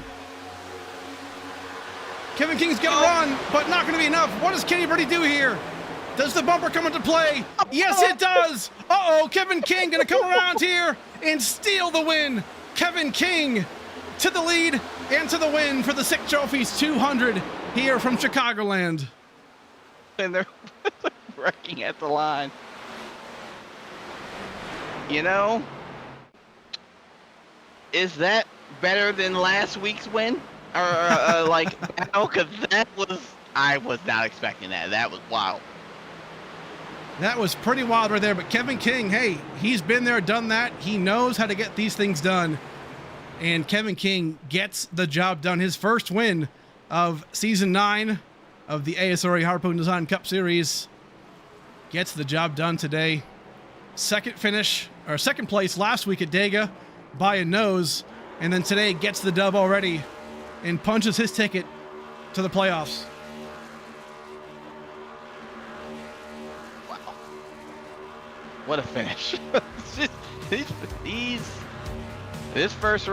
Kevin King's gonna run, but not gonna be enough. What does Kenny Brady do here? Does the bumper come into play? Yes, it does. Uh-oh, Kevin King gonna come around here and steal the win. Kevin King to the lead and to the win for the SickTrophies 200 here from Chicagoland. And they're wrecking at the line. You know, is that better than last week's win? Or like, because I was not expecting that. That was wild. That was pretty wild right there. But Kevin King, hey, he's been there, done that. He knows how to get these things done. And Kevin King gets the job done. His first win of season 9 of the ASRA Harpoon Design Cup Series. Gets the job done today. Second place last week at Dega by a nose. And then today gets the dub already and punches his ticket to the playoffs. Wow. What a finish. The first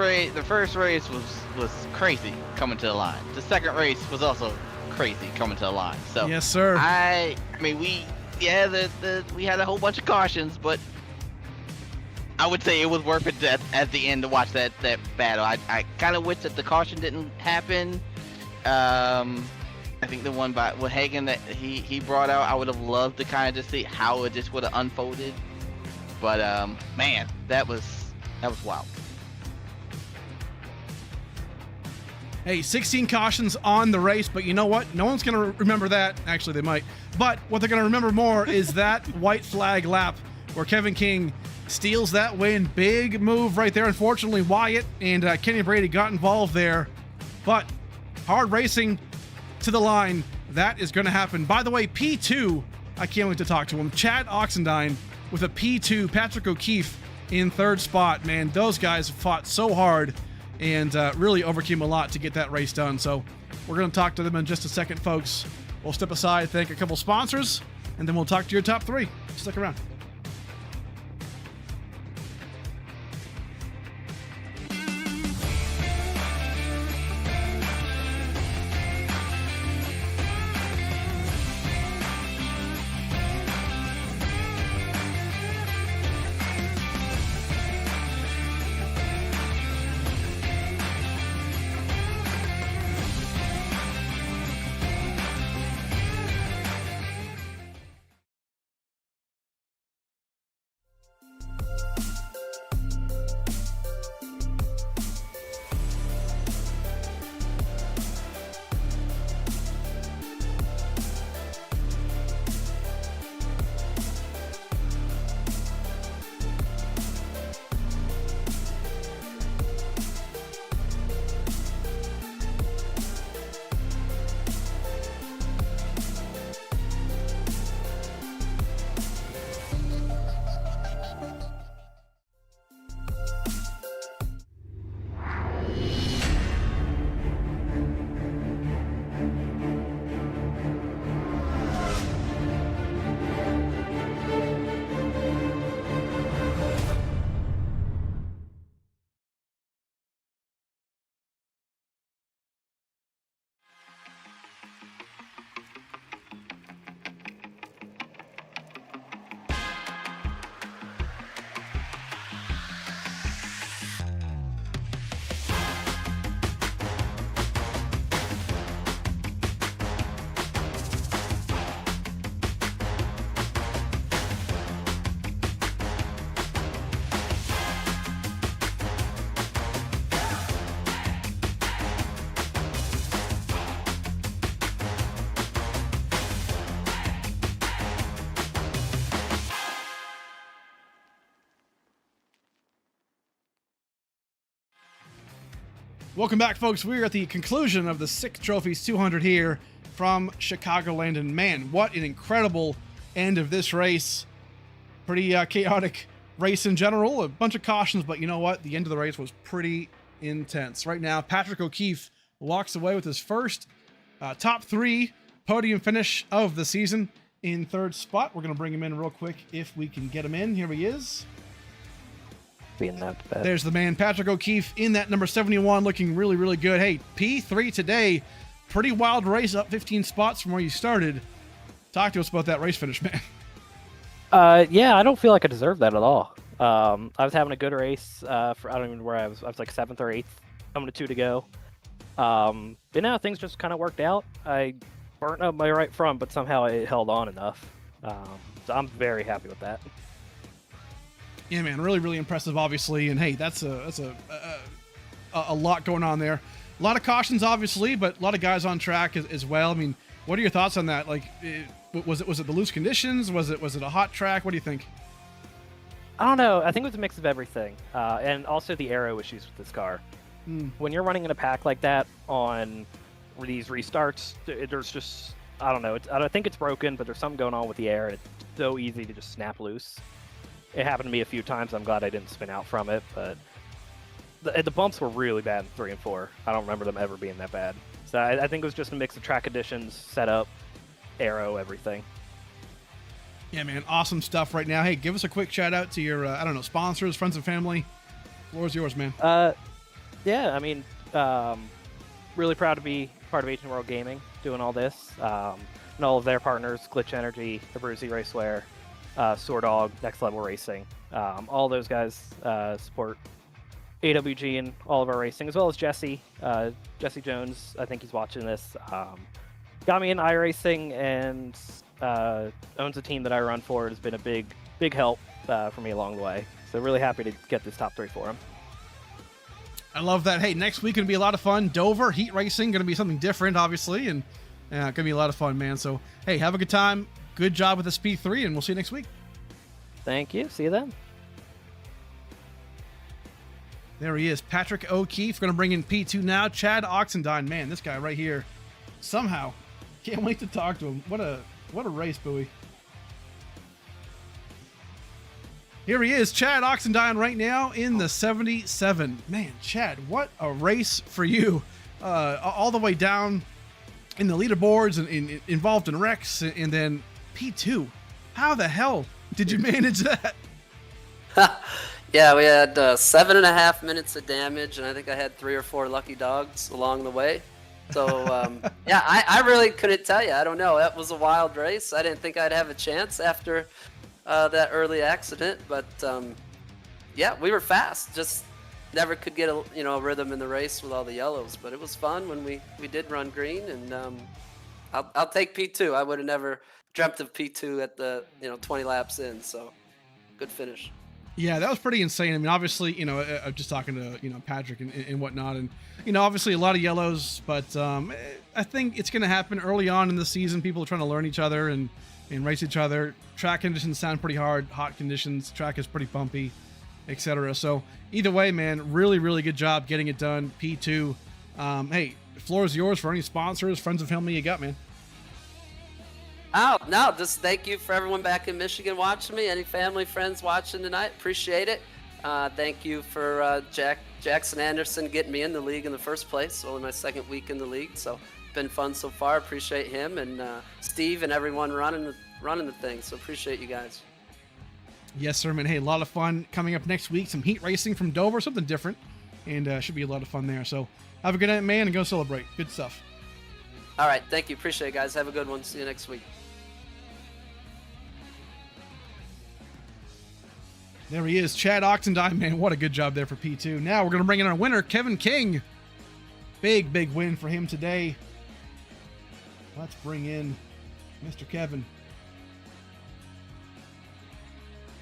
race was crazy coming to the line. The second race was also crazy coming to the line. So yes, sir. I mean, we had a whole bunch of cautions, but I would say it was worth it at the end to watch that battle. I kind of wish that the caution didn't happen. I think the one with Hagen that he brought out, I would have loved to kind of just see how it just would have unfolded. But man, that was wild. Hey, 16 cautions on the race, but you know what? No one's going to remember that. Actually, they might. But what they're going to remember more is that white flag lap where Kevin King steals that win. Big move right there. Unfortunately, Wyatt and Kenny Brady got involved there. But hard racing to the line. That is going to happen. By the way, P2, I can't wait to talk to him. Chad Oxendine with a P2. Patrick O'Keefe in third spot. Man, those guys fought so hard and really overcame a lot to get that race done. So we're going to talk to them in just a second, folks. We'll step aside, thank a couple sponsors, and then we'll talk to your top 3. Stick around. Welcome back, folks. We're at the conclusion of the SickTrophies 200 here from Chicagoland, and man, what an incredible end of this race. Pretty chaotic race in general, a bunch of cautions, but you know what? The end of the race was pretty intense. Right now, Patrick O'Keefe walks away with his first top 3 podium finish of the season in 3rd spot. We're going to bring him in real quick if we can get him in. Here he is. There's the man, Patrick O'Keefe, in that number 71, looking really, really good. Hey, P3 today, pretty wild race, up 15 spots from where you started. Talk to us about that race finish, man. Yeah, I don't feel like I deserved that at all. I was having a good race. I don't even know where I was. I was like 7th or 8th, coming to 2 to go. But now things just kind of worked out. I burnt up my right front, but somehow it held on enough. So I'm very happy with that. Yeah, man, really, really impressive, obviously. And hey, that's a lot going on there. A lot of cautions, obviously, but a lot of guys on track as well. I mean, what are your thoughts on that? Like, was it the loose conditions? Was it a hot track? What do you think? I don't know. I think it was a mix of everything, and also the aero issues with this car. When you're running in a pack like that on these restarts, there's just, I don't know. I don't think it's broken, but there's something going on with the air. It's so easy to just snap loose. It happened to me a few times. I'm glad I didn't spin out from it, but the bumps were really bad in 3 and 4. I don't remember them ever being that bad. So I think it was just a mix of track conditions, setup, aero, everything. Yeah, man, awesome stuff right now. Hey, give us a quick shout out to your, I don't know, sponsors, friends and family. The floor is yours, man. Yeah, I mean, really proud to be part of 18 World Gaming, doing all this. And all of their partners, Glitch Energy, the Bruzy Racewear, Sword Dog, Next Level Racing. All those guys support AWG and all of our racing, as well as Jesse. Jesse Jones, I think he's watching this. Got me in iRacing and owns a team that I run for. It has been a big help for me along the way. So really happy to get this top 3 for him. I love that. Hey, next week going to be a lot of fun. Dover, heat racing, going to be something different, obviously, and going to be a lot of fun, man. So, hey, have a good time. Good job with this P3, and we'll see you next week. Thank you. See you then. There he is, Patrick O'Keefe. Going to bring in P2 now. Chad Oxendine, man, this guy right here. Somehow, can't wait to talk to him. What a race, Bowie. Here he is, Chad Oxendine, right now in the 77. Man, Chad, what a race for you. All the way down in the leaderboards and involved in wrecks, and then P2. How the hell did you manage that? Yeah, we had 7.5 minutes of damage, and I think I had 3 or 4 lucky dogs along the way. So, yeah, I really couldn't tell you. I don't know. That was a wild race. I didn't think I'd have a chance after that early accident, but yeah, we were fast. Just never could get a rhythm in the race with all the yellows. But it was fun when we did run green, and I'll take P2. I would have never dreamt of P2 at the 20 laps in. So good finish. Yeah, that was pretty insane. I mean, obviously, I'm just talking to, Patrick and whatnot. And, obviously a lot of yellows, but I think it's going to happen early on in the season. People are trying to learn each other and race each other. Track conditions sound pretty hard. Hot conditions, track is pretty bumpy, etc. So either way, man, really, really good job getting it done. P2. Hey, the floor is yours for any sponsors, friends and family you got, man. Oh, no, just thank you for everyone back in Michigan watching me. Any family, friends watching tonight, appreciate it. Thank you for Jackson Anderson getting me in the league in the first place. Only my 2nd week in the league, so been fun so far. Appreciate him and Steve and everyone running the thing. So appreciate you guys. Yes, sir, man. Hey, a lot of fun coming up next week. Some heat racing from Dover, something different, and should be a lot of fun there. So have a good night, man, and go celebrate. Good stuff. All right, thank you. Appreciate it, guys. Have a good one. See you next week. There he is, Chad Oxendine, man. What a good job there for P2. Now we're going to bring in our winner, Kevin King. Big win for him today. Let's bring in Mr. Kevin.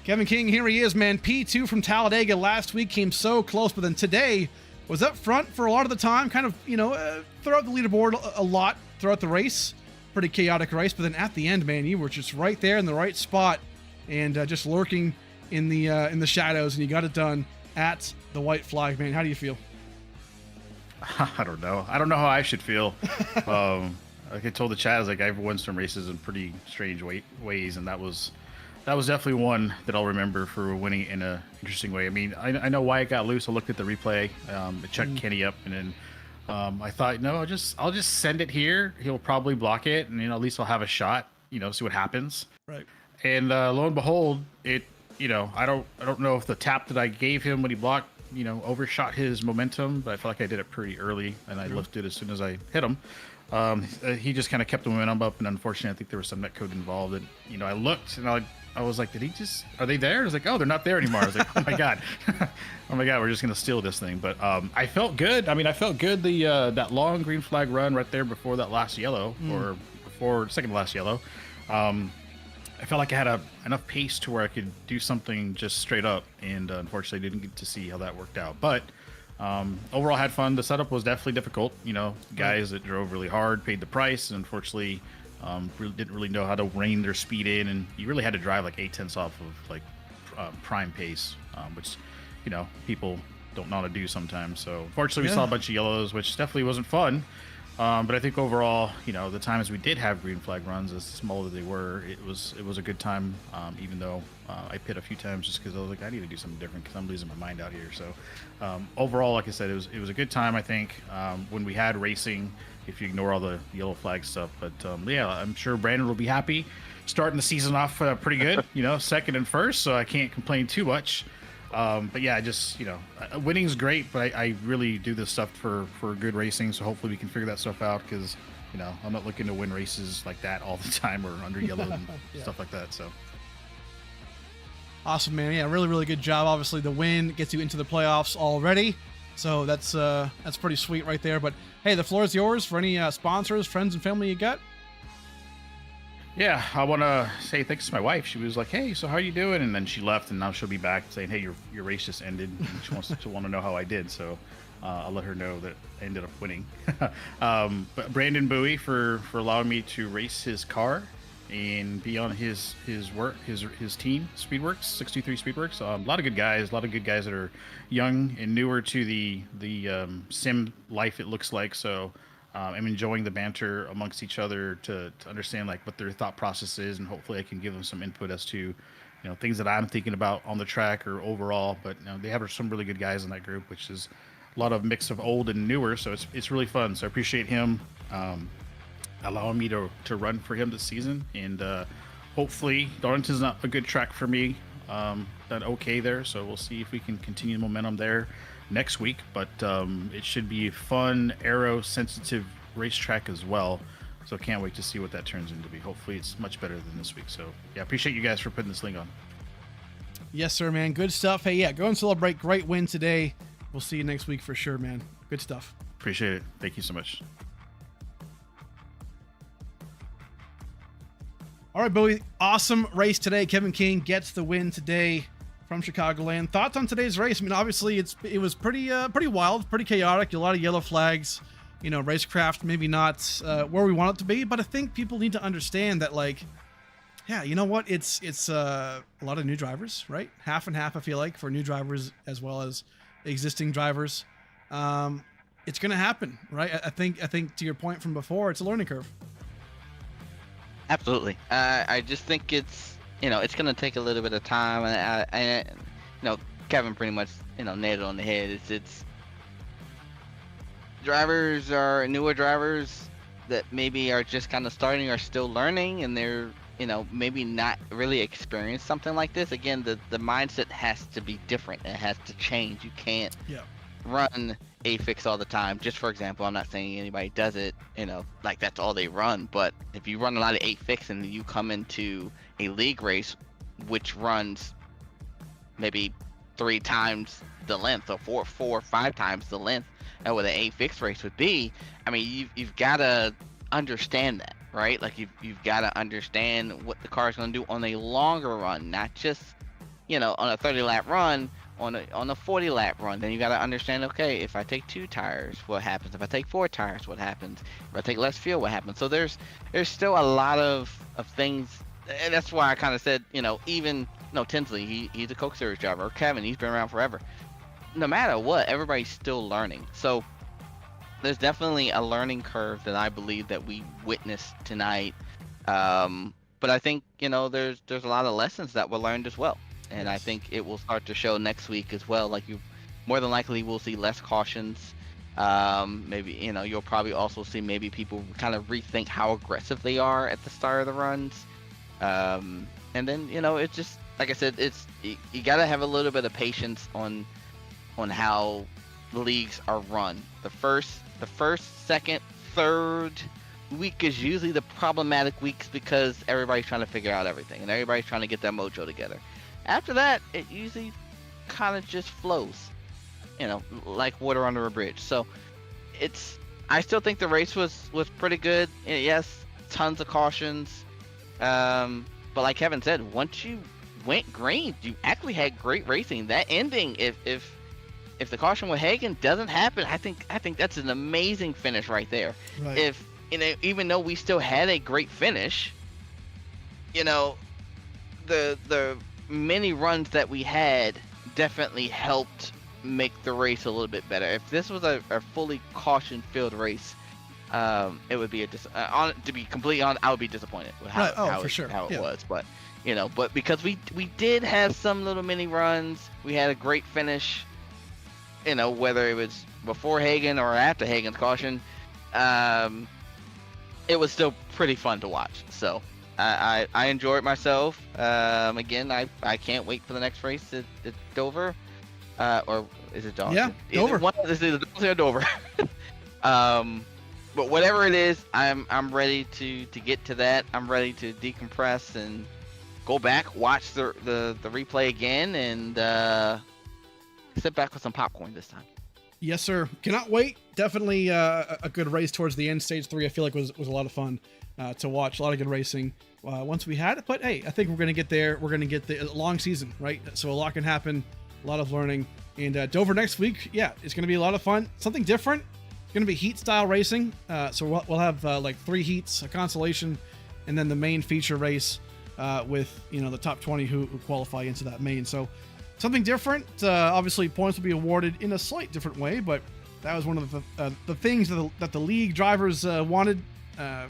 Kevin King, here he is, man. P2 from Talladega last week, came so close, but then today was up front for a lot of the time, kind of, throughout the leaderboard a lot throughout the race. Pretty chaotic race, but then at the end, man, you were just right there in the right spot and just lurking in the shadows, and you got it done at the white flag, man. How do you feel? I don't know. I don't know how I should feel. Like I told the chat, I was like, I've won some races in pretty strange ways, and that was definitely one that I'll remember for winning in a interesting way. I mean, I know why it got loose. I looked at the replay, I checked Kenny up, and then I thought, no, I'll just send it here. He'll probably block it, and at least I'll have a shot. See what happens. Right. And lo and behold, it. I don't know if the tap that I gave him when he blocked, overshot his momentum, but I feel like I did it pretty early, and I lifted as soon as I hit him. He just kind of kept the momentum up, and unfortunately, I think there was some netcode involved. And I looked, and I was like, are they there? I was like, oh, they're not there anymore. I was like, oh my god, oh my god, we're just gonna steal this thing. But I felt good. I felt good. That long green flag run right there before that last yellow, or before second to last yellow. I felt like I had enough pace to where I could do something just straight up, and unfortunately didn't get to see how that worked out. But overall, had fun. The setup was definitely difficult. Guys that drove really hard paid the price, and unfortunately didn't really know how to rein their speed in, and you really had to drive like 8/10 off of like prime pace, which people don't know how to do sometimes. So fortunately, we saw a bunch of yellows, which definitely wasn't fun. But I think overall, the times we did have green flag runs, as small as they were, it was a good time. Even though I pit a few times just because I was like, I need to do something different because I'm losing my mind out here. So overall, like I said, it was a good time. I think when we had racing, if you ignore all the yellow flag stuff. But yeah, I'm sure Brandon will be happy starting the season off pretty good. Second and first, so I can't complain too much. But yeah, just winning's great, but I really do this stuff for good racing. So hopefully we can figure that stuff out, because I'm not looking to win races like that all the time or under yellow and stuff like that. So awesome, man. Yeah, really, really good job. Obviously, the win gets you into the playoffs already, so that's pretty sweet right there. But hey, the floor is yours for any sponsors, friends, and family you got. Yeah, I want to say thanks to my wife. She was like, "Hey, so how are you doing?" And then she left, and now she'll be back saying, "Hey, your race just ended." And she wants to want to know how I did, so I'll let her know that I ended up winning. But Brandon Bowie for allowing me to race his car and be on his team, Speedworks, 623 Speedworks. A lot of good guys, that are young and newer to the sim life, it looks like. So I'm enjoying the banter amongst each other to understand like what their thought process is, and hopefully I can give them some input as to things that I'm thinking about on the track or overall. But they have some really good guys in that group, which is a lot of mix of old and newer, so it's really fun. So I appreciate him allowing me to run for him this season, and hopefully Darlington's not a good track for me. Done okay there, so we'll see if we can continue the momentum there next week. But it should be a fun aero sensitive racetrack as well, so can't wait to see what that turns into be. Hopefully it's much better than this week. So yeah, appreciate you guys for putting this link on. Yes, sir, man. Good stuff. Hey, yeah, go and celebrate. Great win today. We'll see you next week for sure, man. Good stuff. Appreciate it. Thank you so much. All right, Bowie. Awesome race today. Kevin King gets the win today from Chicagoland. Thoughts on today's race? I mean, obviously it was pretty wild, pretty chaotic. A lot of yellow flags. Racecraft maybe not where we want it to be, but I think people need to understand that, like, yeah, you know what? It's a lot of new drivers, right? Half and half, I feel like, for new drivers as well as existing drivers. It's gonna happen, right? I think to your point from before, it's a learning curve. Absolutely. I just think it's going to take a little bit of time, and Kevin pretty much nailed it on the head. It's drivers are newer drivers that maybe are just kind of starting or still learning, and they're maybe not really experienced something like this. Again, the mindset has to be different. It has to change. You can't run a fix all the time. Just for example, I'm not saying anybody does it, like that's all they run, but if you run a lot of 8 fix and you come into a league race which runs maybe 3 times the length, or 4 or 5 times the length of what an 8 fix race would be, I mean, you've got to understand that, right? Like you've got to understand what the car is going to do on a longer run, not just on a 30 lap run, on a 40 lap run. Then you got to understand, okay, if I take 2 tires, what happens? If I take 4 tires, what happens? If I take less fuel, what happens? So there's still a lot of things, and that's why I kind of said, even Tinsley, he's a Coke Series driver, or Kevin, he's been around forever. No matter what, everybody's still learning. So there's definitely a learning curve that I believe that we witnessed tonight. But I think, there's a lot of lessons that were learned as well. And I Yes. think it will start to show next week as well. Like, you more than likely will see less cautions. Maybe, you'll probably also see maybe people kind of rethink how aggressive they are at the start of the runs. And then, it's just, like I said, you got to have a little bit of patience on how leagues are run. The first, second, third week is usually the problematic weeks because everybody's trying to figure out everything and everybody's trying to get their mojo together. After that, it usually kind of just flows, like water under a bridge. So I still think the race was pretty good. Yes, tons of cautions. But like Kevin said, once you went green, you actually had great racing. That ending, if the caution with Hagen doesn't happen, I think that's an amazing finish right there. Right. If even though we still had a great finish, the many runs that we had definitely helped make the race a little bit better. If this was a fully caution-filled race, it would be to be completely honest, I would be disappointed with how it was. But but because we did have some little mini runs, we had a great finish. Whether it was before Hagen or after Hagen's caution, it was still pretty fun to watch. So I enjoyed myself. Again, I can't wait for the next race at Dover, or is it Dover? Yeah, Dover. This is Dover or Dover. But whatever it is, I'm ready to get to that. I'm ready to decompress and go back, watch the replay again, and sit back with some popcorn this time. Yes, sir. Cannot wait. Definitely a good race towards the end. Stage 3, I feel like was a lot of fun to watch. A lot of good racing once we had it. But hey, I think we're going to get there. We're going to get the long season, right? So a lot can happen. A lot of learning. And Dover next week, yeah, it's going to be a lot of fun. Something different. It's going to be heat-style racing. So we'll have like 3 heats, a consolation, and then the main feature race with the top 20 who qualify into that main. So something different. Obviously, points will be awarded in a slight different way, but that was one of the things that the league drivers wanted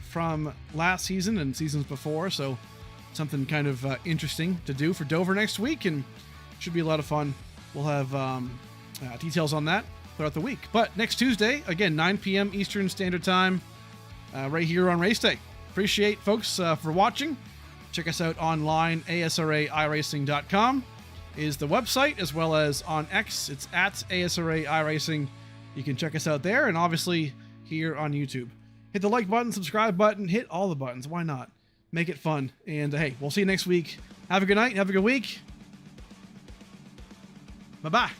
from last season and seasons before. So something kind of interesting to do for Dover next week, and should be a lot of fun. We'll have details on that throughout the week. But next Tuesday, again, 9 p.m. Eastern Standard Time, right here on Race Day. Appreciate folks for watching. Check us out online. ASRAiRacing.com is the website, as well as on X. It's at ASRA iRacing. You can check us out there, and obviously here on YouTube. Hit the like button, subscribe button, hit all the buttons. Why not? Make it fun. And hey, we'll see you next week. Have a good night. Have a good week. Bye-bye.